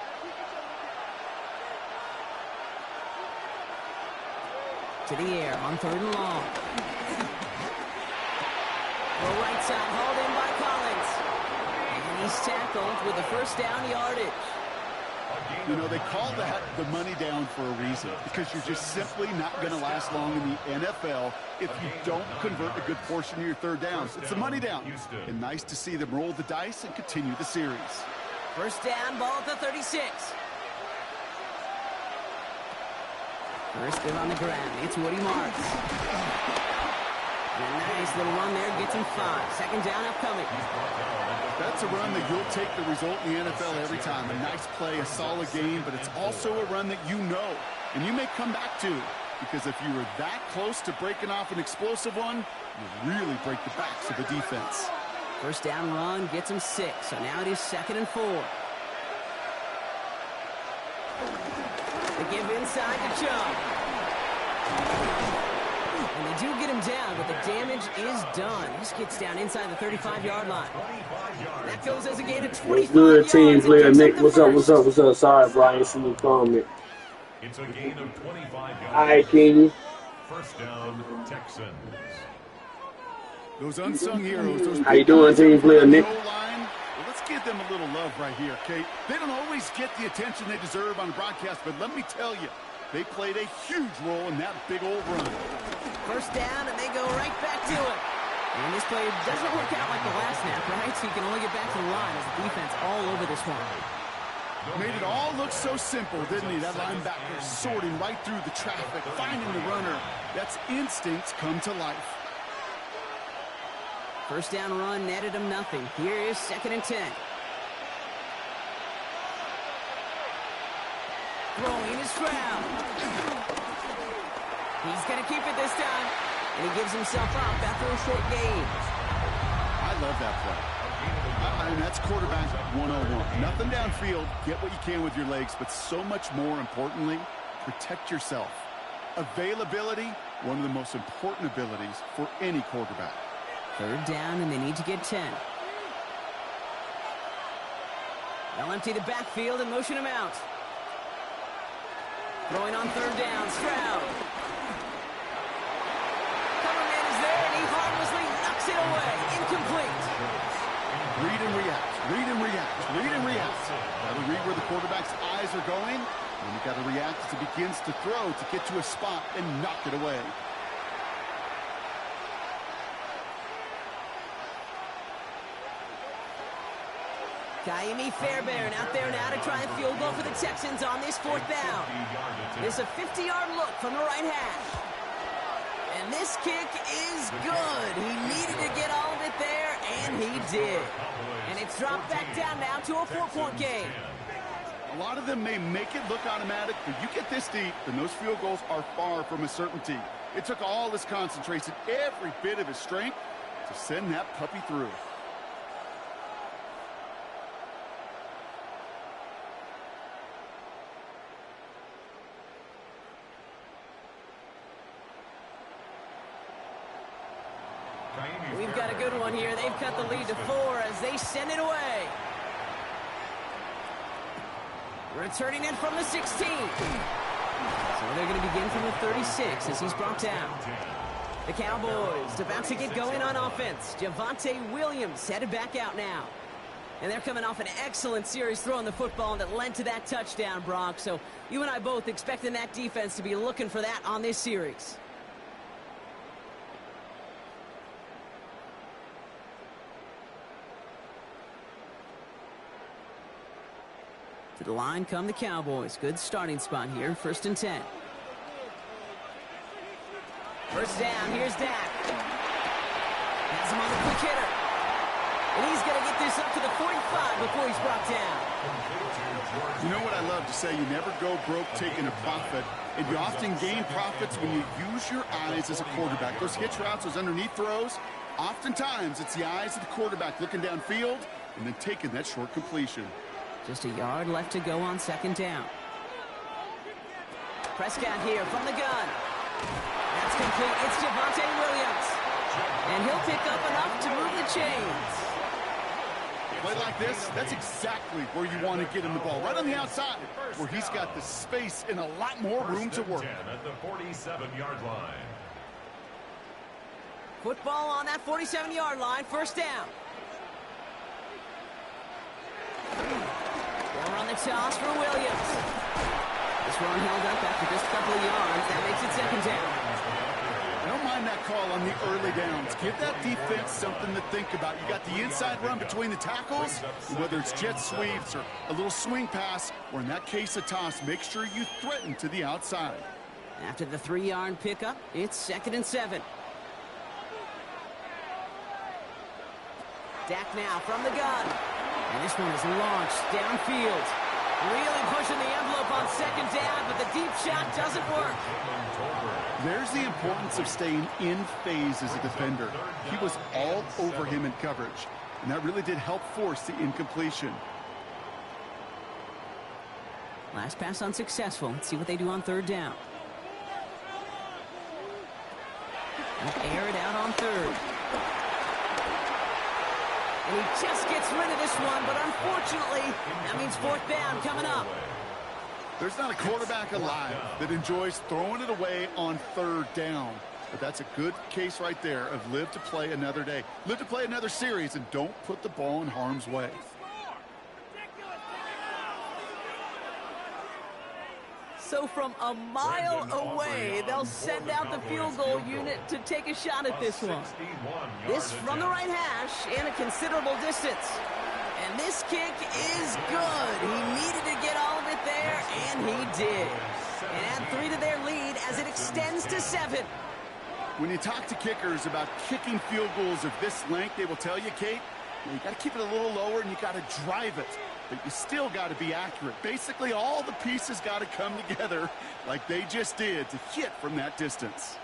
To the air on 3rd and long. The right side hauled in by Collins. And he's tackled with the 1st down yardage. You know, they call that the money down for a reason, because you're just simply not going to last long in the NFL if you don't convert a good portion of your 3rd downs. It's the money down. And nice to see them roll the dice and continue the series. 1st down, ball at the 36. First they're on the ground. It's Woody Marks. And a nice little run there gets him 5. Second down upcoming. That's a run that you'll take the result in the NFL every time. A nice play, a solid game, but it's also a run that you know and you may come back to, because if you were that close to breaking off an explosive one, you really break the backs of the defense. First down run gets him 6, so now it is 2nd and 4. They give inside to Chubb. And they do get him down, but the damage is done. This gets down inside the 35-yard line. That goes as a gain of 25 What's good, team player Nick? What's up? Sorry, Brian, see you comment. It's a gain of 25 yards. All right, Kenny. First down, Texans. Those unsung heroes. Those How you doing, team player Nick? Well, let's give them a little love right here, Kate. They don't always get the attention they deserve on the broadcast, but let me tell you, they played a huge role in that big old run. First down, and they go right back to it. And this play doesn't work out like the last snap, right? So you can only get back to the line as the defense all over this one. Made it all look so simple, didn't he? That linebacker sorting right through the traffic, finding the runner. That's instincts come to life. First down run netted him nothing. Here is 2nd and 10. Throwing is Stroud. He's going to keep it this time. And he gives himself up after a short gain. I love that play. I mean, that's quarterback 101. Nothing downfield. Get what you can with your legs, but so much more importantly, protect yourself. Availability, one of the most important abilities for any quarterback. Third down, and they need to get 10. They'll empty the backfield and motion him out. Throwing on third down, Stroud. Cover man is there, and he harmlessly knocks it away. Incomplete. Read and react, read and react, read and react. Got to read where the quarterback's eyes are going, and you got to react as he begins to throw to get to a spot and knock it away. Kaimi Fairbairn out there now to try a field goal for the Texans on this 4th down. There's a 50-yard look from the right hash. And this kick is good. He needed to get all of it there, and he did. And it's dropped back down now to a 4-point game. A lot of them may make it look automatic, but you get this deep, and those field goals are far from a certainty. It took all his concentration, every bit of his strength, to send that puppy through. We've got a good one here. They've cut the lead to 4 as they send it away. Returning it from the 16. So they're going to begin from the 36 as he's brought down. The Cowboys about to get going on offense. Javonte Williams headed back out now. And they're coming off an excellent series throwing the football that led to that touchdown, Brock. So you and I both expecting that defense to be looking for that on this series. To the line come the Cowboys. Good starting spot here. 1st and 10. First down. Here's Dak. Has him on the quick hitter. And he's going to get this up to the 45 before he's brought down. You know what I love to say? You never go broke taking a profit. And you often gain profits when you use your eyes as a quarterback. Those hitch routes, those underneath throws, oftentimes it's the eyes of the quarterback looking downfield and then taking that short completion. Just a yard left to go on 2nd down. Prescott here from the gun. That's complete. It's Javonte Williams. And he'll pick up enough to move the chains. Play like this, that's exactly where you want to get him the ball. Right on the outside, where he's got the space and a lot more room to work. At the 47-yard line. Football on that 47-yard line. First down. They'll run the toss for Williams. This run held up after just a couple of yards. That makes it 2nd down. I don't mind that call on the early downs. Give that defense something to think about. You got the inside run between the tackles, whether it's jet sweeps or a little swing pass, or in that case a toss, make sure you threaten to the outside. After the 3-yard pickup, it's 2nd and 7. Dak now from the gun. And this one is launched downfield. Really pushing the envelope on 2nd down, but the deep shot doesn't work. There's the importance of staying in phase as a defender. He was all over him in coverage, and that really did help force the incompletion. Last pass unsuccessful. Let's see what they do on 3rd down. And air it out on 3rd. And he just gets rid of this one, but unfortunately, that means 4th down coming up. There's not a quarterback alive that enjoys throwing it away on 3rd down. But that's a good case right there of live to play another day. Live to play another series and don't put the ball in harm's way. So from a mile away, they'll send out the field goal unit to take a shot at this one. This from the right hash and a considerable distance. And this kick is good. He needed to get all of it there, and he did. And add 3 to their lead as it extends to 7. When you talk to kickers about kicking field goals of this length, they will tell you, Kate, you got to keep it a little lower and you got to drive it. But you still got to be accurate. Basically, all the pieces got to come together like they just did to hit from that distance.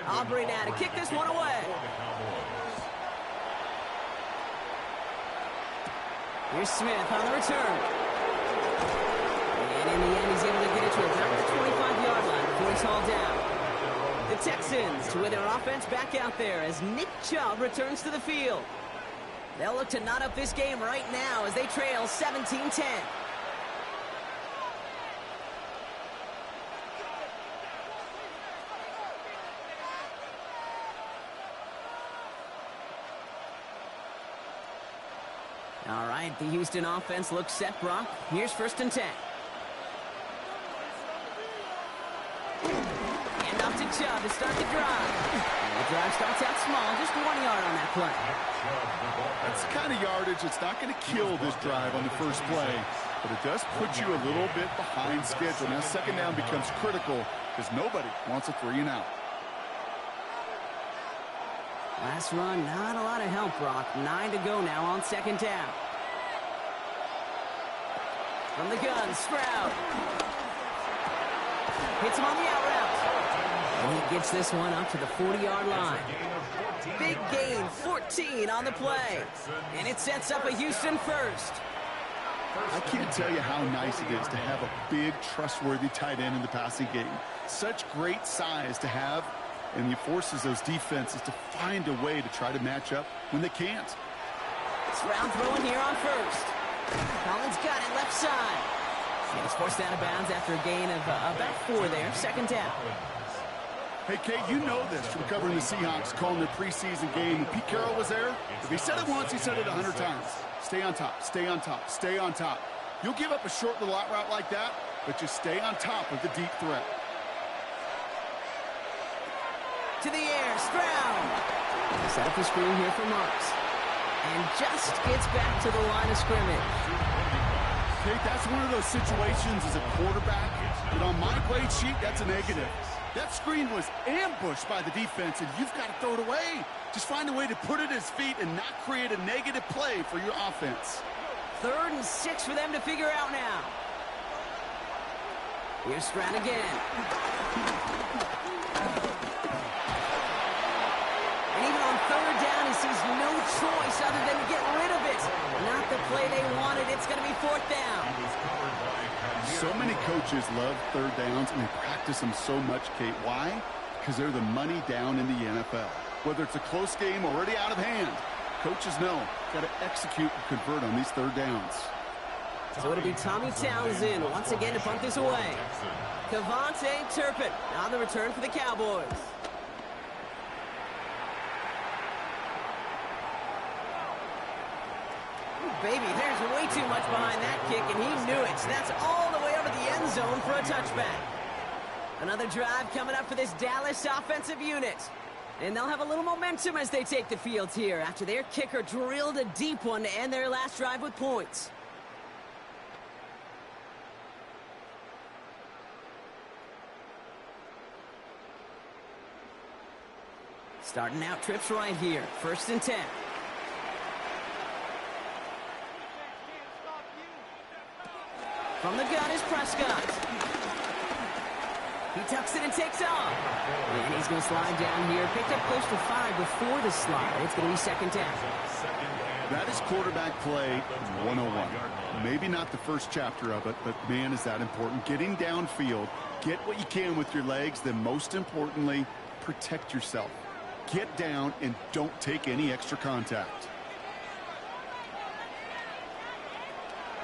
Aubrey now to kick this one away. Here's Smith on the return. And in the end, he's able to get it to about the 25-yard line before he's hauled down. The Texans with their offense back out there as Nick Chubb returns to the field. They'll look to knot up this game right now as they trail 17-10. All right, the Houston offense looks set, Brock. Here's 1st and 10. And off to Chubb to start the drive. And the drive starts out small, just 1 yard on that play. That's the kind of yardage that's not going to kill this drive on the first play, but it does put you a little bit behind schedule. Now 2nd down becomes critical because nobody wants a 3 and out. Last run, not a lot of help, Brock. 9 to go now on 2nd down. From the gun, Stroud. Hits him on the out route. And he gets this one up to the 40-yard line. Big gain, 14 on the play. And it sets up a Houston first. I can't tell you how nice it is to have a big, trustworthy tight end in the passing game. Such great size to have, and he forces those defenses to find a way to try to match up when they can't. Stroud throwing here on 1st. Collins got it left side. And he's forced out of bounds after a gain of about 4 there. 2nd down. Hey, Kate, you know this from covering the Seahawks, calling their preseason game. When Pete Carroll was there, if he said it once, he said it 100 times. Stay on top, stay on top, stay on top. You'll give up a short little out route like that, but just stay on top of the deep threat. To the air, Stroud. Set up the screen here for Marks. And just gets back to the line of scrimmage. Kate, that's one of those situations as a quarterback that on my grade sheet, that's a negative. That screen was ambushed by the defense, and you've got to throw it away. Just find a way to put it at his feet and not create a negative play for your offense. 3rd and 6 for them to figure out now. Here's Stroud again. And even on 3rd down, he sees no choice other than to get rid of it. Not the play they wanted. It's going to be 4th down. So many coaches love 3rd downs, and they practice them so much, Kate. Why? Because they're the money down in the NFL. Whether it's a close game already out of hand, coaches know got to execute and convert on these 3rd downs. So it'll be Tommy Townsend once again to punt this away. Kevontae Turpin on the return for the Cowboys. Baby, there's way too much behind that kick, and he knew it. So that's all the way over the end zone for a touchback. Another drive coming up for this Dallas offensive unit. And they'll have a little momentum as they take the field here after their kicker drilled a deep one to end their last drive with points. Starting out trips right here. 1st and 10. From the gun is Prescott. He tucks it and takes off. And he's going to slide down here. Picked up close to 5 before the slide. It's going to be 2nd down. That is quarterback play 101. Maybe not the first chapter of it, but man, is that important. Getting downfield, get what you can with your legs, then most importantly, protect yourself. Get down and don't take any extra contact.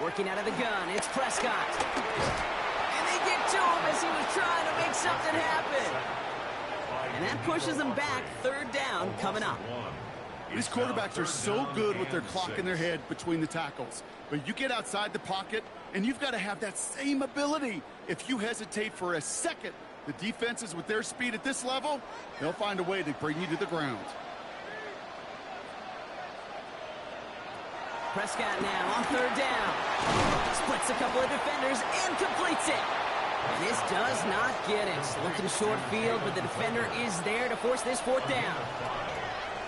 Working out of the gun, it's Prescott. And they get to him as he was trying to make something happen. And that pushes them back. 3rd down coming up. These quarterbacks are so good with their clock in their head between the tackles. But you get outside the pocket, and you've got to have that same ability. If you hesitate for a second, the defenses with their speed at this level, they'll find a way to bring you to the ground. Prescott now on 3rd down. Splits a couple of defenders and completes it. And this does not get it. Looking short field, but the defender is there to force this 4th down.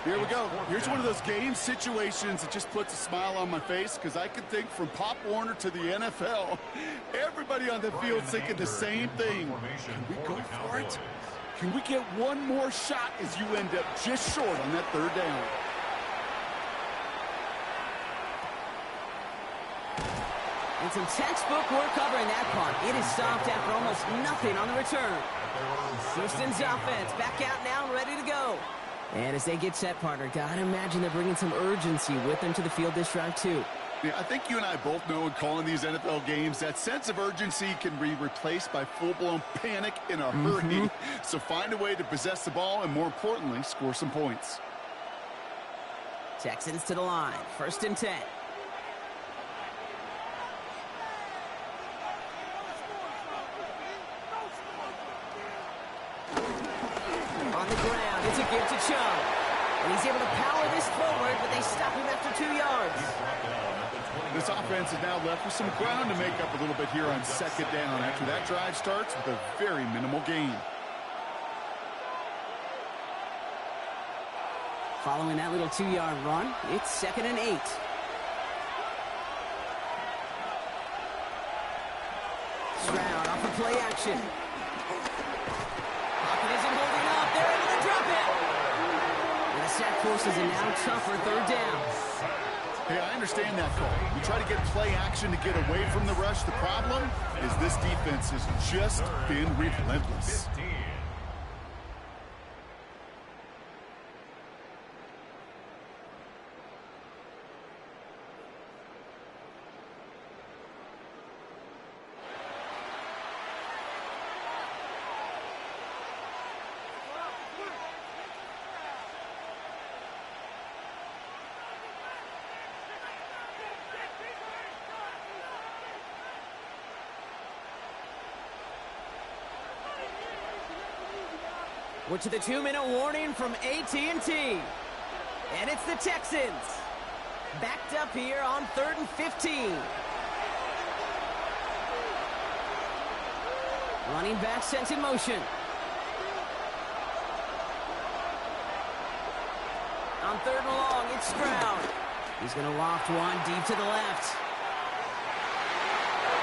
Here we go. Here's one of those game situations that just puts a smile on my face because I can think from Pop Warner to the NFL. Everybody on the field thinking the same thing. Can we go for it? Can we get one more shot as you end up just short on that 3rd down? And some textbook work covering that punt. It is stopped after almost nothing on the return. Houston's offense back out now and ready to go. And as they get set, partner, gotta imagine they're bringing some urgency with them to the field this drive, too. Yeah, I think you and I both know in calling these NFL games, that sense of urgency can be replaced by full-blown panic in a hurry. So find a way to possess the ball and, more importantly, score some points. Texans to the line. 1st and 10. On the ground, it's a give to Chubb. And he's able to power this forward, but they stop him after 2 yards. This offense is now left with some ground to make up a little bit here on 2nd down after that drive starts with a very minimal gain. Following that little 2-yard run, it's 2nd and 8. Stroud off of play action. Pocket isn't holding up. They're able to drop it. And the sack forces a now tougher 3rd down. Hey, I understand that call. You try to get play action to get away from the rush. The problem is this defense has just been relentless. We're to the 2-minute warning from AT&T. And it's the Texans. Backed up here on 3rd and 15. Running back sent in motion. On 3rd and long, it's Stroud. He's going to loft one deep to the left.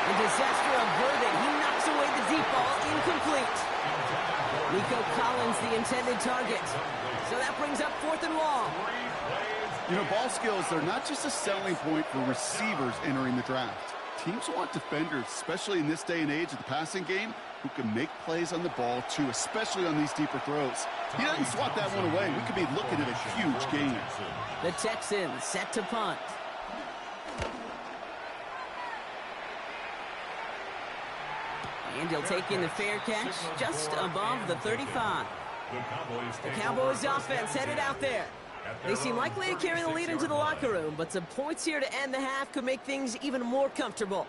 And disaster averted. He knocks away the deep ball, incomplete. Nico Collins, the intended target. So that brings up 4th and long. You know, ball skills, they're not just a selling point for receivers entering the draft. Teams want defenders, especially in this day and age of the passing game, who can make plays on the ball, too, especially on these deeper throws. He doesn't swat that one away. We could be looking at a huge game. The Texans set to punt. And he'll take in the fair catch just above the 35. The Cowboys offense headed out there. They seem likely to carry the lead into the locker room, but some points here to end the half could make things even more comfortable.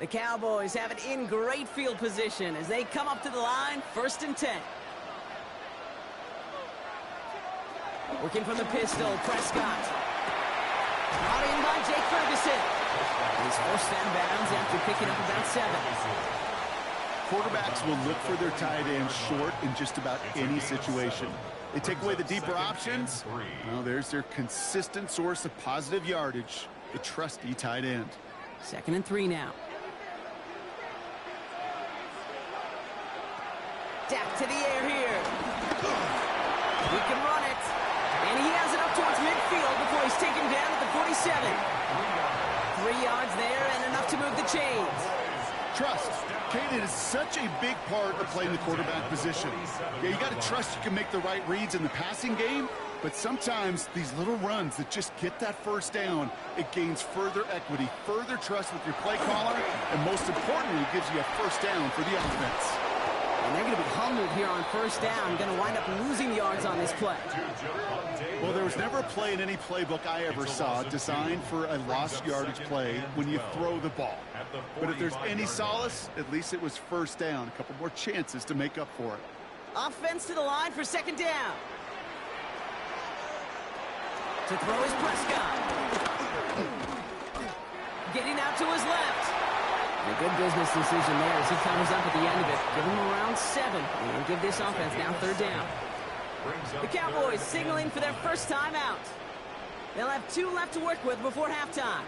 The Cowboys have it in great field position as they come up to the line, 1st and 10. Working from the pistol, Prescott. Brought in by Jake Ferguson. He's forced out of bounds after picking up about 7. Quarterbacks will look for their tight end short in just about any situation. They take away the deeper options. Well, there's their consistent source of positive yardage, the trusty tight end. 2nd and 3 now. Dak to the air here. He can run it. And he has it up towards midfield before he's taken down at the 47. 3 yards there and enough to move the chains. Trust. Kate, is such a big part of playing the quarterback position. Yeah, you got to trust you can make the right reads in the passing game, but sometimes these little runs that just get that first down, it gains further equity, further trust with your play caller, and most importantly, gives you a first down for the offense. And they're going to be humbled here on 1st down, going to wind up losing yards on this play. Well, there was never a play in any playbook I ever saw designed for a lost yardage play when you throw the ball. But if there's any solace, at least it was 1st down. A couple more chances to make up for it. Offense to the line for 2nd down. To throw is Prescott. Getting out to his left. A good business decision there as he comes up at the end of it. Give him around 7 and give this offense now 3rd down. The Cowboys signaling for their first time out. They'll have 2 left to work with before halftime.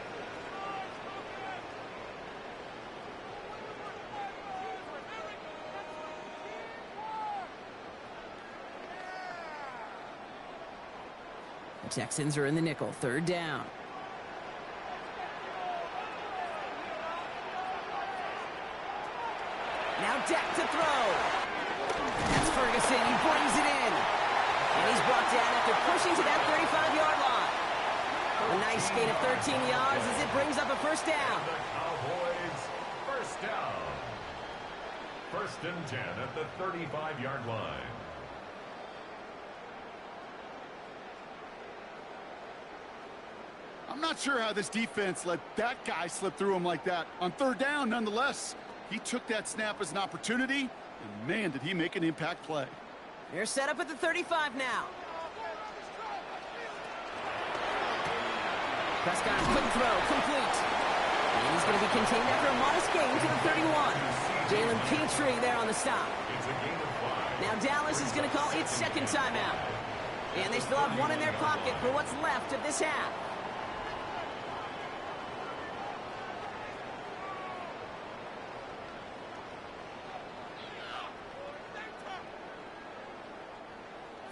The Texans are in the nickel, 3rd down. Now Dak to throw. That's Ferguson. He brings it in. And he's brought down after pushing to that 35-yard line. A nice gain of 13 yards as it brings up a 1st down. The Cowboys, 1st down. 1st and 10 at the 35-yard line. I'm not sure how this defense let that guy slip through him like that. On 3rd down, nonetheless, he took that snap as an opportunity, and man, did he make an impact play. They're set up at the 35 now. Prescott, quick throw, complete. And he's going to be contained after a modest gain to the 31. Jalen Petrie there on the stop. It's a gain of 5. Now Dallas is going to call its 2nd timeout. And they still have 1 in their pocket for what's left of this half.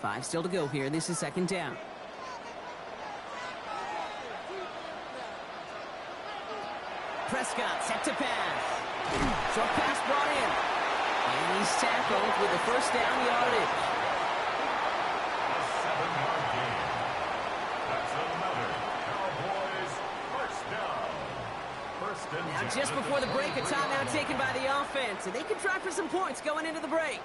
Five still to go here. This is 2nd down. Prescott set to pass. Short pass brought in. And he's tackled with a 1st down yardage. A 7-yard gain. That's another Cowboys 1st down. 1st and 10. Now just before the break, a timeout taken by the offense. And they can try for some points going into the break.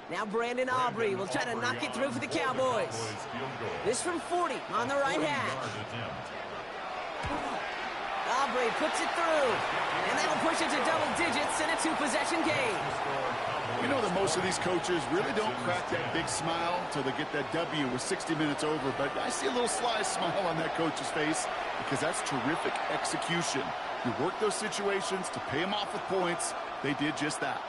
Now Brandon Aubrey will try to knock it through for the Cowboys. This from 40 on the right hash. Aubrey puts it through. And that'll push it to double digits in a 2-possession game. You know that most of these coaches really don't crack that big smile until they get that W with 60 minutes over. But I see a little sly smile on that coach's face because that's terrific execution. You work those situations to pay them off with points. They did just that.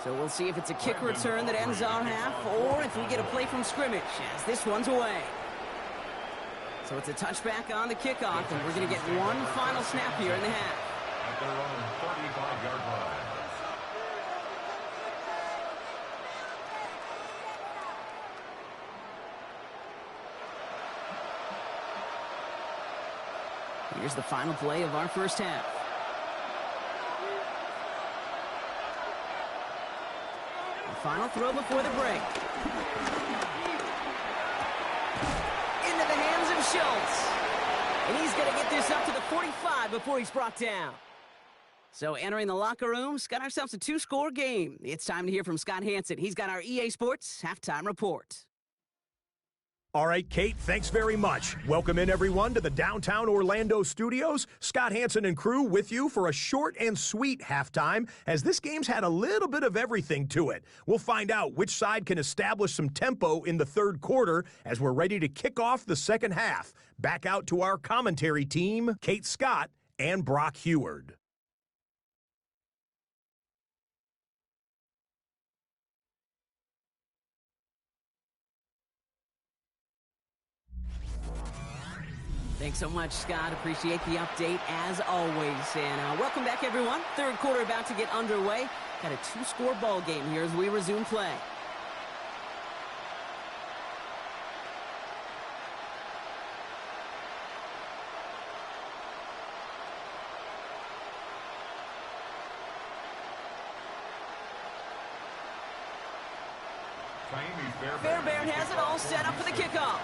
So we'll see if it's a kick return that ends our half or if we get a play from scrimmage as this one's away. So it's a touchback on the kickoff, and we're going to get one final snap here in the half. At their own 35-yard line. Here's the final play of our first half. Final throw before the break. Into the hands of Schultz. And he's going to get this up to the 45 before he's brought down. So entering the locker room, got ourselves a 2-score game. It's time to hear from Scott Hansen. He's got our EA Sports halftime report. All right, Kate, thanks very much. Welcome in, everyone, to the downtown Orlando studios. Scott Hansen and crew with you for a short and sweet halftime, as this game's had a little bit of everything to it. We'll find out which side can establish some tempo in the third quarter as we're ready to kick off the second half. Back out to our commentary team, Kate Scott and Brock Heward. Thanks so much, Scott. Appreciate the update, as always. And welcome back, everyone. Third quarter about to get underway. Got a 2-score ball game here as we resume play. Fairbairn has it all set up for the kickoff.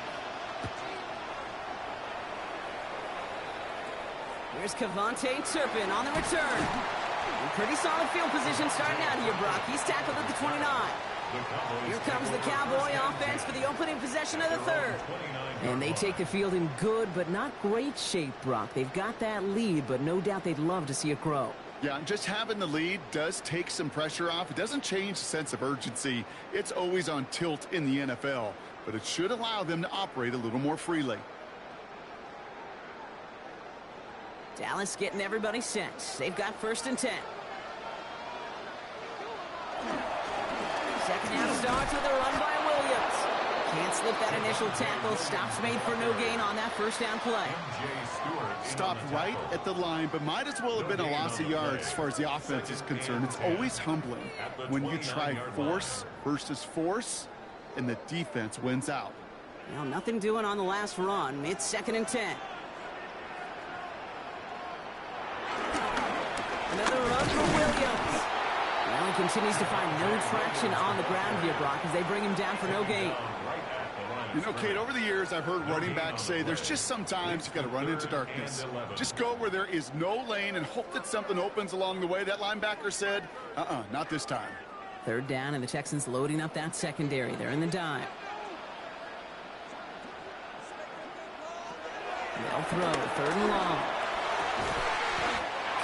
Here's Cavante Turpin on the return. In pretty solid field position starting out here, Brock. He's tackled at the 29. Here comes the Cowboy offense for the opening possession of the third. And they take the field in good but not great shape, Brock. They've got that lead, but no doubt they'd love to see it grow. Yeah, just having the lead does take some pressure off. It doesn't change the sense of urgency. It's always on tilt in the NFL, but it should allow them to operate a little more freely. Dallas getting everybody set. They've got 1st and 10. Second half starts with a run by Williams. Can't slip that initial tackle. Stops made for no gain on that first down play. Stopped right at the line, but might as well have been a loss of yards as far as the offense is concerned. It's always humbling when you try force versus force, and the defense wins out. Well, nothing doing on the last run. It's 2nd and 10. Another run for Williams. Well, he continues to find no traction on the ground here, Brock, as they bring him down for no gain. You know, Kate, over the years, I've heard running backs say there's just sometimes you got to run into darkness. Just go where there is no lane and hope that something opens along the way. That linebacker said, not this time. 3rd down, and the Texans loading up that secondary. They're in the dime. They'll throw, 3rd and long.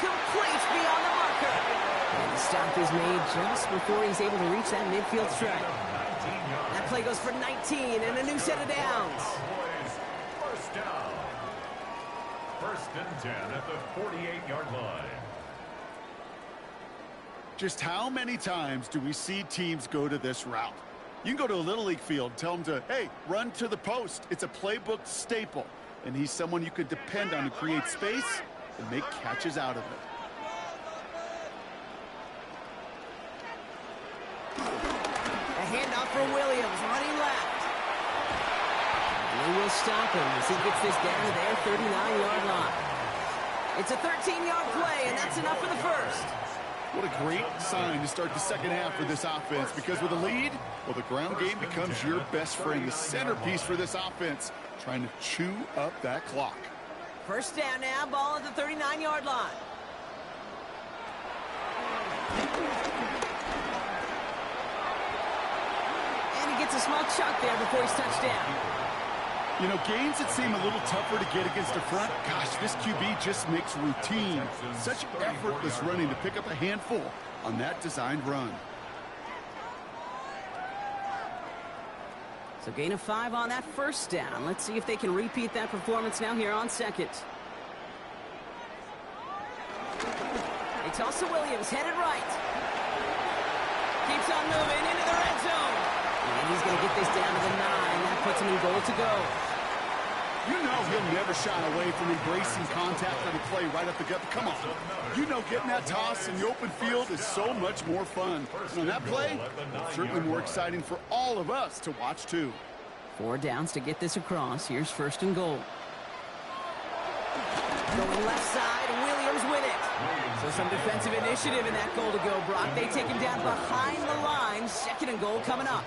Complete beyond the marker. And the stop is made just before he's able to reach that midfield strike. That play goes for 19 and a new set of downs. First down. 1st and 10 at the 48-yard line. Just how many times do we see teams go to this route? You can go to a Little League field, tell them to, hey, run to the post. It's a playbook staple, and he's someone you could depend on to create space and make catches out of it. A handoff for Williams, running left. And they will stop him as he gets this down to their 39-yard line. It's a 13-yard play, and that's enough for the first. What a great sign to start the second half for this offense, because with a lead, well, the ground game becomes your best friend, the centerpiece for this offense, trying to chew up that clock. First down now, ball at the 39-yard line. And he gets a small chunk there before he's touched down. You know, games that seem a little tougher to get against the front, gosh, this QB just makes routine. Such effortless running to pick up a handful on that designed run. So gain of 5 on that first down. Let's see if they can repeat that performance now here on second. They toss to Williams, headed right. Keeps on moving into the red zone. And he's going to get this down to the 9. That puts him in goal to go. You know he'll never shy away from embracing contact on a play right up the gut. Come on. You know getting that toss in the open field is so much more fun. And on that play, certainly more exciting for all of us to watch too. 4 downs to get this across. Here's 1st and goal. Going left side, Williams with it. So some defensive initiative in that goal to go, Brock. They take him down behind the line. Second and goal coming up.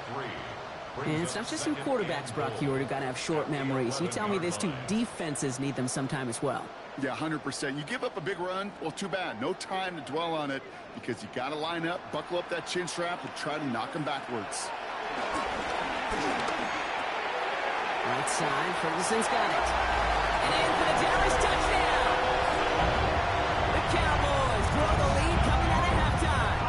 And it's not just some quarterbacks, Brock Hewitt, who got to have short memories. You tell me this too, defenses need them sometime as well. Yeah, 100%. You give up a big run, well, too bad. No time to dwell on it because you got to line up, buckle up that chin strap, and try to knock them backwards. Right side, Ferguson's got it. And in for the Dallas touchdown! The Cowboys grow the lead coming out of halftime.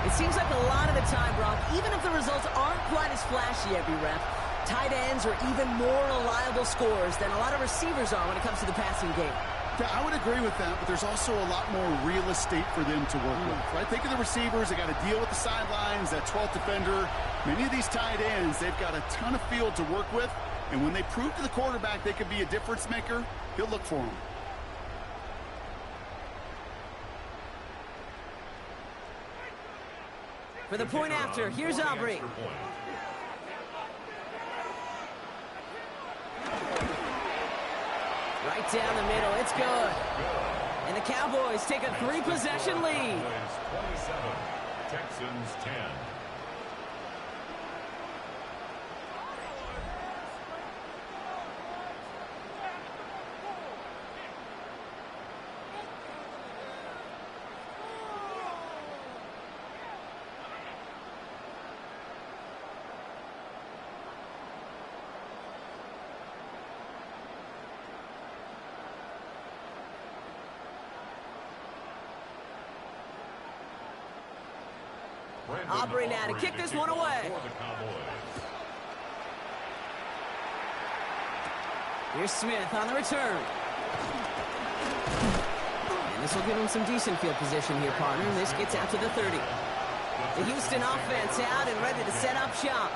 It seems like a lot of the time, Brock, even if the results aren't quite as flashy every rep, tight ends are even more reliable scorers than a lot of receivers are when it comes to the passing game. Yeah, I would agree with that, but there's also a lot more real estate for them to work with, right? Think of the receivers. They got to deal with the sidelines, that 12th defender. Many of these tight ends, they've got a ton of field to work with, and when they prove to the quarterback they could be a difference maker, he'll look for them. For the point after, here's Aubrey. Right down the middle, it's good. And the Cowboys take a 3-possession lead. 27, Texans 10. Aubrey now to kick this one away. Here's Smith on the return. And this will give him some decent field position here, partner. This gets out to the 30. The Houston offense out and ready to set up shop.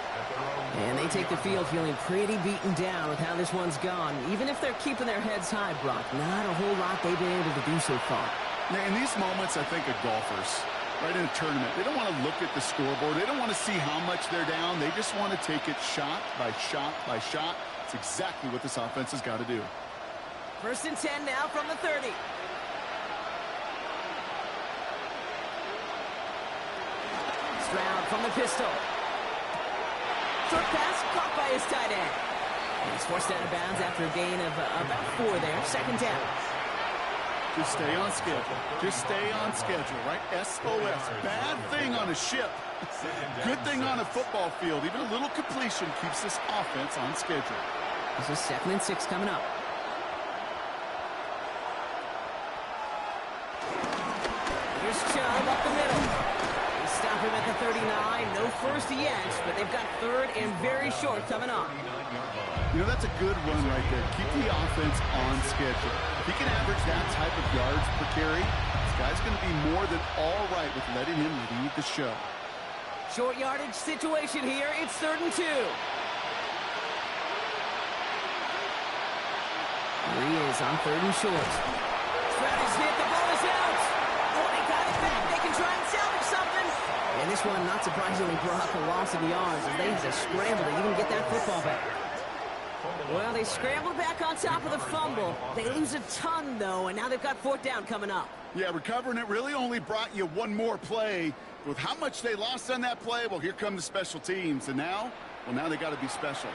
And they take the field feeling pretty beaten down with how this one's gone. Even if they're keeping their heads high, Brock, not a whole lot they've been able to do so far. Now, in these moments, I think of golfers. Right in a tournament, they don't want to look at the scoreboard. They don't want to see how much they're down. They just want to take it shot by shot by shot. It's exactly what this offense has got to do. 1st and 10 now from the 30. Stroud from the pistol. Short pass caught by his tight end. And he's forced out of bounds after a gain of about 4 there. 2nd down. Just stay on schedule. Just stay on schedule, right? SOS. Bad thing on a ship. Good thing on a football field. Even a little completion keeps this offense on schedule. This is 2nd and 6 coming up. Here's Chubb up the middle. They stop him at the 39. No first yet, but they've got 3rd and very short coming up. You know, that's a good run right there. Keep the offense on schedule. If he can average that type of yards per carry, this guy's going to be more than all right with letting him lead the show. Short yardage situation here. It's 3rd and 2. Here he is on 3rd and short. Stroud is hit. The ball is out. Oh, they got it back. They can try and salvage something. And this one, not surprisingly, brought a loss of yards as they had to scramble to even get that football back. Well, they scrambled back on top of the fumble. They lose a ton, though, and now they've got 4th down coming up. Yeah, recovering it really only brought you one more play. With how much they lost on that play, well, here come the special teams. And now, well, now they got to be special.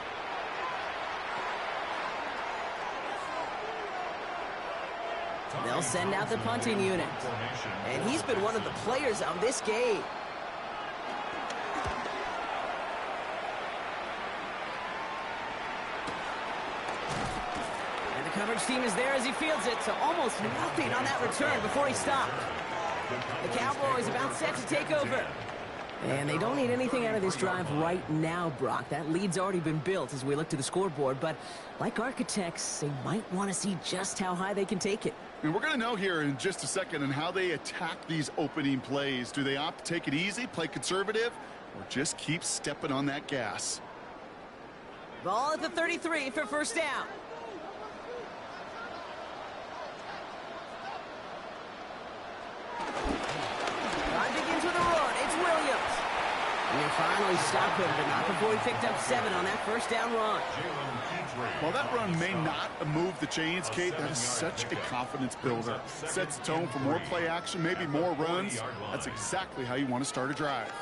They'll send out the punting unit. And he's been one of the players of this game. Coverage team is there as he fields it, so almost nothing on that return before he stopped. The Cowboys about set to take over. And they don't need anything out of this drive right now, Brock. That lead's already been built as we look to the scoreboard, but like architects, they might want to see just how high they can take it. And we're going to know here in just a second on how they attack these opening plays. Do they opt to take it easy, play conservative, or just keep stepping on that gas? Ball at the 33 for 1st down. Begins with a run. It's Williams. And they finally stopped him, but not before he picked up 7 on that first down run. Well, that run may not have moved the chains, Kate. That is such a confidence builder. Sets the tone for more play action, maybe more runs. That's exactly how you want to start a drive.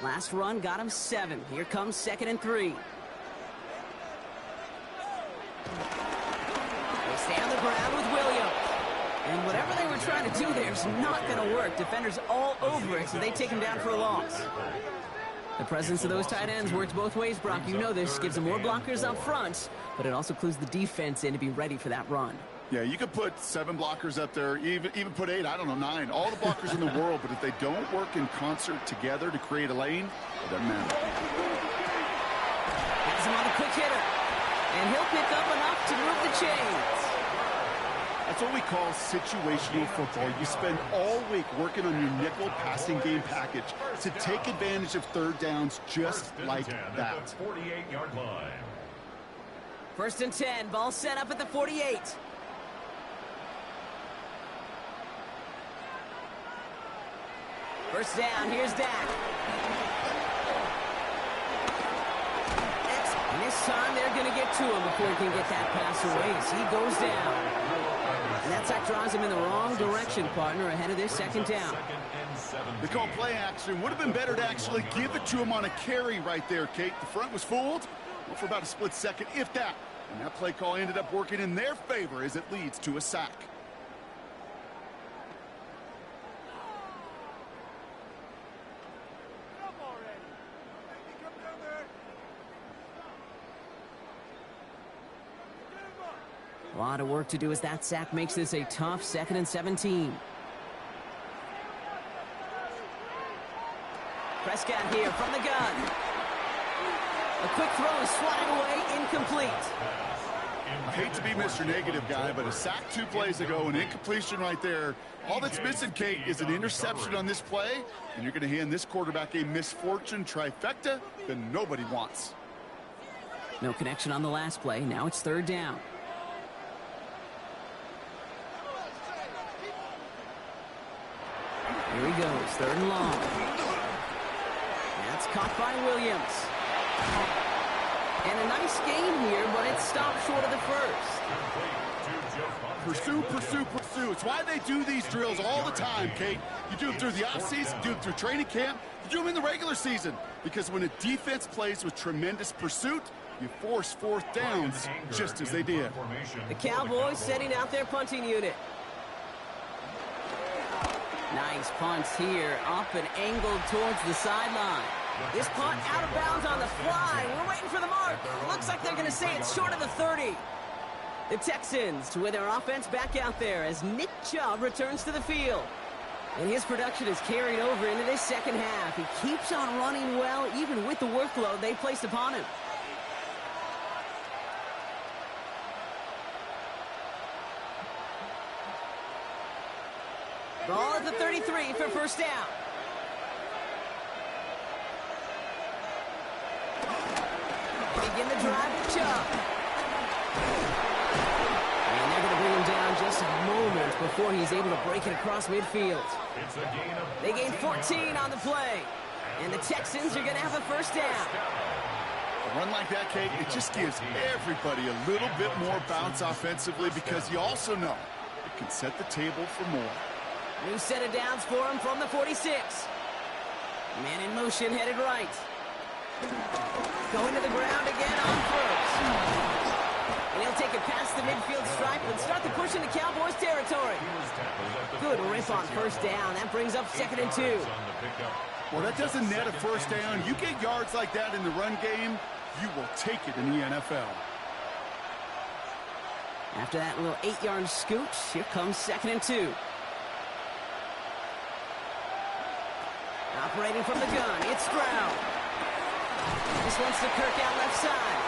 Last run got him 7. Here comes 2nd and 3. They stay on the ground with Williams. And whatever they were trying to do there is not going to work. Defenders all over it, so they take him down for a loss. The presence of those tight ends works both ways, Brock. You know this. Gives them more blockers up front, but it also clues the defense in to be ready for that run. Yeah, you could put 7 blockers up there, even put 8, I don't know, 9. All the blockers in the world, but if they don't work in concert together to create a lane, it doesn't matter. Has him on a quick hitter, and he'll pick up enough to move the chains. That's what we call situational football. You spend all week working on your nickel passing game package to take advantage of third downs just like that. 48-yard line. 1st and 10, ball set up at the 48. First down, here's Dak. And this time they're going to get to him before he can get that pass away as he goes down. And that sack drives him in the wrong direction, partner, ahead of their 2nd down. They call play action. Would have been better to actually give it to him on a carry right there, Kate. The front was fooled for about a split second, if that. And that play call ended up working in their favor as it leads to a sack. A lot of work to do as that sack makes this a tough 2nd and 17. Prescott here from the gun. A quick throw is swatted away, incomplete. I hate to be Mr. Negative guy, but a sack 2 plays ago, an incompletion right there. All that's missing, Kate, is an interception on this play, and you're going to hand this quarterback a misfortune trifecta that nobody wants. No connection on the last play. Now it's 3rd down. Here he goes, 3rd and long. That's caught by Williams. And a nice gain here, but it stopped short of the first. Pursue, pursue, pursue. It's why they do these drills all the time, Kate. You do them through the offseason, you do them through training camp, you do them in the regular season. Because when a defense plays with tremendous pursuit, you force 4th downs just as they did. The Cowboys setting out their punting unit. Nice punt here, up and angled towards the sideline. This punt out of bounds on the fly. We're waiting for the mark. Looks like they're going to say it's short of the 30. The Texans with their offense back out there as Nick Chubb returns to the field. And his production is carried over into this 2nd half. He keeps on running well, even with the workload they placed upon him. Ball at the 33 for 1st down. Begin the drive with Chubb. And they're going to bring him down just a moment before he's able to break it across midfield. They gain 14 on the play. And the Texans are going to have a 1st down. A run like that, Kate, it just gives everybody a little bit more bounce offensively because you also know it can set the table for more. New set of downs for him from the 46. Man in motion, headed right. Going to the ground again on 1st. And he'll take it past the midfield stripe and start the push into Cowboys territory. Good rip on 1st down. That brings up 2nd and 2. Well, that doesn't net a 1st down. You get yards like that in the run game, you will take it in the NFL. After that little 8-yard scooch, here comes 2nd and 2. Operating from the gun, it's Stroud. This one's to Kirk out left side.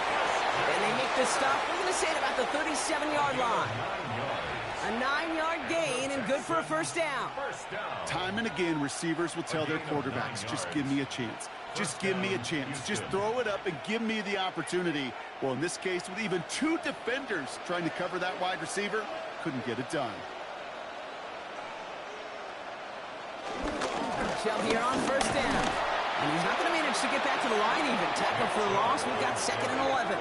And they make the stop, we're going to say at about the 37-yard line. A 9-yard gain and good for a 1st down. Time and again, receivers will tell their quarterbacks, just give me a chance. Just give me a chance. Just throw it up and give me the opportunity. Well, in this case, with even 2 defenders trying to cover that wide receiver, couldn't get it done. Chubb here on 1st down. And he's not going to manage to get back to the line even. Tackle for the loss. We've got 2nd and 11.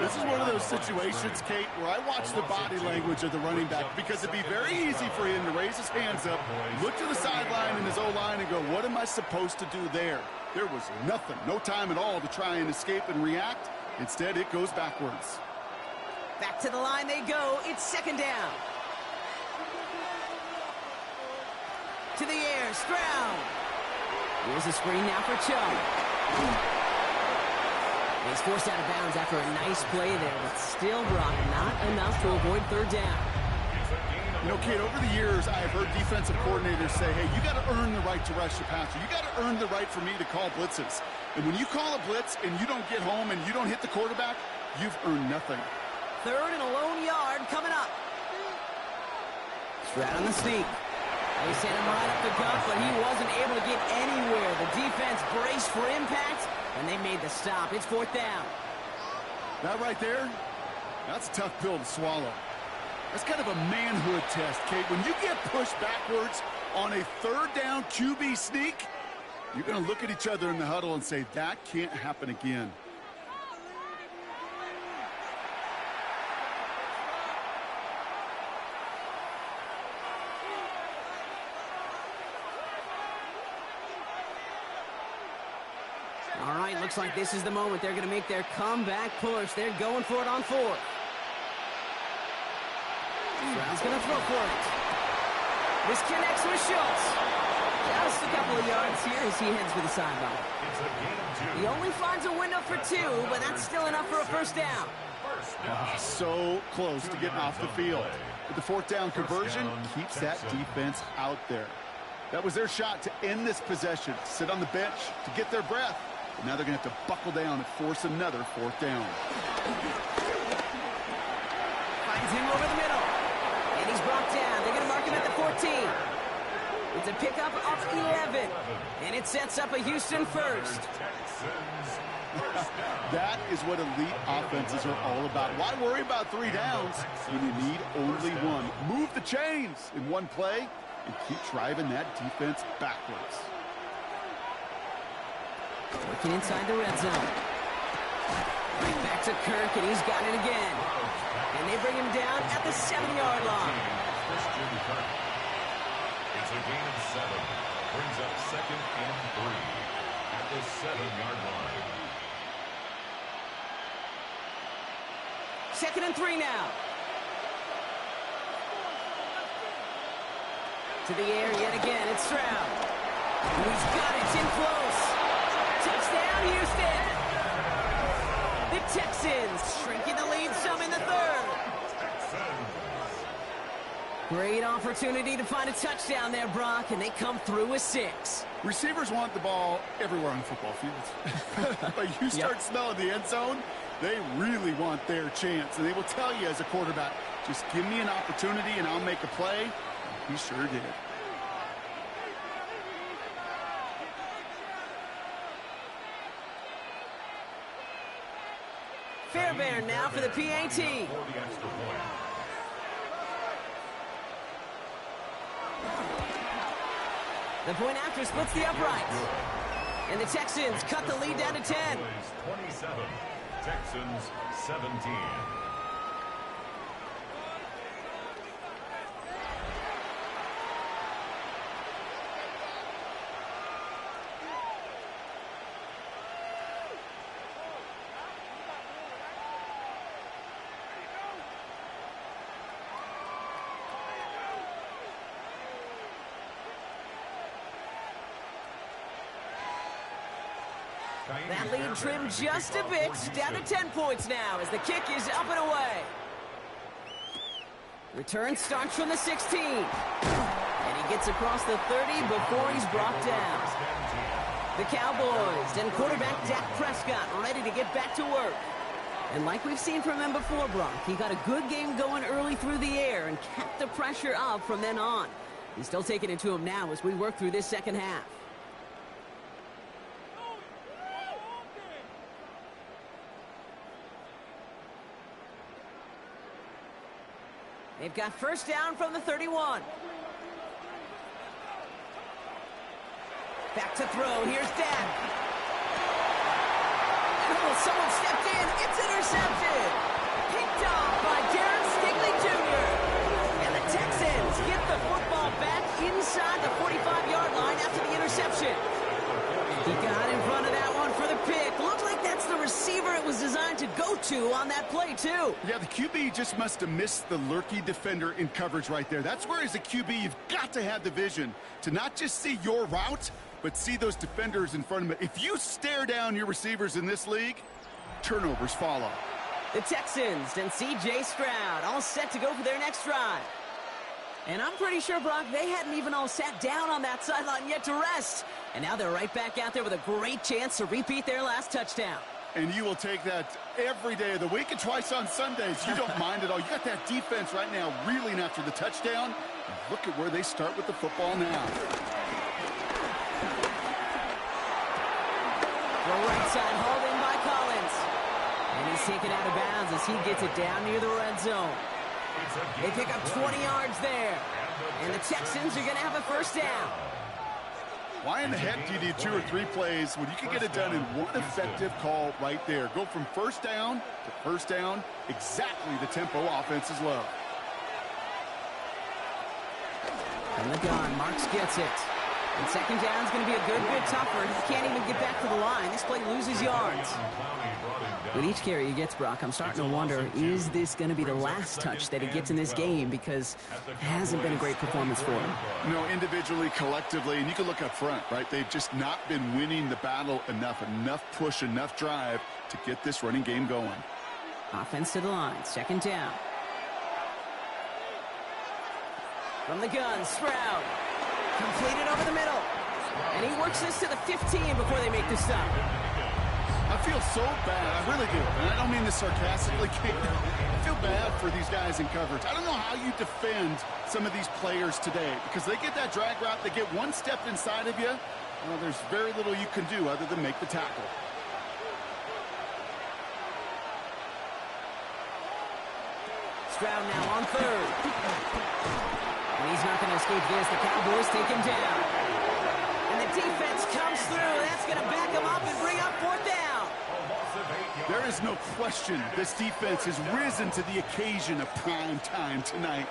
This is one of those situations, Kate, where I watch the body language of the running back because it'd be very easy for him to raise his hands up, look to the sideline in his O-line and go, what am I supposed to do there? There was nothing, no time at all to try and escape and react. Instead, it goes backwards. Back to the line they go. It's 2nd down. To the air, Stroud. Here's a screen now for Chubb. He's forced out of bounds after a nice play there, but still, Brock, not enough to avoid 3rd down. You know, Kate, over the years, I've heard defensive coordinators say, hey, you got to earn the right to rush the passer. You got to earn the right for me to call blitzes. And when you call a blitz and you don't get home and you don't hit the quarterback, you've earned nothing. 3rd and a lone yard coming up. Stroud on the sneak. They sent him right up the gut, but he wasn't able to get anywhere. The defense braced for impact, and they made the stop. It's 4th down. That right there, that's a tough pill to swallow. That's kind of a manhood test, Kate. When you get pushed backwards on a 3rd down QB sneak, you're going to look at each other in the huddle and say, that can't happen again. All right, looks like this is the moment. They're going to make their comeback push. They're going for it on 4th. Stroud's going to throw for it. This connects with Schultz. Just a couple of yards here as he heads for the sideline. He only finds a window for 2, but that's still enough for a 1st down. So close to getting off the field. But the 4th down conversion keeps that defense out there. That was their shot to end this possession, sit on the bench to get their breath. But now they're going to have to buckle down and force another 4th down. Finds him over the middle. And he's brought down. They're going to mark him at the 14. It's a pickup of 11. And it sets up a Houston 1st. That is what elite offenses are all about. Why worry about 3 downs when you need only 1? Move the chains in one play and keep driving that defense backwards. Working inside the red zone. Right back to Kirk, and he's got it again. And they bring him down at the 7-yard line. It's a gain of 7. Brings up 2nd and 3 at the 7-yard line. 2nd and 3 now. To the air yet again, it's Stroud. He's got it, it's in close. Touchdown, Houston! The Texans shrinking the lead some in the 3rd. Great opportunity to find a touchdown there, Brock, and they come through with 6. Receivers want the ball everywhere on football fields. But you start smelling the end zone, they really want their chance. And they will tell you as a quarterback, just give me an opportunity and I'll make a play. He sure did. Fairbairn now for the PAT. The point after splits the uprights. And the Texans cut the lead down to 10. 27, Texans 17. That lead trimmed just a bit, down to 10 points now as the kick is up and away. Return starts from the 16. And he gets across the 30 before he's brought down. The Cowboys and quarterback Dak Prescott ready to get back to work. And like we've seen from him before, Brock, he got a good game going early through the air and kept the pressure up from then on. He's still taking it to him now as we work through this second half. They've got first down from the 31. Back to throw. Here's Dak. Oh, someone stepped in. It's intercepted. Picked off by Darren Stigley Jr. And the Texans get the football back inside the 45-yard line after the interception. He got in front of that one for the pick. Looked like that's the receiver it was designed to go to on that play, too. Yeah, the QB just must have missed the lurky defender in coverage right there. That's where, as a QB, you've got to have the vision to not just see your route, but see those defenders in front of it. If you stare down your receivers in this league, turnovers follow. The Texans and C.J. Stroud all set to go for their next drive. And I'm pretty sure, Brock, they hadn't even all sat down on that sideline yet to rest. And now they're right back out there with a great chance to repeat their last touchdown. And you will take that every day of the week and twice on Sundays. You don't mind at all. You got that defense right now reeling after the touchdown. And look at where they start with the football now. The right side hauled in by Collins. And he's taken out of bounds as he gets it down near the red zone. They pick up 20 yards there. And the Texans are going to have a first down. Why in the heck do you need 2 or 3 plays when you can get it done in one effective call right there? Go from first down to first down, exactly the tempo offenses love. From the gun, Marks gets it. And second down is going to be a good bit tougher. He can't even get back to the line. This play loses yards. With each carry he gets, Brock, I'm starting to wonder, is this going to be the last touch that he gets in this game? Because it hasn't been a great performance for him. No, individually, collectively, and you can look up front, right? They've just not been winning the battle enough push, enough drive to get this running game going. Offense to the line, second down. From the gun, Stroud. Completed over the middle. And he works this to the 15 before they make the stop. I feel so bad. I really do. And I don't mean this sarcastically. I feel bad for these guys in coverage. I don't know how you defend some of these players today because they get that drag route. They get one step inside of you. Well, there's very little you can do other than make the tackle. Stroud now on third. And he's not going to escape this. The Cowboys take him down. And the defense comes through. That's going to back him up and bring up fourth down. There is no question this defense has risen to the occasion of prime time tonight.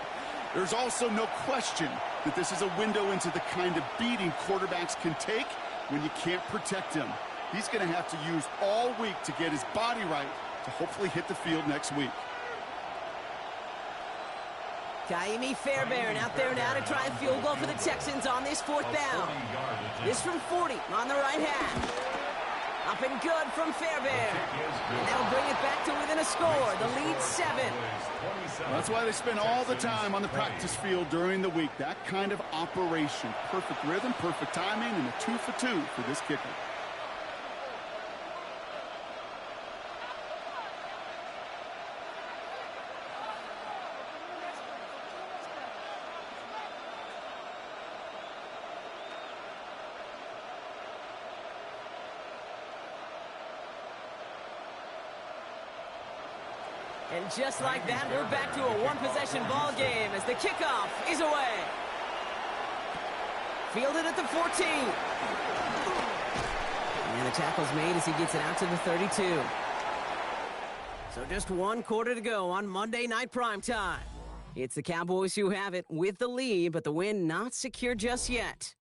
There's also no question that this is a window into the kind of beating quarterbacks can take when you can't protect him. He's going to have to use all week to get his body right to hopefully hit the field next week. Kaimi Fairbairn out there now to try a field goal for the Texans on this fourth down. This from 40 on the right hash. Up and good from Fairbairn. And that'll bring it back to within a score. The lead 7. Well, that's why they spend all the time on the practice field during the week. That kind of operation. Perfect rhythm, perfect timing, and a 2 for 2 for this kicker. And just like that, we're back to a one-possession ball game as the kickoff is away. Fielded at the 14. And the tackle's made as he gets it out to the 32. So just 1 quarter to go on Monday Night Primetime. It's the Cowboys who have it with the lead, but the win not secure just yet.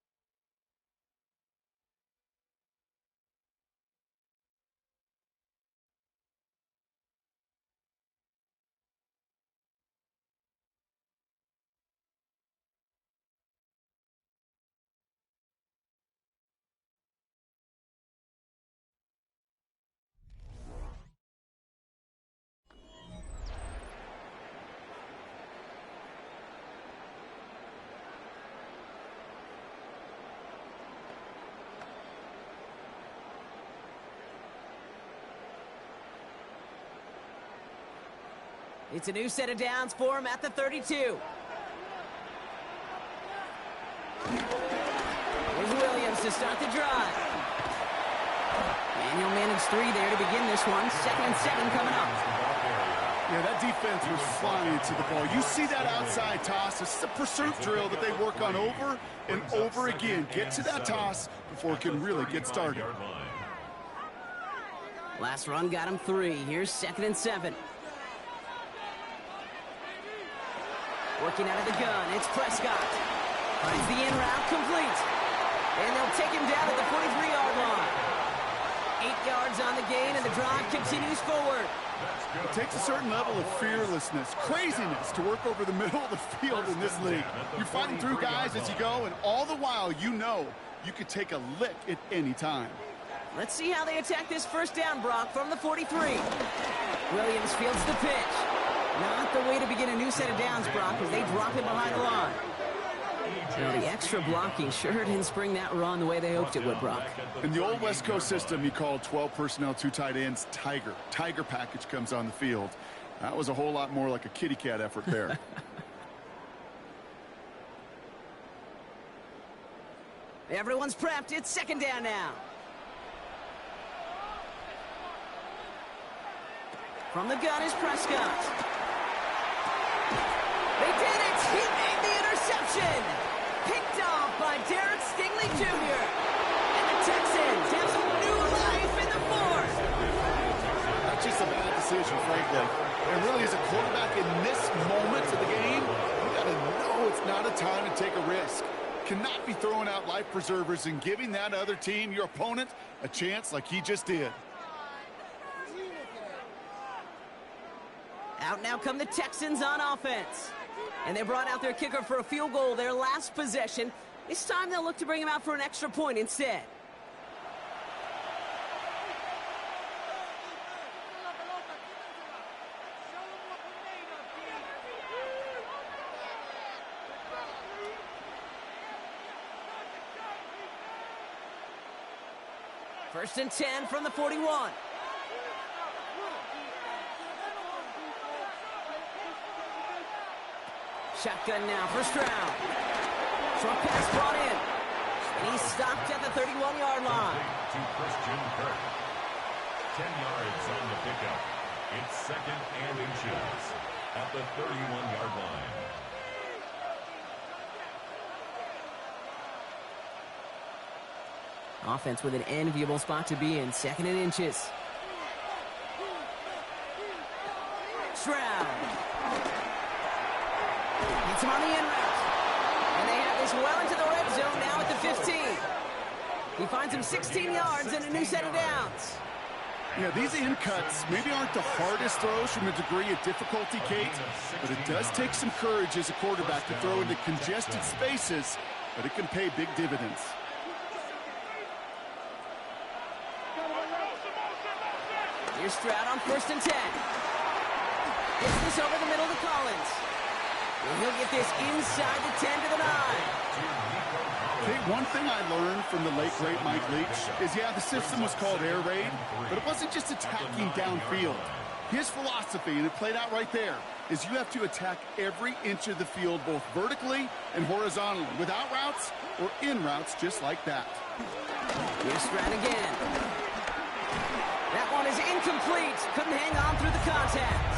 It's a new set of downs for him at the 32. Here's Williams to start the drive. And he'll manage 3 there to begin this one. 2nd and 7 coming up. Yeah, that defense was flying to the ball. You see that outside toss. This is a pursuit drill that they work on over and over again. Get to that toss before it can really get started. Last run got him 3. Here's 2nd and 7. Working out of the gun, it's Prescott. Finds the in route, complete. And they'll take him down at the 43-yard line. 8 yards on the gain, and the drive continues forward. It takes a certain level of fearlessness, craziness to work over the middle of the field in this league. You're fighting through guys as you go, and all the while you know you could take a lick at any time. Let's see how they attack this first down, Brock, from the 43. Williams fields the pitch. Not the way to begin a new set of downs, Brock, as they drop it behind the line. Now, the extra blocking sure didn't spring that run the way they hoped it would, Brock. In the old West Coast system, you called 12 personnel, 2 tight ends, Tiger. Tiger package comes on the field. That was a whole lot more like a kitty cat effort there. Everyone's prepped. It's 2nd down now. From the gun is Prescott. They did it! He made the interception! Picked off by Derek Stingley Jr. And the Texans have some new life in the 4th. That's just a bad decision, frankly. And really, as a quarterback in this moment of the game, you got to know it's not a time to take a risk. Cannot be throwing out life preservers and giving that other team, your opponent, a chance like he just did. Out now come the Texans on offense. And they brought out their kicker for a field goal their last possession. This time they'll look to bring him out for an extra point instead. First and 10 from the 41. Shotgun now for Stroud. Short pass brought in. And he's stopped at the 31-yard line. To Christian Kirk. 10 yards on the pickup. It's 2nd and inches at the 31-yard line. Offense with an enviable spot to be in. 2nd and inches. Stroud. Hits him on the in route. And they have this well into the red zone now at the 15. He finds him 16 yards and a new set of downs. Yeah, these in cuts maybe aren't the hardest throws from a degree of difficulty, Kate, but it does take some courage as a quarterback to throw into congested spaces, but it can pay big dividends. Here's Stroud on 1st and 10. Gets this over the middle to Collins. And he'll get this inside the 10 to the 9. Okay, one thing I learned from the late, great Mike Leach is, yeah, the system was called air raid, but it wasn't just attacking downfield. His philosophy, and it played out right there, is you have to attack every inch of the field, both vertically and horizontally, without routes or in routes just like that. Here's Stroud again. That one is incomplete. Couldn't hang on through the contact.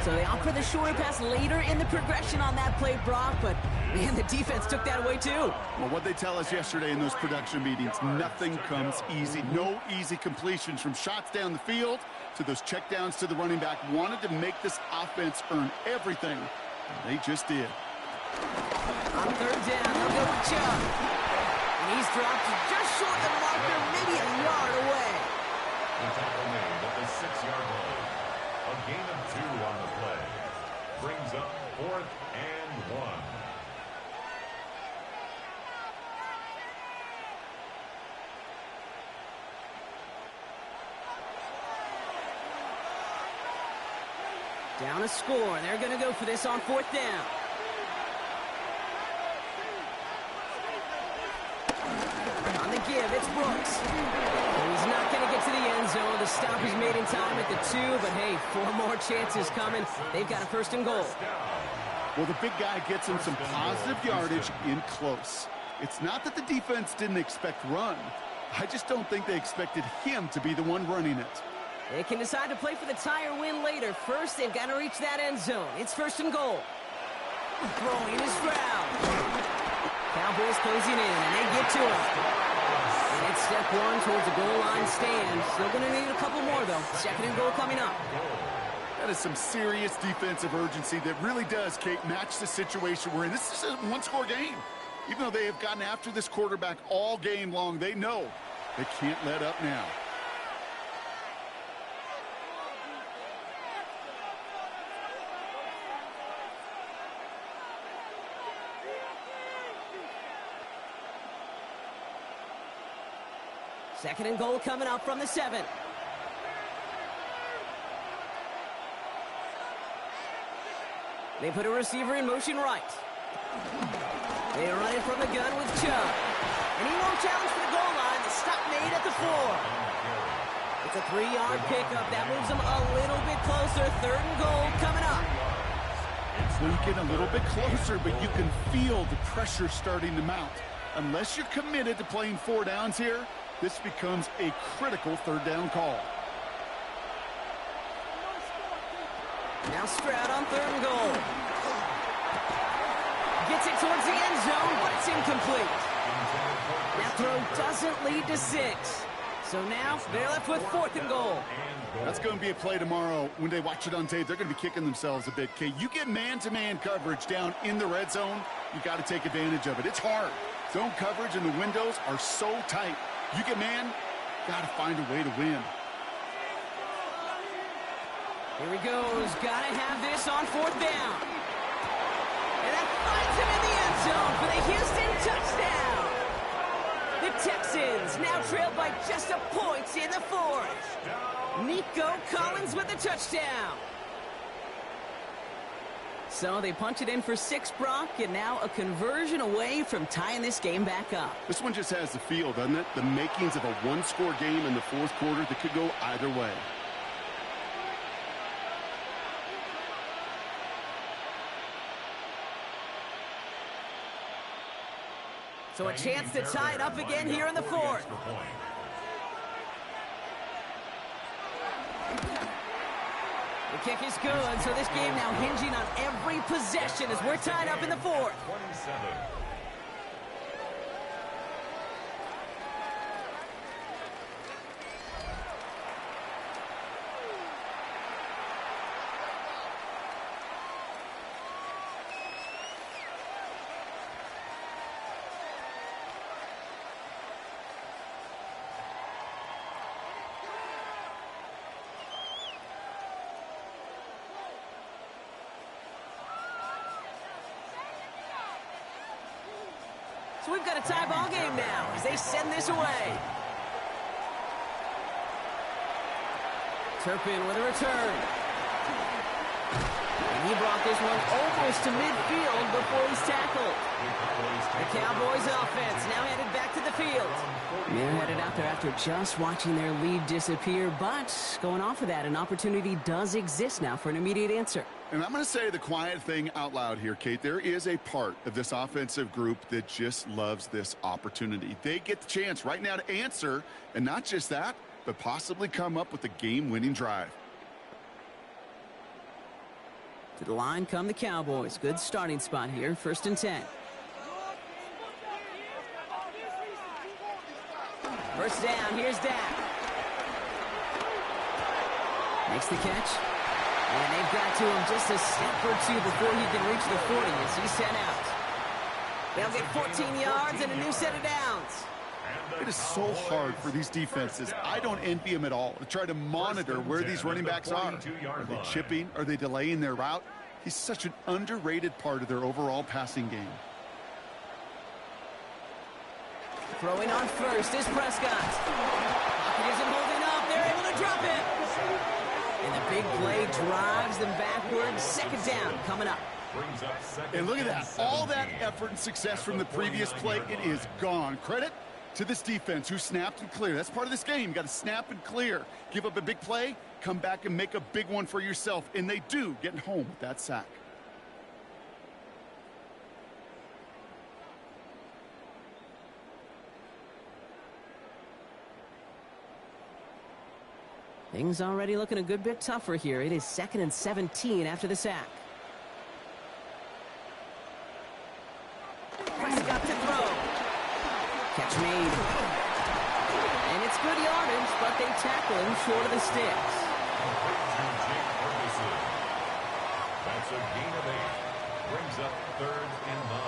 So they offer the shorter pass later in the progression on that play, Brock, but man, the defense took that away too. Well, what they tell us yesterday in those production meetings, nothing comes easy. No easy completions from shots down the field to those checkdowns to the running back. Wanted to make this offense earn everything, and they just did. On 3rd down, they'll go with Chubb. And he's dropped just short of the marker, maybe a yard away. The tackle made at the 6-yard line. A gain of 2 on the play. Brings up 4th and 1. Down a score. They're going to go for this on 4th down. On the give, it's Brooks. He's not going to get to the end zone. The stop is made in time at the 2, but hey, 4 more chances coming. They've got a 1st and goal. Well, the big guy gets him some positive yardage in close. It's not that the defense didn't expect run. I just don't think they expected him to be the one running it. They can decide to play for the tie or win later. First, they've got to reach that end zone. It's 1st and goal. Throwing is Stroud. Cowboys closing in, and they get to him. And it's step one towards a goal line stand. Still going to need a couple more, though. 2nd and goal coming up. That is some serious defensive urgency that really does, Kate, match the situation we're in. This is a one-score game. Even though they have gotten after this quarterback all game long, they know they can't let up now. Second and goal coming up from the 7. They put a receiver in motion right. They run it from the gun with Chubb. And he won't challenge for the goal line. The stop made at the 4. It's a 3-yard pickup. That moves them a little bit closer. 3rd and goal coming up. So you get a little bit closer, but you can feel the pressure starting to mount. Unless you're committed to playing 4 downs here, this becomes a critical 3rd down call. Now Stroud on 3rd and goal. Gets it towards the end zone, but it's incomplete. That throw doesn't lead to 6. So now they're left with 4th and goal. That's going to be a play tomorrow. When they watch it on tape, they're going to be kicking themselves a bit. Okay, you get man-to-man coverage down in the red zone, you got to take advantage of it. It's hard. Zone coverage and the windows are so tight. You get man, got to find a way to win. Here he goes. Got to have this on 4th down. And that finds him in the end zone for the Houston touchdown. The Texans now trail by just a point in the 4th. Nico Collins with the touchdown. So they punch it in for 6, Brock, and now a conversion away from tying this game back up. This one just has the feel, doesn't it? The makings of a one-score game in the 4th quarter that could go either way. So a chance to tie it up again here in the 4th. The kick is good, so this game now hinging on every possession as we're tied up in the 4th. So we've got a tie ball game now as they send this away. Turpin with a return. And he brought this one almost to midfield before he's tackled. The Cowboys offense now headed back to the field. They're headed out there after just watching their lead disappear, but going off of that, an opportunity does exist now for an immediate answer. And I'm going to say the quiet thing out loud here, Kate. There is a part of this offensive group that just loves this opportunity. They get the chance right now to answer, and not just that, but possibly come up with a game-winning drive. To the line come the Cowboys. Good starting spot here. 1st and 10. First down. Here's Dak. Makes the catch. And they've got to him just a step or 2 before he can reach the 40 as he's sent out. They'll get 14 yards and a new set of downs. It is so hard for these defenses. I don't envy them at all to try to monitor where these running backs are. Are they chipping? Are they delaying their route? He's such an underrated part of their overall passing game. Throwing on first is Prescott. Pocket isn't holding up. They're able to drop it. And the big play drives them backwards. 2nd down coming up. And look at that. All that effort and success from the previous play, it is gone. Credit to this defense who snapped and cleared. That's part of this game. You got to snap and clear. Give up a big play, come back and make a big one for yourself. And they do, getting home with that sack. Things already looking a good bit tougher here. It is 2nd and 17 after the sack. Prescott to throw. Catch made. And it's good yardage, but they tackle him short of the sticks. That's a gain of 8. Brings up 3rd and 9.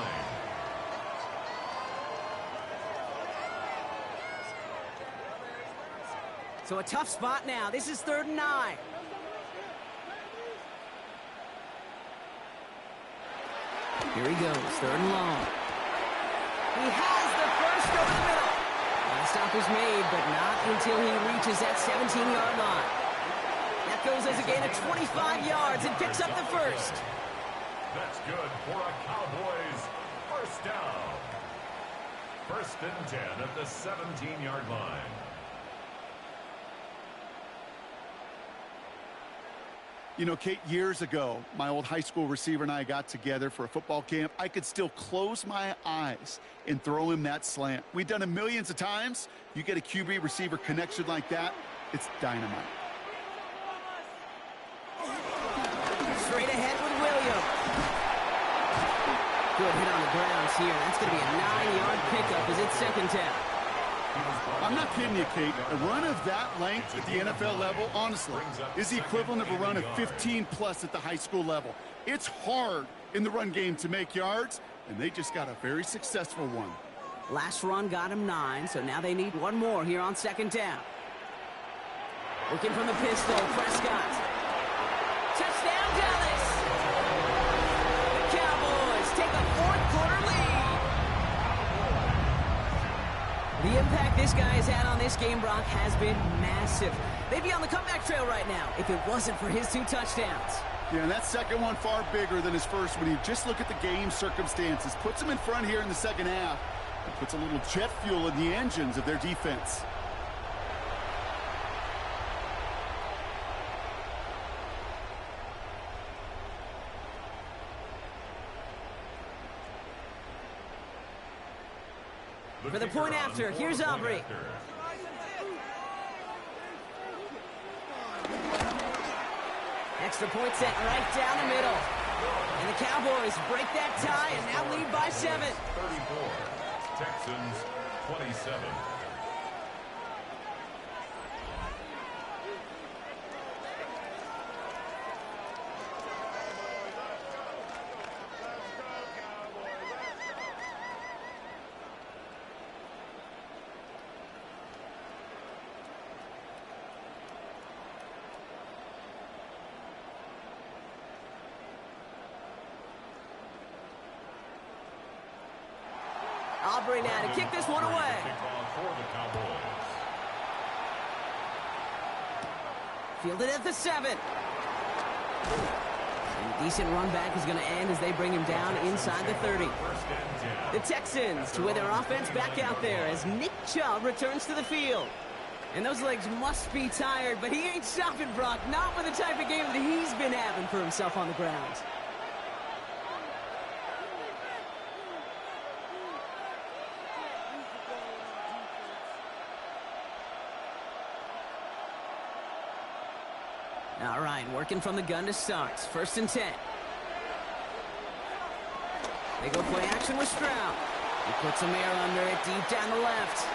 So a tough spot now. This is 3rd and 9. Here he goes, 3rd and long. He has the first over the middle. The stop is made, but not until he reaches that 17-yard line. That goes as a gain of 25 yards and picks up the first. That's good for a Cowboys first down. 1st and 10 at the 17-yard line. You know, Kate, years ago, my old high school receiver and I got together for a football camp. I could still close my eyes and throw him that slant. We've done it millions of times. You get a QB receiver connection like that, it's dynamite. Straight ahead with Williams. Good hit on the grounds here. That's going to be a 9-yard pickup as it's 2nd down. I'm not kidding you, Kate. A run of that length at the NFL level, honestly, is the equivalent of a run of 15-plus at the high school level. It's hard in the run game to make yards, and they just got a very successful one. Last run got him 9, so now they need one more here on 2nd down. Looking from the pistol, Prescott. Touchdown, Dallas! The Cowboys take a 4th-quarter lead. The impact this guy has had on this game, Brock, has been massive. They'd be on the comeback trail right now if it wasn't for his 2 touchdowns. Yeah, and that second one far bigger than his first when you just look at the game circumstances. Puts him in front here in the second half and puts a little jet fuel in the engines of their defense. For the point after, here's Aubrey. Extra point set right down the middle. And the Cowboys break that tie and now lead by 7. 34, Texans 27. Aubrey now to kick this one away. Fielded at the 7. And a decent run back is going to end as they bring him down inside the 30. The Texans with their offense back out there as Nick Chubb returns to the field. And those legs must be tired, but he ain't stopping, Brock. Not with the type of game that he's been having for himself on the ground. All right, working from the gun to start. 1st and 10. They go play action with Stroud. He puts some air under it deep down the left.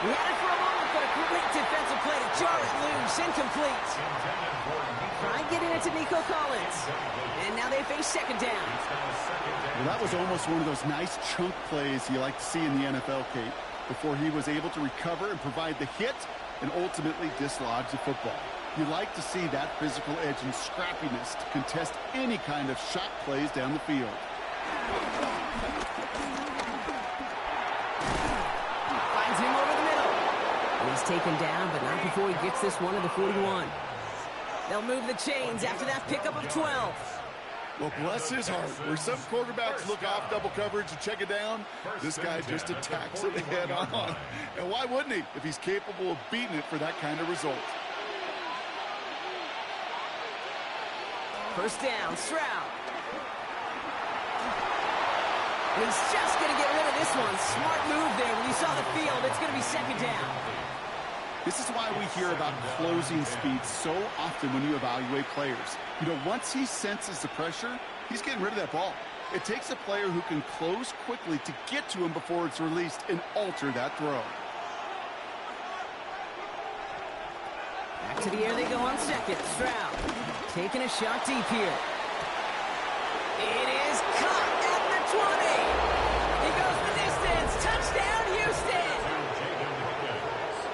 He had it for a moment, but a great defensive play to jar it loose. Incomplete. Try getting it to Nico Collins. And now they face 2nd down. Well, that was almost one of those nice chunk plays you like to see in the NFL, Kate, before he was able to recover and provide the hit and ultimately dislodge the football. You like to see that physical edge and scrappiness to contest any kind of shot plays down the field. Finds him over the middle. And he's taken down, but not before he gets this one to the 41. They'll move the chains after that pickup of 12. Well, bless his heart. Where some quarterbacks look off double coverage and check it down, this guy just attacks it head on. And why wouldn't he if he's capable of beating it for that kind of result? 1st down, Stroud. And he's just going to get rid of this one. Smart move there when he saw the field. It's going to be 2nd down. This is why we hear about closing speed so often when you evaluate players. You know, once he senses the pressure, he's getting rid of that ball. It takes a player who can close quickly to get to him before it's released and alter that throw. Back to the air they go on second. Stroud taking a shot deep here. It is caught at the 20. He goes the distance. Touchdown, Houston.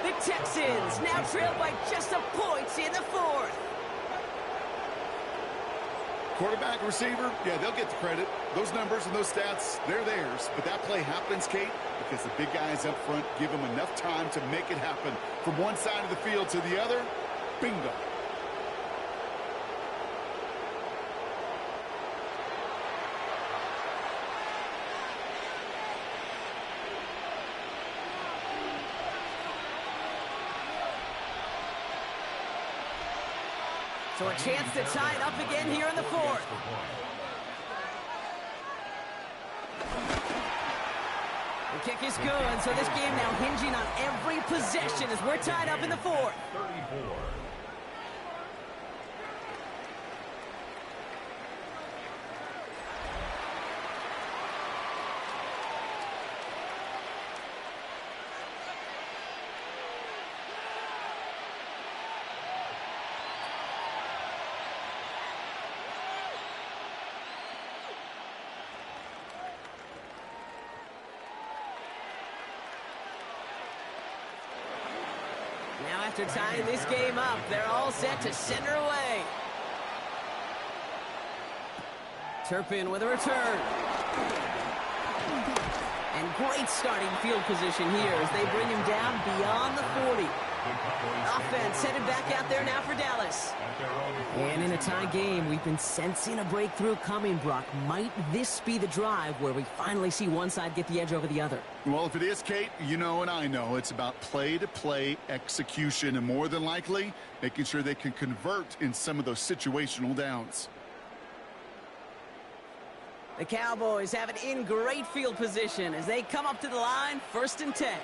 The Texans now trail by just a point in the fourth. Quarterback, receiver, yeah, they'll get the credit. Those numbers and those stats, they're theirs. But that play happens, Kate, because the big guys up front give them enough time to make it happen. From one side of the field to the other, bingo. So a chance to tie it up again here in the fourth. The kick is good, so this game now hinging on every possession as we're tied up in the fourth. 34. Now after tying this game up, they're all set to send her away. Turpin with a return. And great starting field position here as they bring him down beyond the 40. Offense headed back out there now for Dallas. And in a tie game, we've been sensing a breakthrough coming, Brock. Might this be the drive where we finally see one side get the edge over the other? Well, if it is, Kate, you know and I know it's about play-to-play execution and more than likely making sure they can convert in some of those situational downs. The Cowboys have it in great field position as they come up to the line, 1st and 10.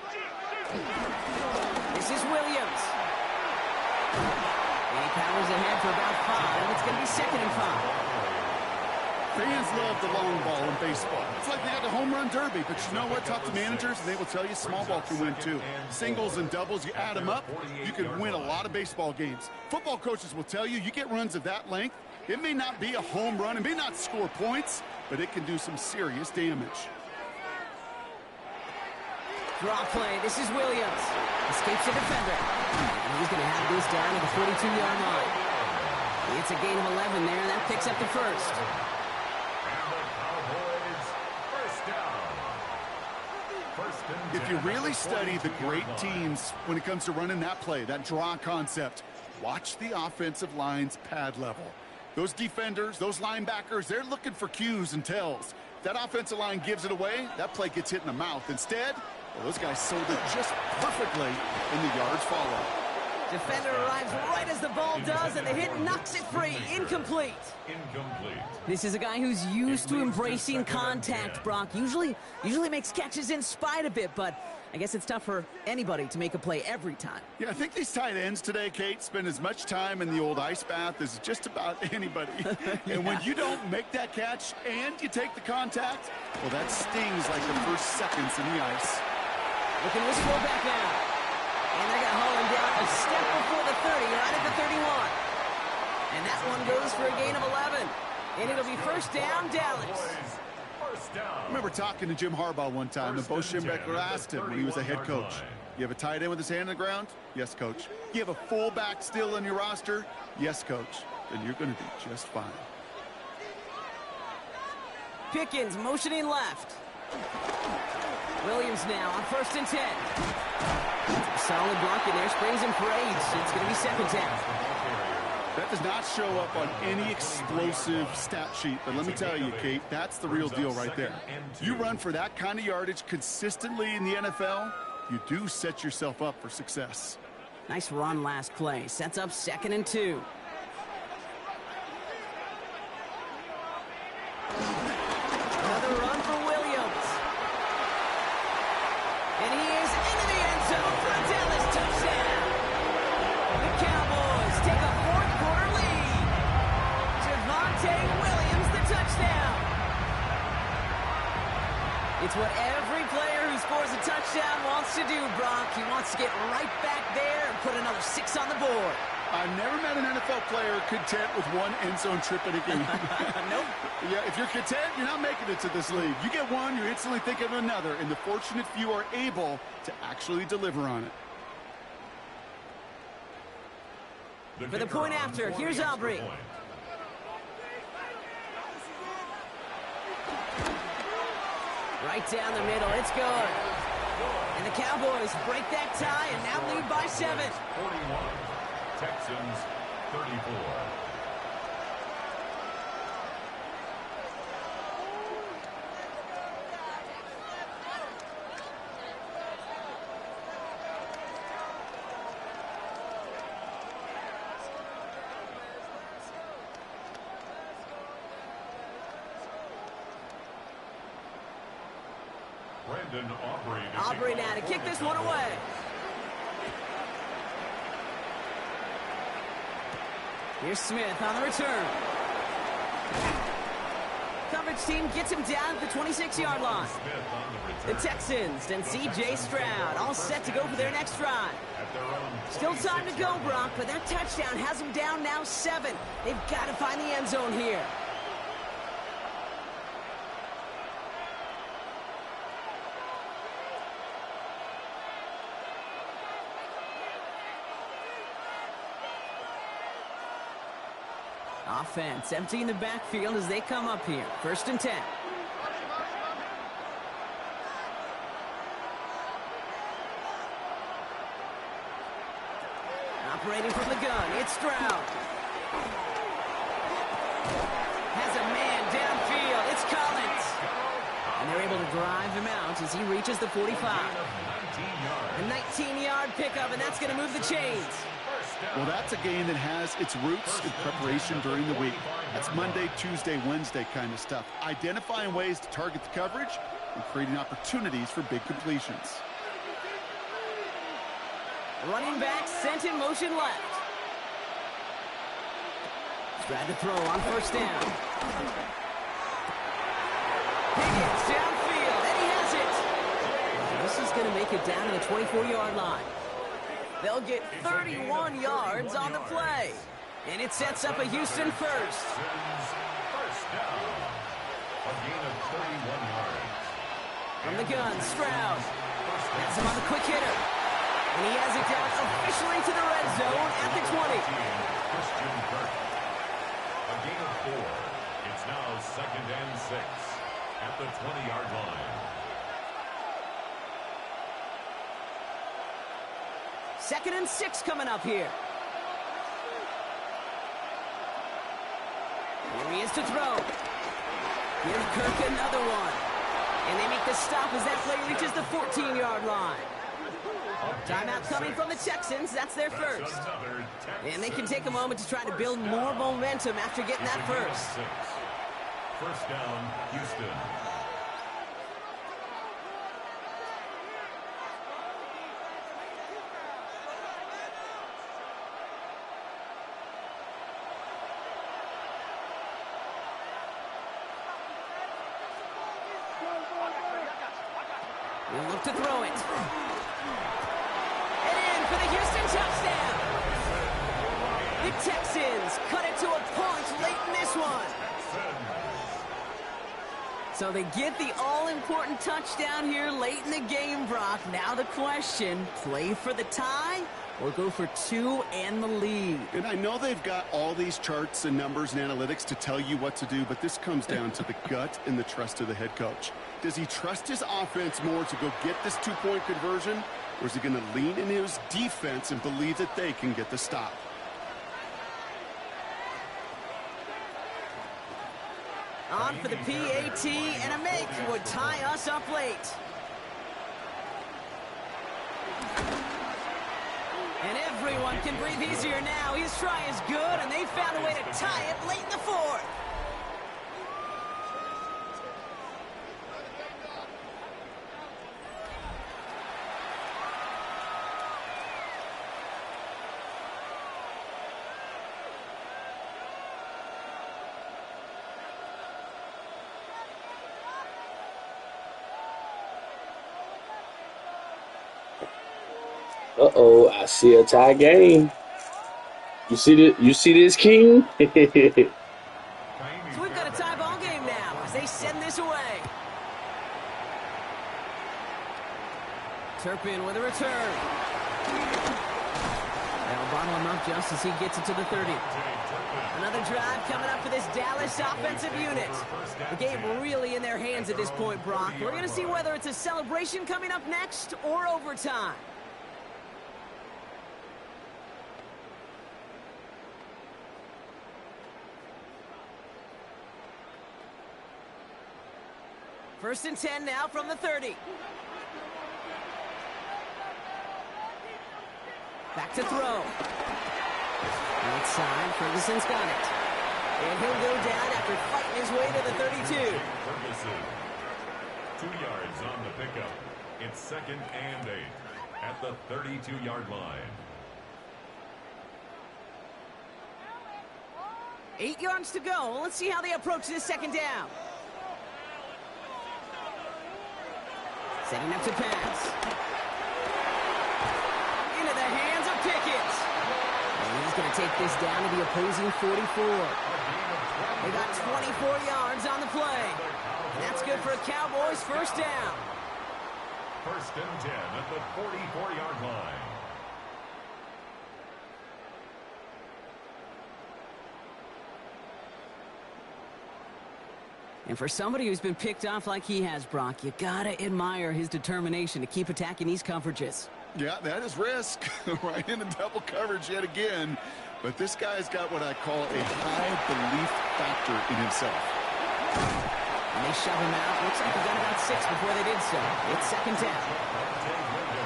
This is Williams. And he powers ahead for about 5. It's going to be 2nd and 5. Fans love the long ball in baseball. It's like they got the home run derby, but you know what? Talk to managers, and they will tell you small ball can win too. Singles and doubles, you add them up, you can win a lot of baseball games. Football coaches will tell you, you get runs of that length, it may not be a home run, it may not score points, but it can do some serious damage. Draw play. This is Williams. Escapes the defender. And he's going to have this down at the 42-yard line. It's a gain of 11 there, and that picks up the first. If you really study the great teams when it comes to running that play, that draw concept, watch the offensive line's pad level. Those defenders, those linebackers, they're looking for cues and tells. If that offensive line gives it away, that play gets hit in the mouth. Instead, well, those guys sold it just perfectly, and the yards follow. Defender arrives right as the ball does, and the hit knocks it free. Incomplete. This is a guy who's used to embracing contact, Brock. Usually makes catches in spite of it, but I guess it's tough for anybody to make a play every time. Yeah, I think these tight ends today, Kate, spend as much time in the old ice bath as just about anybody. Yeah. And when you don't make that catch and you take the contact, well, that stings like the first seconds in the ice. Looking this fullback now. And they're going to haul him down a step before the 30, right at the 31. And that one goes for a gain of 11. And it'll be 1st down, Dallas. I remember talking to Jim Harbaugh one time, and Bo Schembechler asked him when he was a head coach, you have a tight end with his hand on the ground? Yes, coach. You have a fullback still in your roster? Yes, coach. Then you're going to be just fine. Pickens motioning left. Williams now on 1st and 10. Solid block in there, springs him for 8. It's going to be 2nd down. That does not show up on any explosive stat sheet, but let me tell you, Kate, that's the real deal right there. You run for that kind of yardage consistently in the NFL, you do set yourself up for success. Nice run last play. Sets up 2nd and 2. Another run for Williams. And he is into the end zone for a Dallas touchdown. Williams, the touchdown. It's what every player who scores a touchdown wants to do, Brock. He wants to get right back there and put another 6 on the board. I've never met an NFL player content with one end zone trip in a game. Nope. Yeah, if you're content, you're not making it to this league. You get one, you're instantly thinking of another, and the fortunate few are able to actually deliver on it. For the point after, here's Aubrey. Right down the middle, it's good. And the Cowboys break that tie and now lead by 7. 41, Texans 34. Aubrey now to kick this one away. Here's Smith on the return. Coverage team gets him down at the 26-yard line. The Texans and C.J. Stroud all set to go for their next drive. Still time to go, Brock, but their touchdown has them down now 7. They've got to find the end zone here. Offense emptying the backfield as they come up here. 1st and 10. Operating from the gun, it's Stroud. Has a man downfield, it's Collins. And they're able to drive him out as he reaches the 45. A 19-yard pickup, and that's going to move the chains. Well, that's a game that has its roots in preparation during the week. That's Monday, Tuesday, Wednesday kind of stuff. Identifying ways to target the coverage and creating opportunities for big completions. Running back sent in motion left. Tried to throw on 1st down. Higgins downfield, and he has it. This is going to make it down to the 24-yard line. They'll get 31 yards on the play. And it sets up a Houston first. First down. A gain of 31 yards. From the gun, Stroud. Has him on the quick hitter. And he has it down officially to the red zone at the 20. Christian Kirk. A gain of 4. It's now 2nd and 6 at the 20-yard line. 2nd and 6 coming up here. Here he is to throw. Give Kirk another one. And they make the stop as that play reaches the 14-yard line. Timeout coming from the Texans. That's their first. And they can take a moment to try to build more momentum after getting that first. First down, Houston. He'll look to throw it. And in for the Houston touchdown. The Texans cut it to a point late in this one. So they get the all-important touchdown here late in the game, Brock. Now the question, play for the tie or go for 2 and the lead? And I know they've got all these charts and numbers and analytics to tell you what to do, but this comes down to the gut and the trust of the head coach. Does he trust his offense more to go get this 2-point conversion, or is he going to lean into his defense and believe that they can get the stop? On for the PAT, and a make would tie us up late. And everyone can breathe easier now. His try is good, and they found a way to tie it late in the 4th. Uh-oh, I see a tie game. You see this, King? So we've got a tie ball game now as they send this away. Turpin with a return. They'll bottle him up just as he gets it to the 30. Another drive coming up for this Dallas offensive unit. The game really in their hands at this point, Brock. We're going to see whether it's a celebration coming up next or overtime. First and 10 now from the 30. Back to throw. Right side, Ferguson's got it. And he'll go down after fighting his way to the 32. Ferguson. 2 yards on the pickup. It's 2nd and 8 at the 32-yard line. 8 yards to go. Let's see how they approach this second down. Setting up to pass. Into the hands of Pickett. And he's going to take this down to the opposing 44. They got 24 yards on the play. And that's good for a Cowboys first down. 1st and 10 at the 44-yard line. And for somebody who's been picked off like he has, Brock, you gotta admire his determination to keep attacking these coverages. Yeah, that is risk. Right into double coverage yet again. But this guy's got what I call a high belief factor in himself. And they shove him out. Looks like they got about 6 before they did so. It's 2nd down.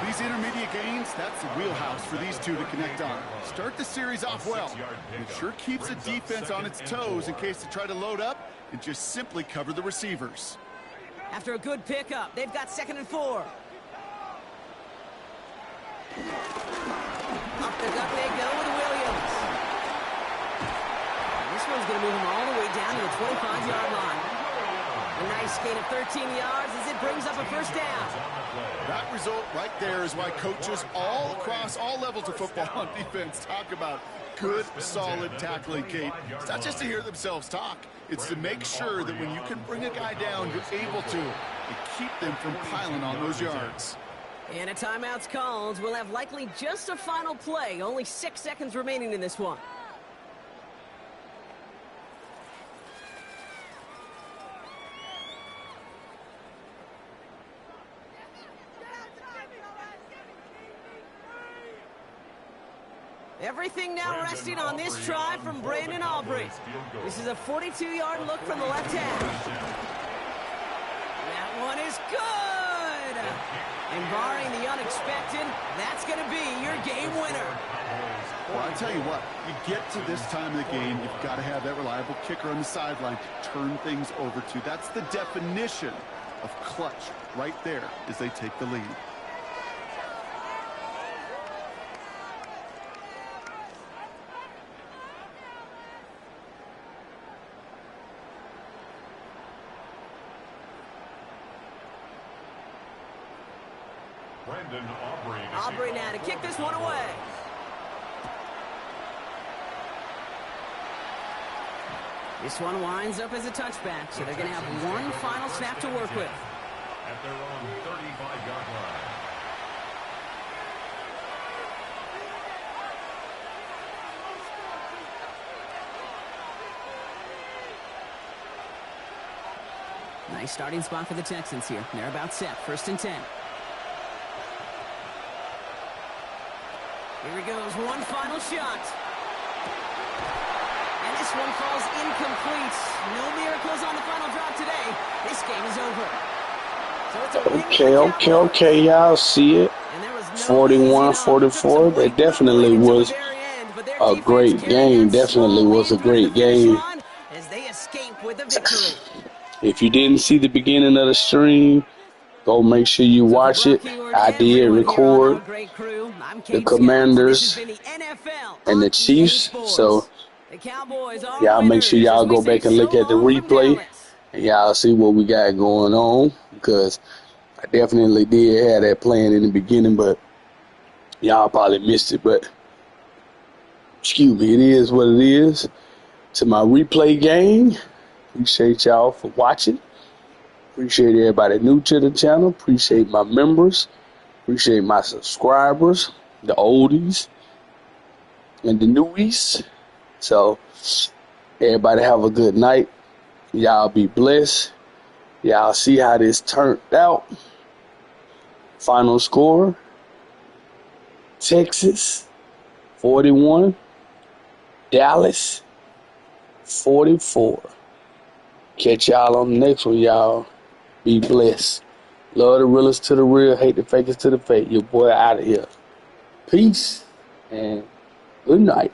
These intermediate gains, that's the wheelhouse for these two to connect on. Start the series off well. It sure keeps the defense on its toes in case they try to load up and just simply cover the receivers. After a good pickup, they've got 2nd and 4. Up the gut they go with Williams. And this one's going to move him all the way down to the 25-yard line. A nice gain of 13 yards as it brings up a first down. That result right there is why coaches all across all levels of football on defense talk about good, solid tackling, Kate. It's not just to hear themselves talk. It's to make sure that when you can bring a guy down, you're able to and keep them from piling on those yards. And a timeout's called. We'll have likely just a final play. Only 6 seconds remaining in this one. Everything now resting on this try from Brandon Aubrey. This is a 42-yard look from the left hand. That one is good. And barring the unexpected, that's going to be your game winner. Well, I tell you what, you get to this time of the game, you've got to have that reliable kicker on the sideline to turn things over to. That's the definition of clutch right there as they take the lead. Aubrey now to kick this one away. This one winds up as a touchback, so they're going to have one final snap to work with. At their own 35-yard line. Nice starting spot for the Texans here. They're about set. 1st and 10. Here he goes. One final shot. And this one falls incomplete. No miracles on the final drop today. This game is over. So it's a Okay, y'all see it. 41-44. That definitely was a great game. Definitely was a great game. As they escape with the victory. If you didn't see the beginning of the stream, go make sure you watch it. I did record the Commanders and the Chiefs. So y'all make sure y'all go back and look at the replay and y'all see what we got going on, because I definitely did have that plan in the beginning, but Y'all probably missed it, but excuse me, it is what it is. To my replay gang, appreciate y'all for watching. Appreciate everybody new to the channel. Appreciate my members. Appreciate my subscribers, the oldies and the newies. So everybody have a good night. Y'all be blessed. Y'all see how this turned out. Final score, Texas 41, Dallas 44. Catch y'all on the next one, y'all. Be blessed. Love the realest to the real, hate the fakest to the fake. Your boy out of here. Peace and good night.